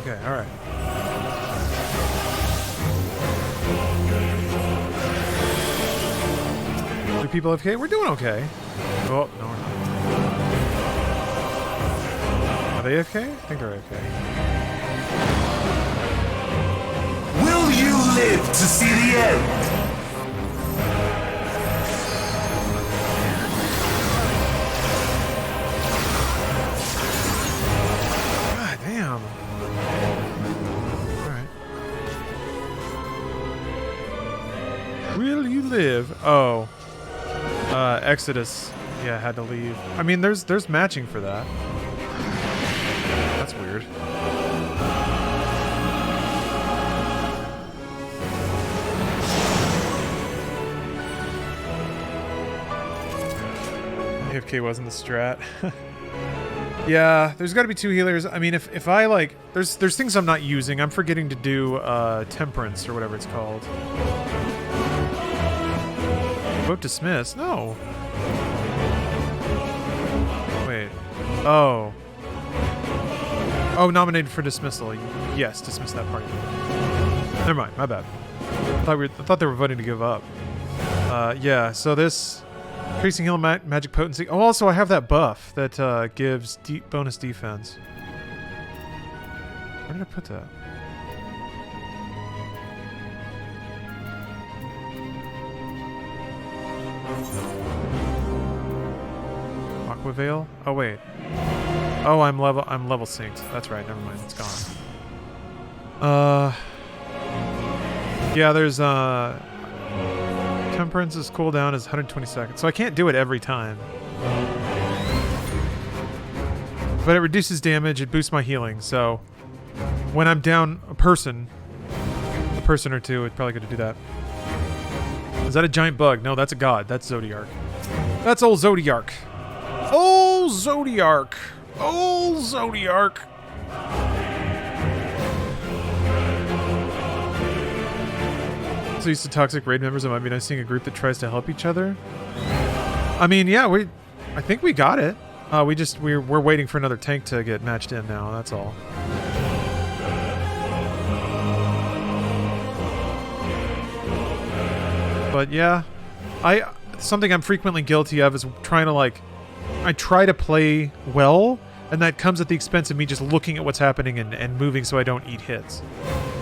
Okay, alright. People AFK? We're doing okay. Oh, no, we're not. Are they AFK? I think they're AFK. Will you live to see the end? God damn. Alright. Will you live? Oh. Exodus. Yeah, had to leave. I mean, there's matching for that. That's weird. AFK wasn't the strat. Yeah, there's got to be 2 healers. I mean, if I like, there's things I'm not using. I'm forgetting to do temperance or whatever it's called. Vote dismiss. No. Wait. Oh. Oh, nominated for dismissal. Yes, dismiss that party. Never mind. My bad. I thought they were voting to give up. Yeah. So this. Increasing heal magic potency. Oh, also I have that buff that gives bonus defense. Where did I put that? Aqua Veil? Oh wait. Oh, I'm level synced. That's right. Never mind. It's gone. Yeah. There's Temperance's cooldown is 120 seconds, so I can't do it every time. But it reduces damage, it boosts my healing, so when I'm down a person or two, it's probably going to do that. Is that a giant bug? No, that's a god. That's Zodiark. That's old Zodiark. Old Zodiark. Old Zodiark. So used to toxic raid members, it might be nice seeing a group that tries to help each other. I mean, yeah, I think we got it. We're waiting for another tank to get matched in now. That's all. But yeah, something I'm frequently guilty of is trying to I try to play well, and that comes at the expense of me just looking at what's happening and moving so I don't eat hits.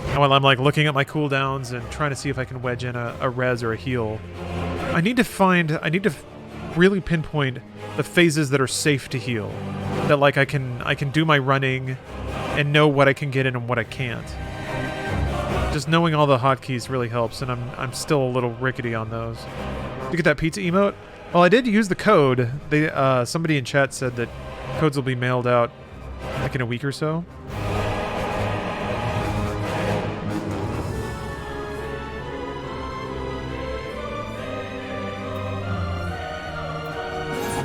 And while I'm looking at my cooldowns and trying to see if I can wedge in a res or a heal, I need to really pinpoint the phases that are safe to heal. That I can do my running and know what I can get in and what I can't. Just knowing all the hotkeys really helps, and I'm still a little rickety on those. Did you get that pizza emote? Well, I did use the code. Somebody in chat said that codes will be mailed out in a week or so.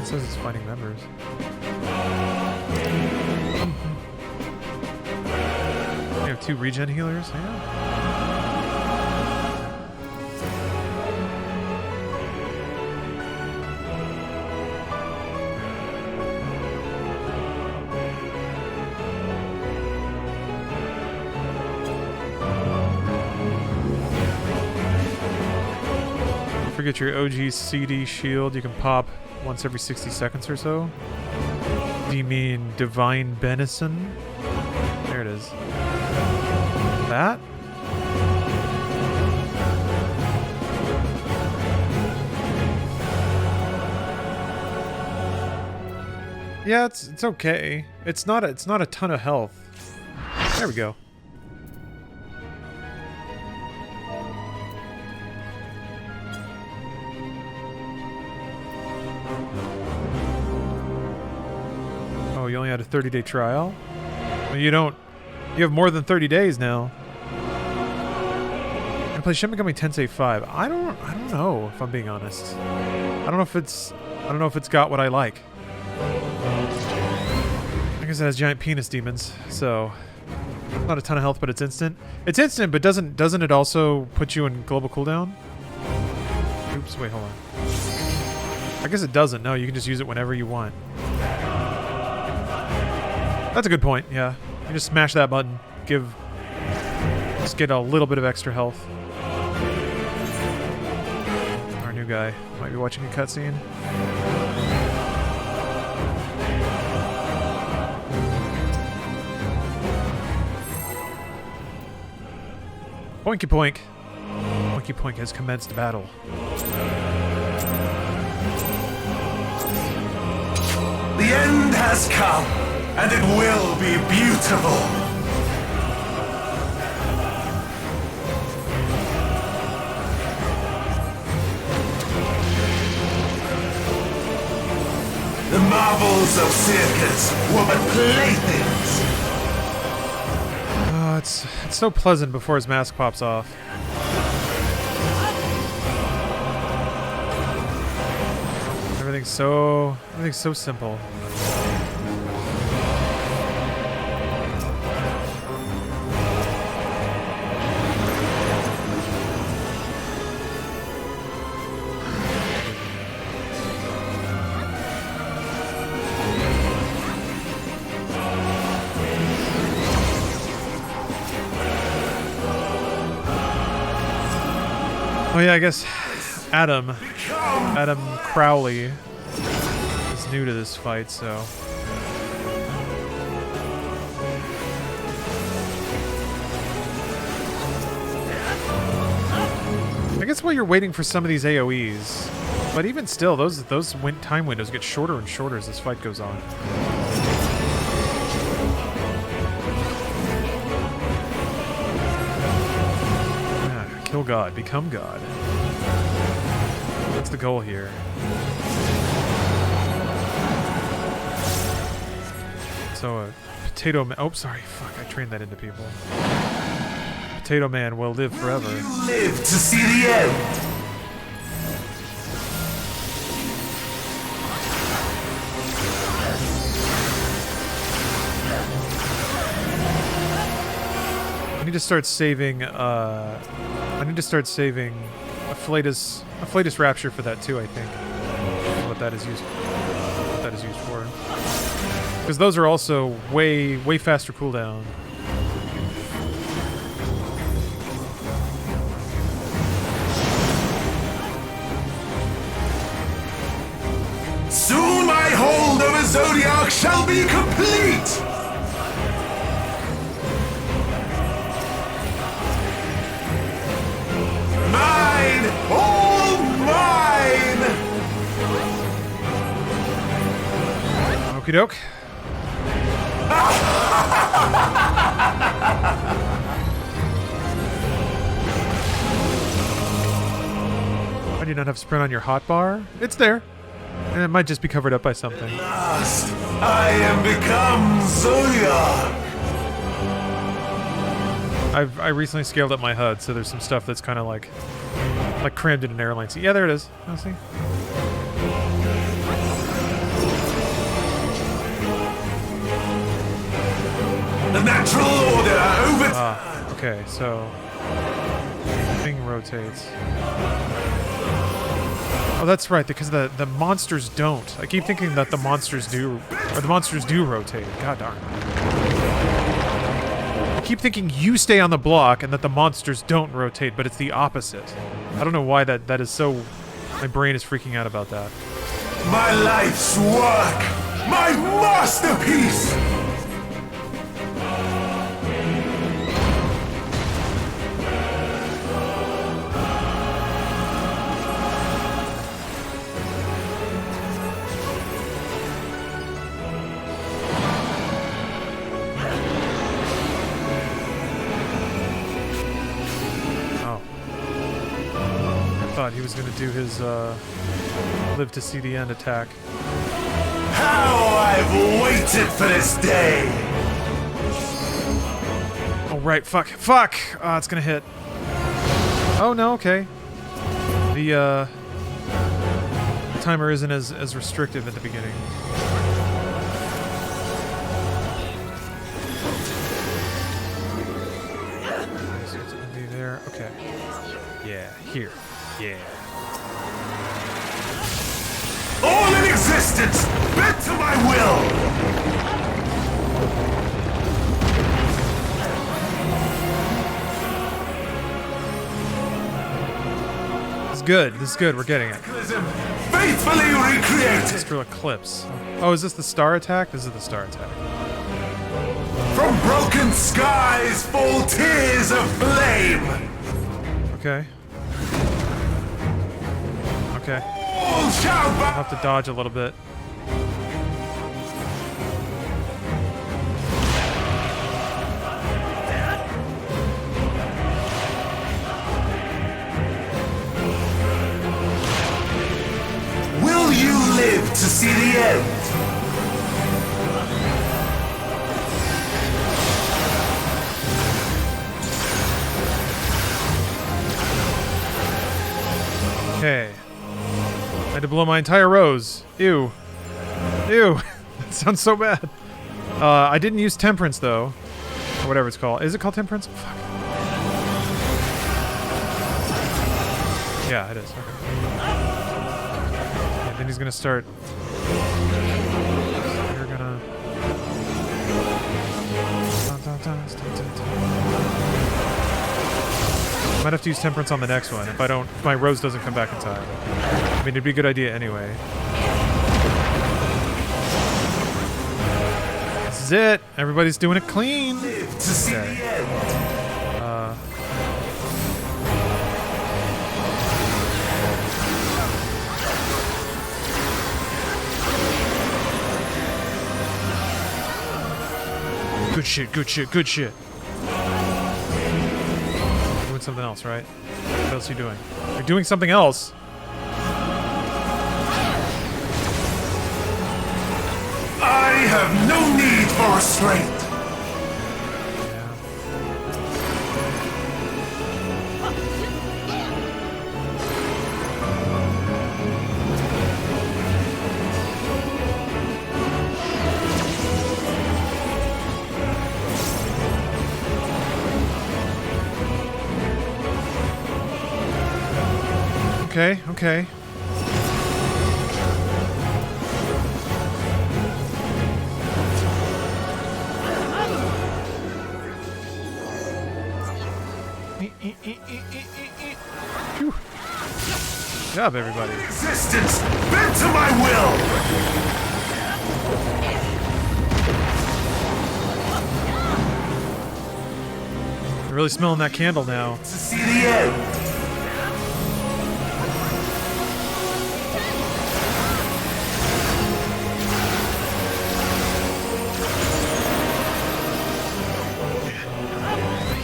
It says it's finding members. We have 2 regen healers. Yeah. Forget your OG CD shield you can pop once every 60 seconds or so. Do you mean Divine Benison? There it is. That? Yeah, it's okay. It's not a ton of health. There we go. You only had a 30-day trial? Well, you have more than 30 days now. And play Shin Megami Tensei 5. I don't know, if I'm being honest. I don't know if it's got what I like. I guess it has giant penis demons, so not a ton of health, but it's instant. It's instant, but doesn't it also put you in global cooldown? Oops, wait, hold on. I guess it doesn't. No, you can just use it whenever you want. That's a good point, yeah. You just smash that button, just get a little bit of extra health. Our new guy might be watching a cutscene. Poinky Poink. Poinky Poink has commenced battle. The end has come, and it will be beautiful. The marvels of circus were but playthings. Oh, it's so pleasant before his mask pops off. Everything's so simple. Oh yeah, I guess Adam Crowley is new to this fight, so. I guess while you're waiting for some of these AoEs, but even still, those time windows get shorter and shorter as this fight goes on. Kill God, become God. That's the goal here. So a potato man. Oh, sorry. Fuck, I trained that into people. Potato man will live forever. You live to see the end. I need to start saving. I need to start saving Afflatus Rapture for that too. I think what that is used for, because those are also way faster cooldown. Soon my hold over Zodiark shall be complete! Mine! All mine! Okie doke. Why do you not have sprint on your hotbar? It's there. And it might just be covered up by something. Last, I am become Zodiark! I recently scaled up my HUD, so there's some stuff that's kind of like crammed in an airline seat. Yeah, there it is. I'll see. The natural order over. Ah, okay, so thing rotates. Oh, that's right, because the monsters don't. I keep thinking that the monsters do, or the monsters do rotate. God darn. I keep thinking you stay on the block and that the monsters don't rotate, but it's the opposite. I don't know why that is so. My brain is freaking out about that. My life's work! My masterpiece! He was going to do his live to see the end attack. How I've waited for this day! Oh, right. Fuck. Oh, it's going to hit. Oh, no. Okay. The timer isn't as restrictive at the beginning. So it's going to be there. Okay. Yeah. Here. Yeah. All in existence, bent to my will! This is good. This is good. We're getting it. Faithfully recreated! Astral Eclipse. Oh, is this the star attack? This is the star attack. From broken skies fall tears of flame! Okay. Okay. All shall I'll have to dodge a little bit. Will you live to see the end? Okay. I had to blow my entire rose. Ew. Ew. That sounds so bad. I didn't use Temperance, though. Or whatever it's called. Is it called Temperance? Fuck. Yeah, it is. Okay. And then he's gonna start... You're gonna... Might have to use temperance on the next one if my rose doesn't come back in time. I mean, it'd be a good idea anyway. This is it. Everybody's doing it clean. Okay. Good shit, good shit, good shit. Doing something else, right? What else are you doing? You're doing something else. I have no need for restraint. Okay, okay. Phew. Good job, everybody. Resistance bent to my will. I'm really smelling that candle now. To see the end.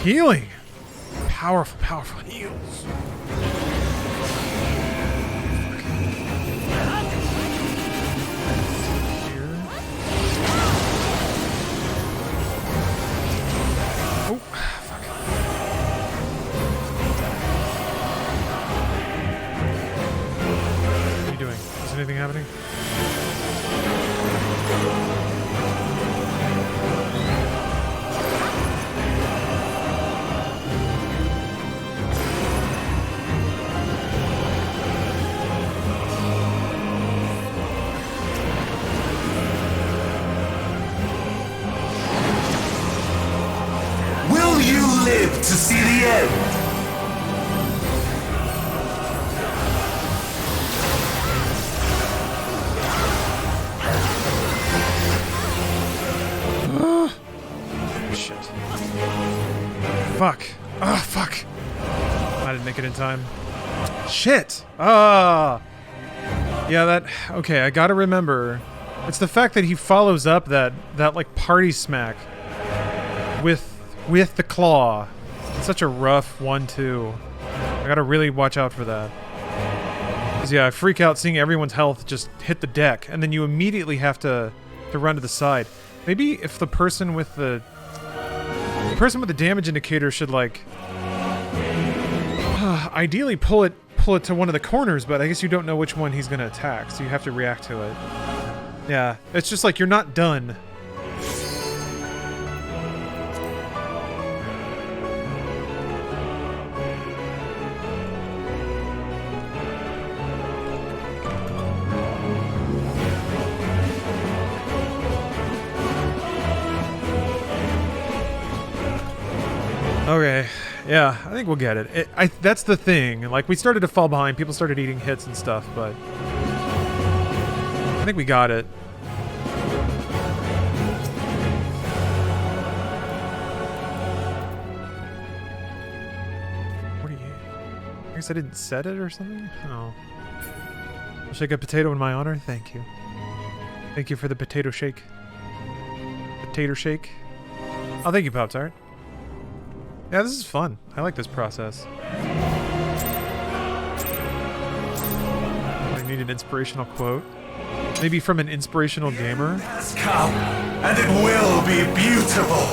Healing. Powerful, powerful heals. Oh, fuck. What are you doing? Is anything happening? To see the end. Shit. Fuck. Ah, fuck. I didn't make it in time. Shit. Ah. Yeah, that. Okay, I gotta remember. It's the fact that he follows up that like party smack with the claw. It's such a rough 1-2. I gotta really watch out for that. Cause yeah, I freak out seeing everyone's health just hit the deck, and then you immediately have to run to the side. Maybe if the person with the damage indicator should like ideally pull it to one of the corners, but I guess you don't know which one he's gonna attack, so you have to react to it. Yeah, it's just like you're not done. Okay, yeah, I think we'll get it. That's the thing. Like, we started to fall behind. People started eating hits and stuff, but I think we got it. What are you? I guess I didn't set it or something? Oh. I'll shake a potato in my honor? Thank you. Thank you for the potato shake. Potato shake. Oh, thank you, Pop-Tart. Yeah, this is fun. I like this process. I need an inspirational quote. Maybe from an inspirational gamer. Has come, and it will be beautiful.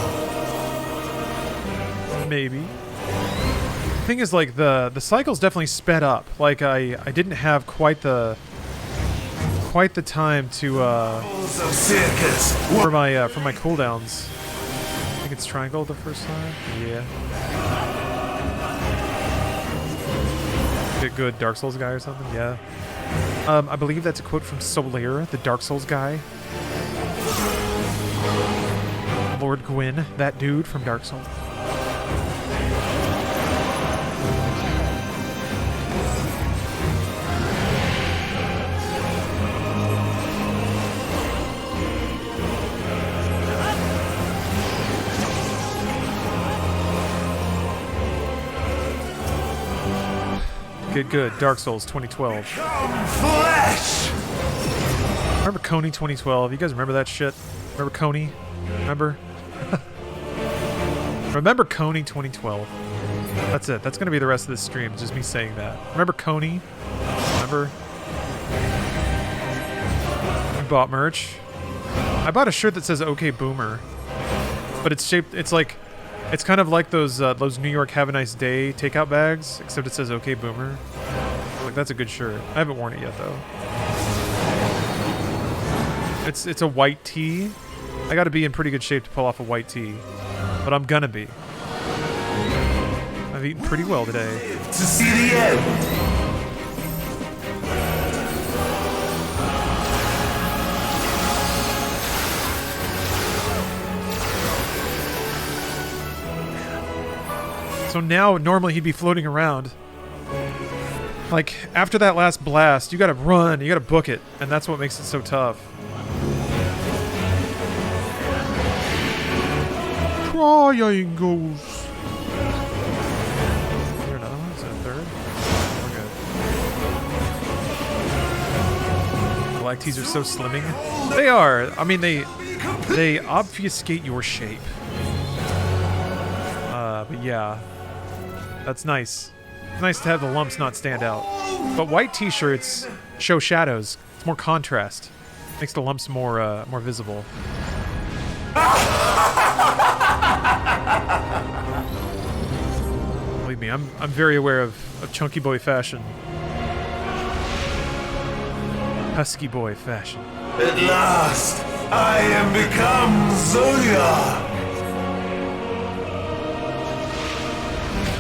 Maybe. The thing is, like, the cycle's definitely sped up. Like, I didn't have quite the time to for my cooldowns. I think it's triangle the first time. Yeah. Get good Dark Souls guy or something. Yeah. I believe that's a quote from Solaire, the Dark Souls guy. Lord Gwyn, that dude from Dark Souls. Get good. Dark Souls 2012. Flesh! Remember Coney 2012? You guys remember that shit? Remember Coney? Remember? Remember Coney 2012? That's it. That's going to be the rest of this stream. Just me saying that. Remember Coney? Remember? I bought merch. I bought a shirt that says OK Boomer. But it's shaped, it's like, it's kind of like those New York Have a Nice Day takeout bags, except it says OK Boomer. Like, that's a good shirt. I haven't worn it yet, though. It's a white tee. I gotta be in pretty good shape to pull off a white tee. But I'm gonna be. I've eaten pretty well today. To see the end! So now, normally he'd be floating around. Like, after that last blast, you gotta run, you gotta book it, and that's what makes it so tough. Triangles. Is there another one? Is there a third? We're good. Black tees are so slimming. They are. I mean, they obfuscate your shape. But yeah. That's nice. It's nice to have the lumps not stand out. But white t-shirts show shadows. It's more contrast. Makes the lumps more visible. Believe me, I'm very aware of chunky boy fashion. Husky boy fashion. At last, I am become Zodiark!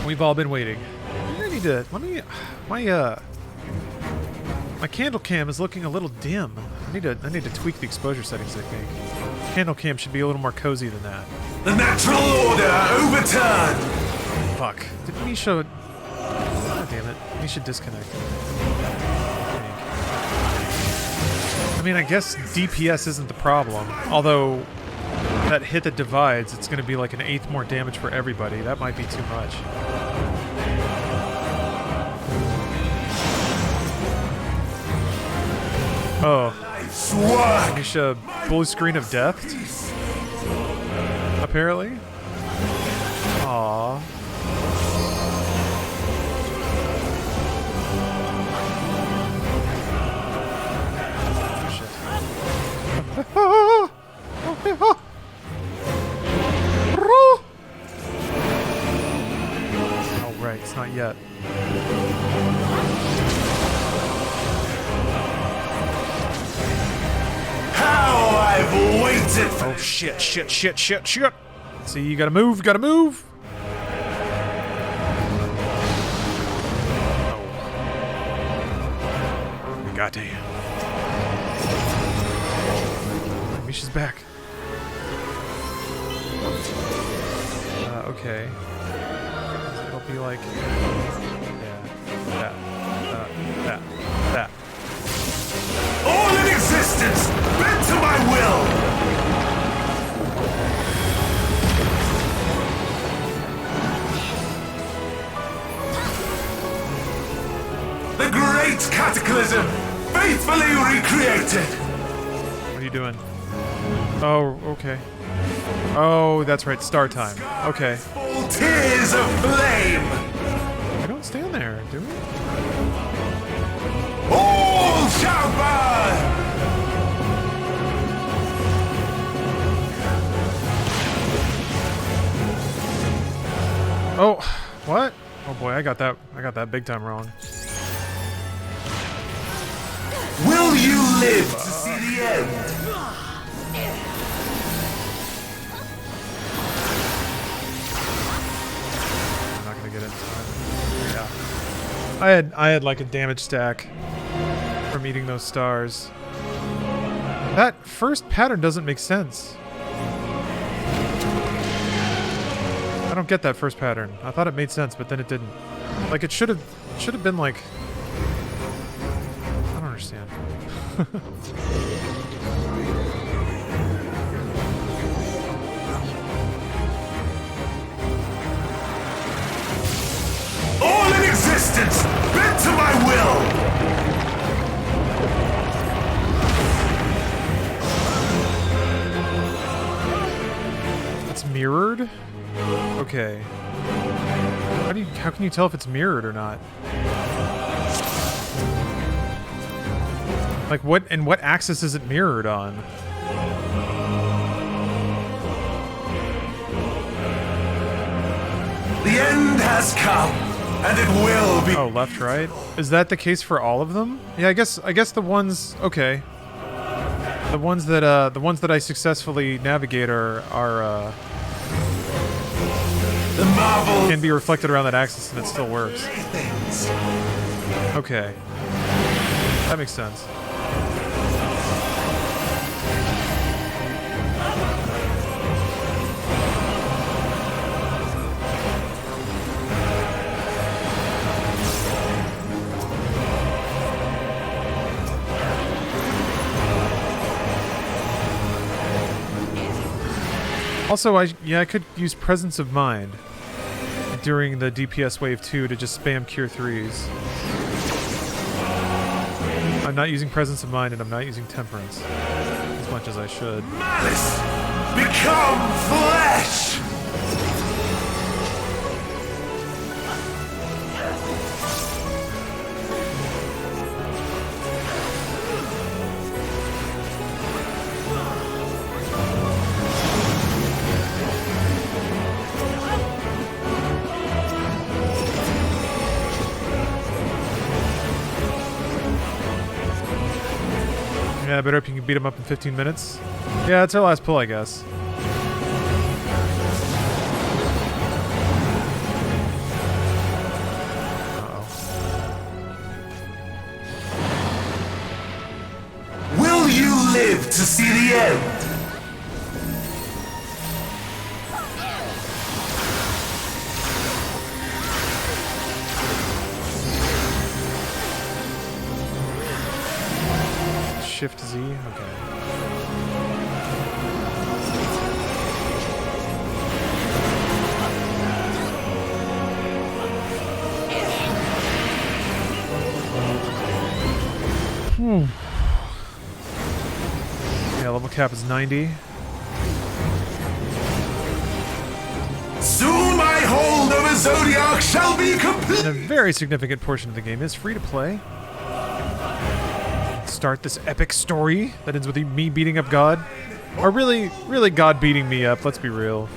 We've all been waiting. I need to, my candle cam is looking a little dim. I need to tweak the exposure settings, I think. Candle cam should be a little more cozy than that. The natural order overturned! Fuck. Did Misha... God damn it. Misha disconnect. I mean, I guess DPS isn't the problem. Although, that hit that divides, it's going to be like an 1/8 more damage for everybody. That might be too much. Oh. Misha, blue screen of death? Apparently? Aww. Oh, shit. Oh, right, it's not yet. How I've waited for Oh, shit. See, you gotta move. Oh. Goddamn. Misha's back. Okay. It'll be like... Yeah. That. all in existence, bent to my will! The great cataclysm, faithfully recreated! What are you doing? Oh, okay. Oh, that's right. Star time. Okay. All tears of flame! We don't stand there, do we? All shall burn! Oh, what? Oh boy, I got that big time wrong. Will you live to see the end? I'm not gonna get it in time. Yeah. I had like a damage stack from eating those stars. That first pattern doesn't make sense. I don't get that first pattern. I thought it made sense, but then it didn't. Like it should have been like I don't understand. All in existence, bent to Okay. How can you tell if it's mirrored or not? Like what axis is it mirrored on? The end has come, and it will be. Oh, left, right. Is that the case for all of them? Yeah, I guess the ones. Okay. The ones that I successfully navigate are The marvel can be reflected around that axis and it still works. things. Okay. That makes sense. Also, I could use Presence of Mind during the DPS Wave 2 to just spam Cure 3s. I'm not using Presence of Mind and I'm not using Temperance as much as I should. Malice become flesh. Yeah, I better hope you can beat him up in 15 minutes. Yeah, it's our last pull, I guess. Will you live to see the end? Shift Z? Okay. Yeah, level cap is 90. Soon my hold over Zodiark shall be complete. And a very significant portion of the game is free to play. Start this epic story that ends with me beating up God. Or really God beating me up, let's be real.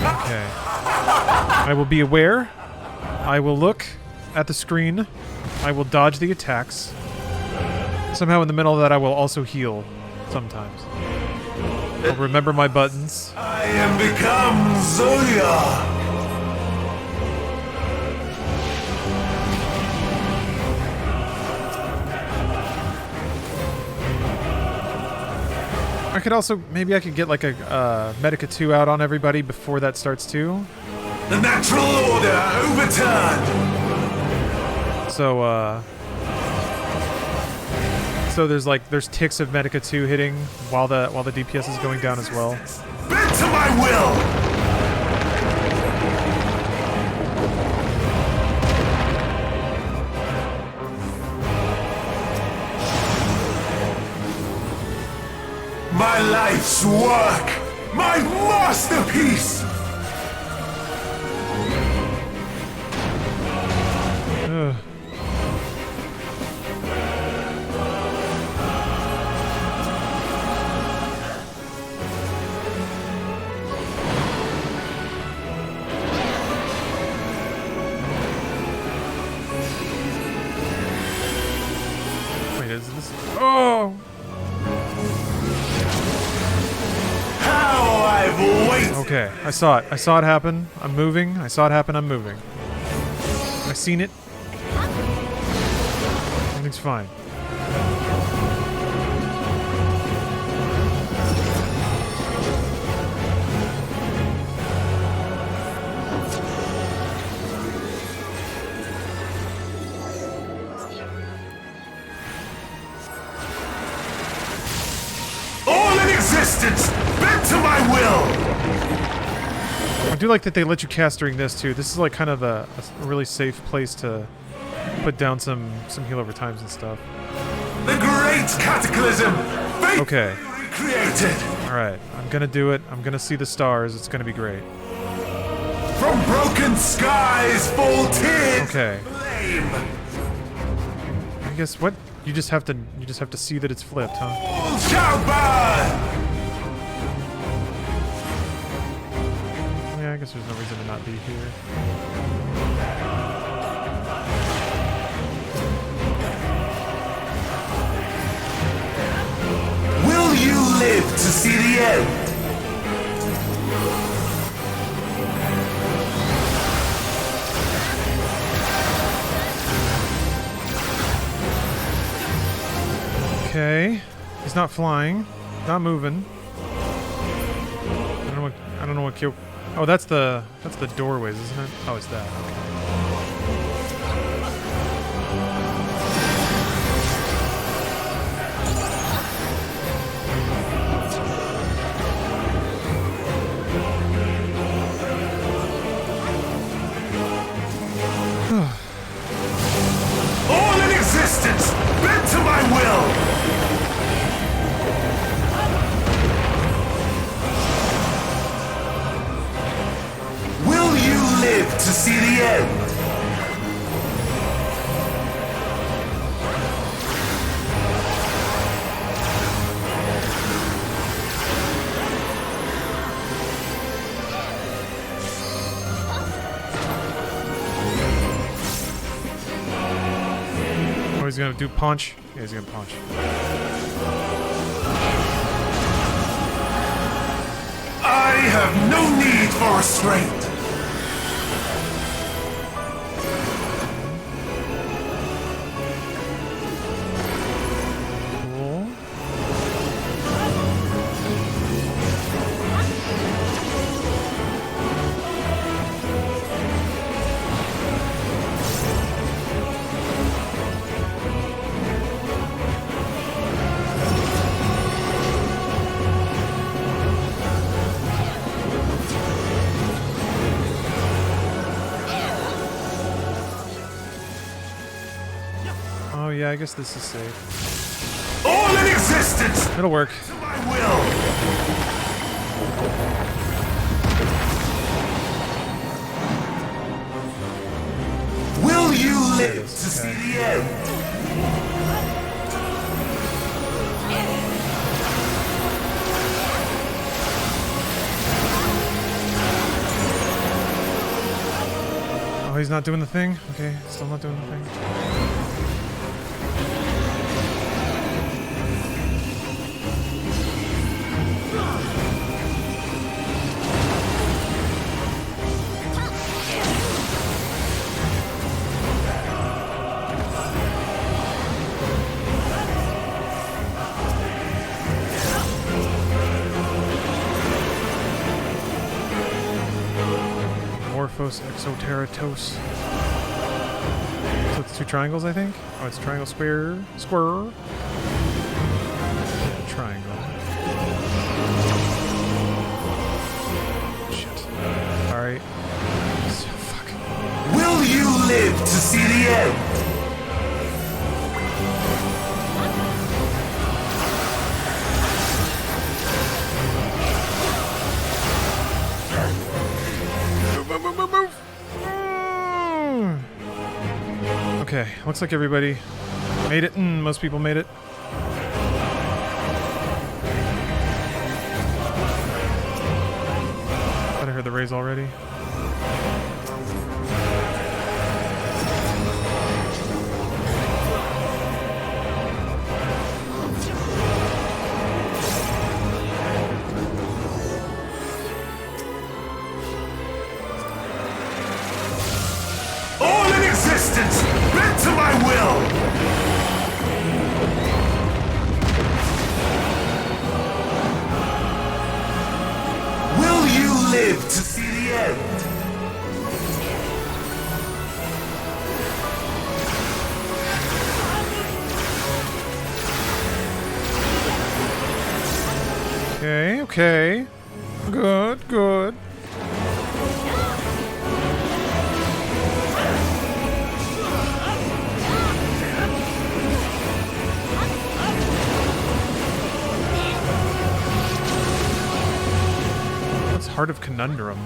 Okay. I will be aware. I will look at the screen. I will dodge the attacks. Somehow in the middle of that I will also heal sometimes. I'll remember my buttons. I am become Zodiark. I could also, maybe I could get like a Medica 2 out on everybody before that starts too. The natural order overturned. So there's ticks of Medica 2 hitting while the DPS is going down as well. Bent to my will. My life's work, my masterpiece. Ugh. Wait, is this? Oh. Okay, I saw it. I saw it happen. I'm moving. I saw it happen. I'm moving. I've seen it. Everything's fine. All in existence, bent to my will. I do like that they let you cast during this too. This is like kind of a really safe place to put down some heal over times and stuff. The great cataclysm. Okay. Recreated. All Alright, I'm gonna do it. I'm gonna see the stars. It's gonna be great. From broken skies fall tears. Okay. Flame. I guess what? You just have to see that it's flipped, huh? All shall burn. Yeah, I guess there's no reason to not be here. Will you live to see the end? Okay. He's not flying. Not moving. I don't know what kill. Oh, that's the doorways, isn't it? Oh, it's that. Okay. All in existence, bent to my will. Will you live to see the end? Oh, he's gonna do punch. Yeah, he's gonna punch. I have no need for restraint. Cool. Oh yeah, I guess this is safe. All in existence, It'll work. to my will. Will you live to see the end? Oh, he's not doing the thing? Okay, still not doing the thing. Morphos exoteratos. So it's two triangles, I think? Oh, it's triangle, square, square. Triangle. Shit. Alright. Fuck. Will you live to see the end? Okay, looks like everybody made it. Most people made it. Thought I heard the raise already. All in existence, bent to my will. Will you live to see the end? Okay, okay. Good, good. Heart of Conundrum.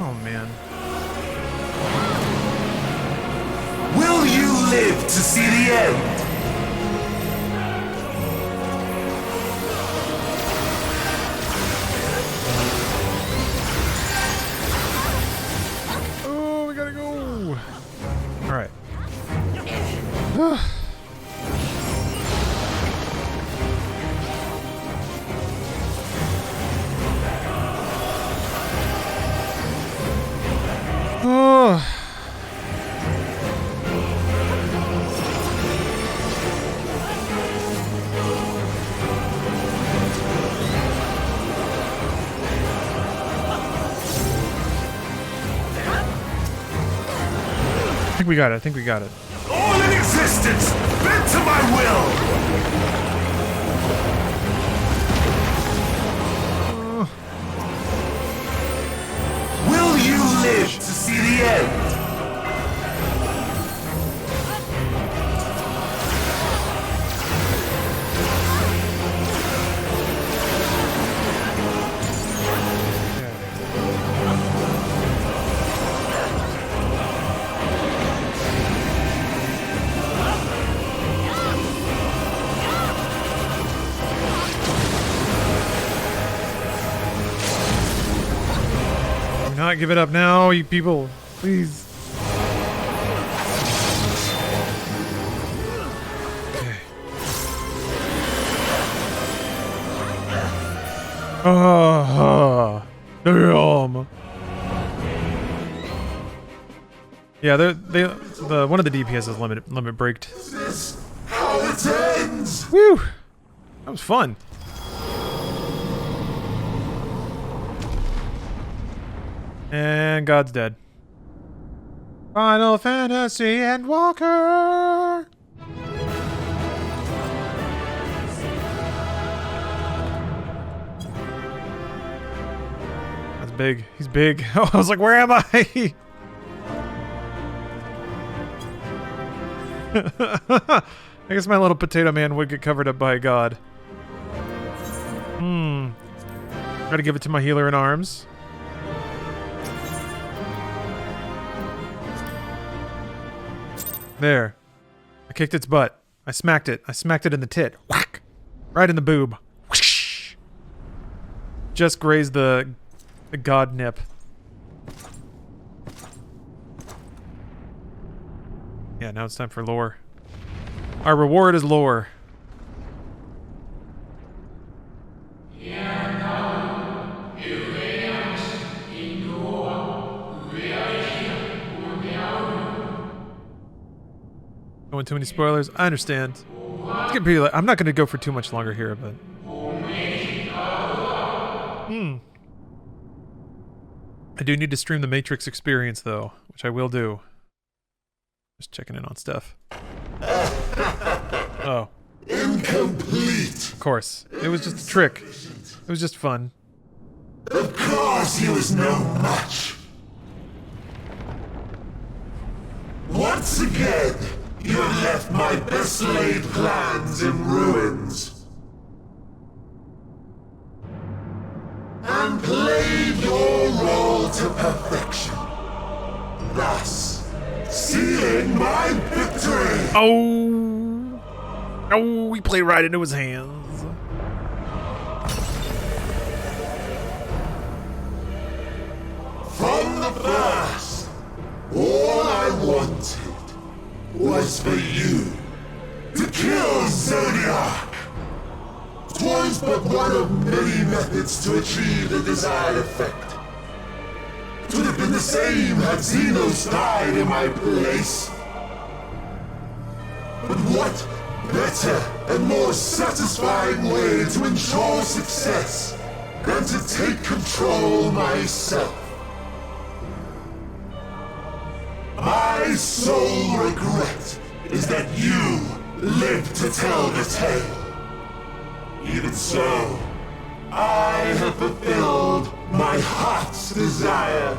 Oh man. Will you live to see the end? Oh, we gotta go. All right. Oh. I think we got it. I think we got it. All in existence, bent to my will! Will you live to see the end? Do not give it up now, you people. Please. Okay. Damn. Yeah, the one of the DPS is limit breaked. Is this how it ends? Whew. That was fun. And God's dead. Final Fantasy Endwalker! That's big. He's big. Oh, I was like, where am I? I guess my little potato man would get covered up by God. Gotta give it to my healer in arms. There. I kicked its butt. I smacked it. I smacked it in the tit. Whack! Right in the boob. Whoosh! Just grazed the god nip. Yeah, now it's time for lore. Our reward is lore. Going too many spoilers. I understand. It's getting pretty late. I'm not going to go for too much longer here, but. I do need to stream the Matrix experience, though, which I will do. Just checking in on stuff. Oh. Incomplete. Of course. It was just a trick. It was just fun. Of course he was no match. Once again, you have left my best laid plans in ruins. And played your role to perfection. Thus, sealing my victory! Oh! Oh, we played right into his hands. From the first, all I wanted was for you to kill Zodiark. 'Twas but one of many methods to achieve the desired effect. 'Twould have been the same had Xenos died in my place. But what better and more satisfying way to ensure success than to take control myself? My sole regret is that you live to tell the tale. Even so, I have fulfilled my heart's desire.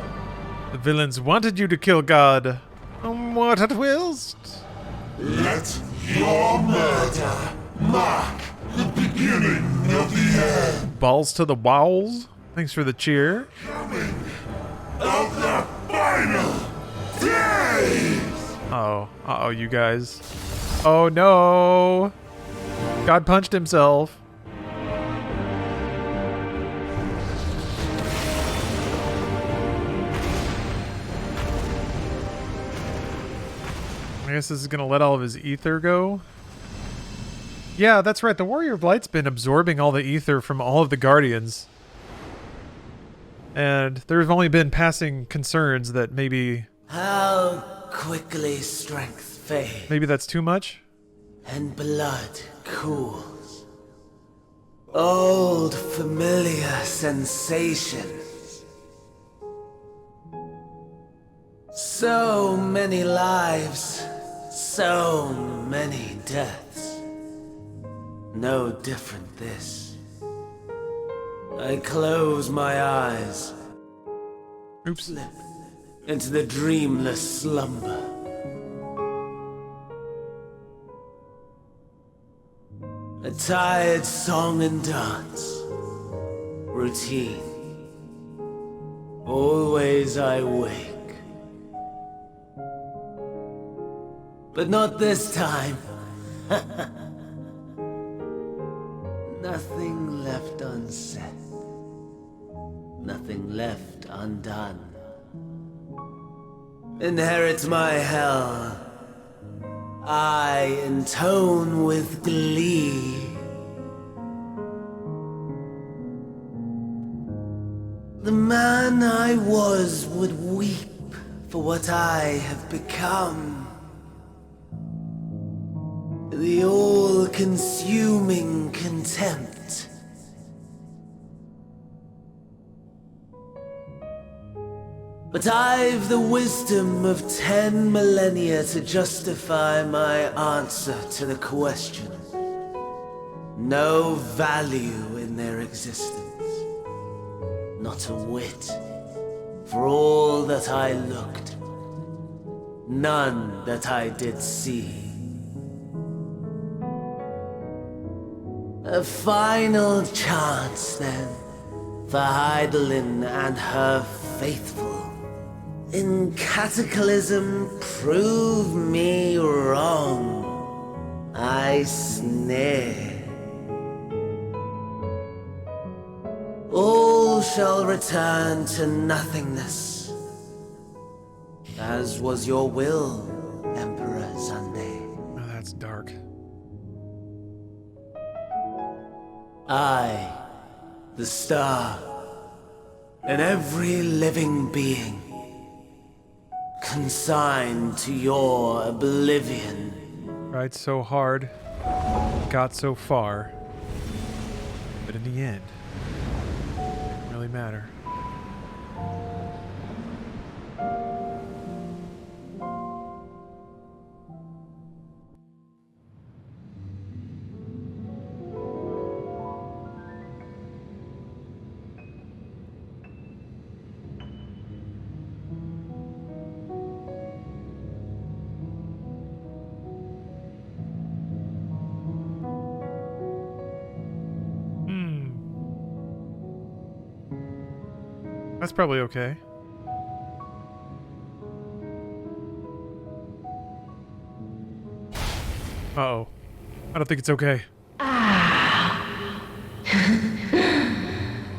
The villains wanted you to kill God. What at whilst? Let your murder mark the beginning of the end. Balls to the walls. Thanks for the cheer. Coming of the final days. Uh-oh, you guys. Oh no! God punched himself. I guess this is gonna let all of his ether go. Yeah, that's right. The Warrior of Light's been absorbing all the ether from all of the Guardians. And there have only been passing concerns that maybe How quickly strength fades that's too much. and blood cools. Old familiar sensations. So many lives, so many deaths. No different this. I close my eyes, Oops. slip into the dreamless slumber. A tired song and dance, routine. Always I wake. But not this time. Nothing left unsaid. Nothing left undone. Inherit my hell. I intone with glee. The man I was would weep for what I have become. The all-consuming contempt. But I've the wisdom of 10 millennia to justify my answer to the question. No value in their existence. Not a whit. For all that I looked. None that I did see. A final chance, then, for Heidelin and her faithful. In Cataclysm, prove me wrong. I sneer. All shall return to nothingness, as was your will, Emperor Sunday. Oh, that's dark. I, the star, and every living being, consigned to your oblivion. Tried so hard, got so far, but in the end, it didn't really matter. That's probably okay. Uh-oh. I don't think it's okay.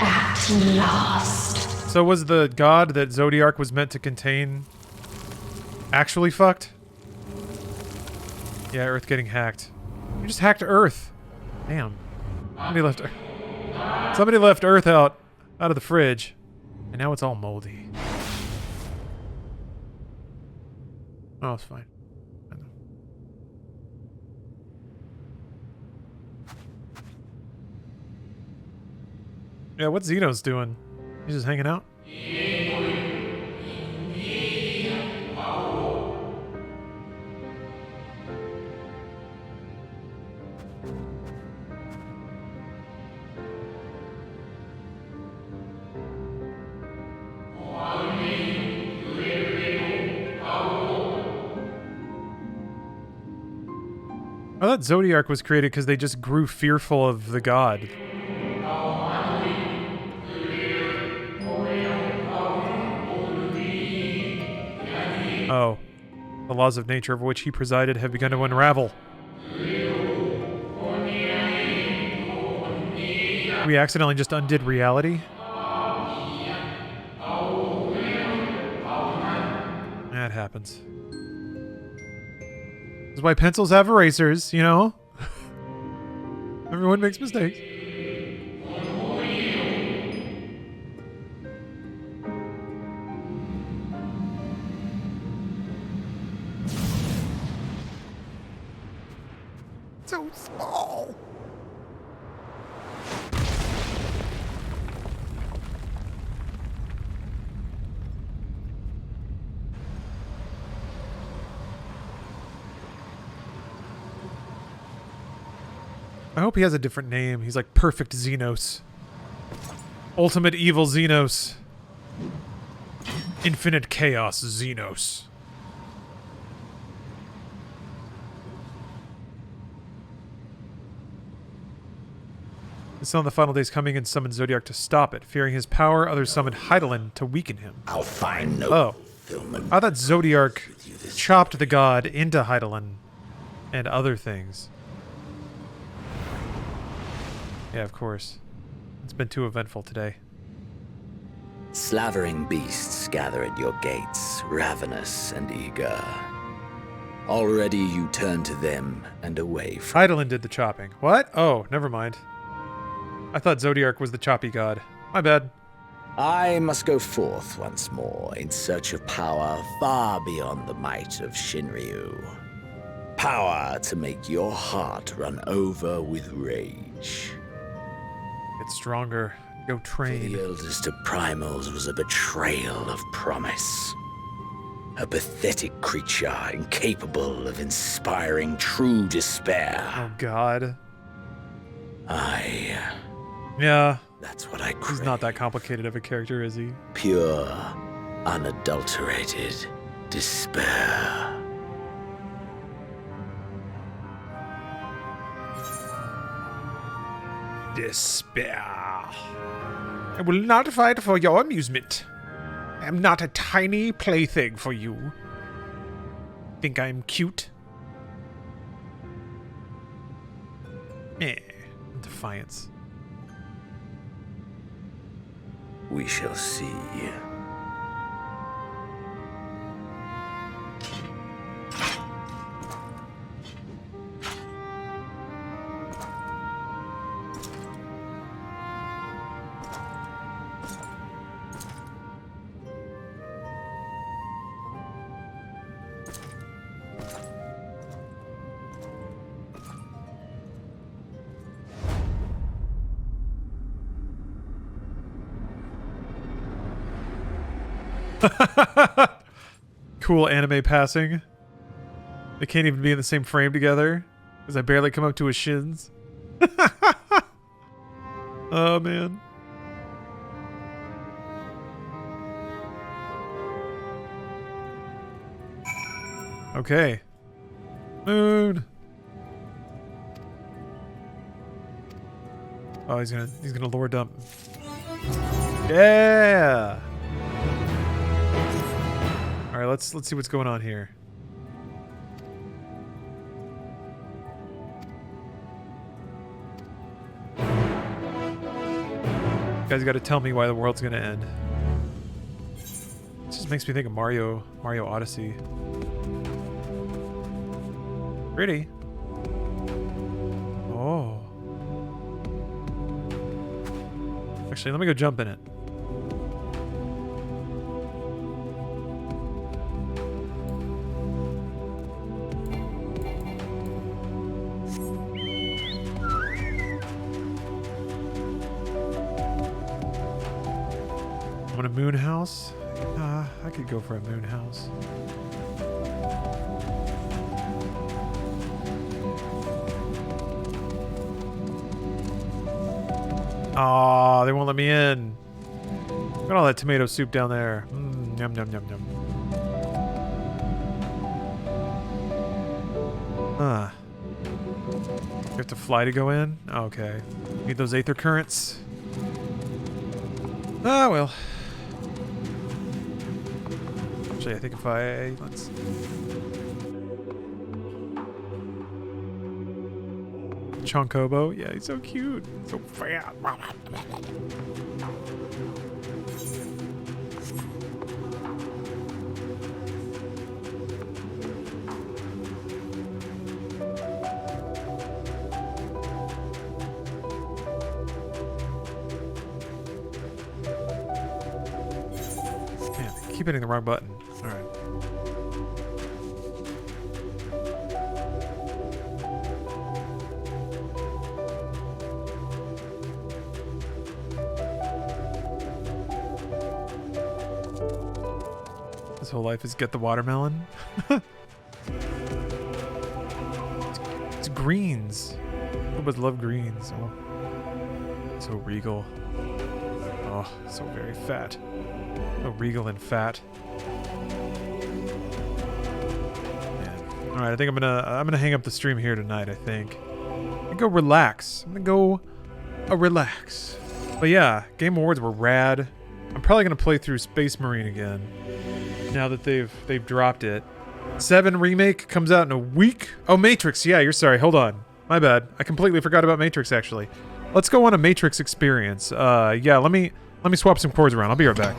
At last. So was the god that Zodiark was meant to contain actually fucked? Yeah, Earth getting hacked. You just hacked Earth. Damn. Somebody left Earth out of the fridge. And now it's all moldy. Oh, it's fine. I know. Yeah, what's Xenos doing? He's just hanging out? thought Zodiark was created because they just grew fearful of the god. Oh. The laws of nature over which he presided have begun to unravel. We accidentally just undid reality? That happens. This is why pencils have erasers, you know? Everyone makes mistakes. So small. I hope he has a different name. He's like Perfect Xenos. Ultimate Evil Xenos. Infinite Chaos Xenos. The Son of the Final Days coming and summoned Zodiark to stop it. Fearing his power, others summoned Hydaelyn to weaken him. I'll find no fulfillment. I thought Zodiark chopped the god into Hydaelyn and other things. Yeah, of course. It's been too eventful today. Slavering beasts gather at your gates, ravenous and eager. Already you turn to them and away from... Hydaelyn did the chopping. What? Oh, never mind. I thought Zodiark was the choppy god. My bad. I must go forth once more in search of power far beyond the might of Shinryu. Power to make your heart run over with rage. Get stronger. Go train. The eldest of primals was a betrayal of promise. A pathetic creature incapable of inspiring true despair. Oh, God. Yeah. That's what I crave. He's not that complicated of a character, is he? Pure, unadulterated despair. Despair. I will not fight for your amusement. I am not a tiny plaything for you. Think I'm cute? Defiance. We shall see. Cool anime passing. They can't even be in the same frame together because I barely come up to his shins. Oh, man. Okay. Moon. Oh, he's gonna lore dump. Yeah. All right, let's see what's going on here. You guys got to tell me why the world's gonna end. It just makes me think of Mario Odyssey. Pretty. Oh. Actually, let me go jump in it. Want a moon house? I could go for a moon house. Aw, they won't let me in. Look at all that tomato soup down there. Yum, yum, yum, yum. to fly to go in? Okay. Need those aether currents. Ah, well. Actually, I think if let's... Chonkobo. Yeah, he's so cute. So fat. Man, I keep hitting the wrong button. All right. His whole life is get the watermelon. It's greens. Who would love greens? Oh, so regal. Oh, so very fat. So regal and fat. Man. All right, I think I'm gonna hang up the stream here tonight. I think. I'm gonna go relax. I'm gonna go relax. But yeah, Game Awards were rad. I'm probably gonna play through Space Marine again. Now that they've dropped it. 7 remake comes out in a week. Oh, Matrix. Yeah, you're sorry. Hold on. My bad. I completely forgot about Matrix actually. Let's go on a Matrix experience. Yeah, let me swap some chords around. I'll be right back.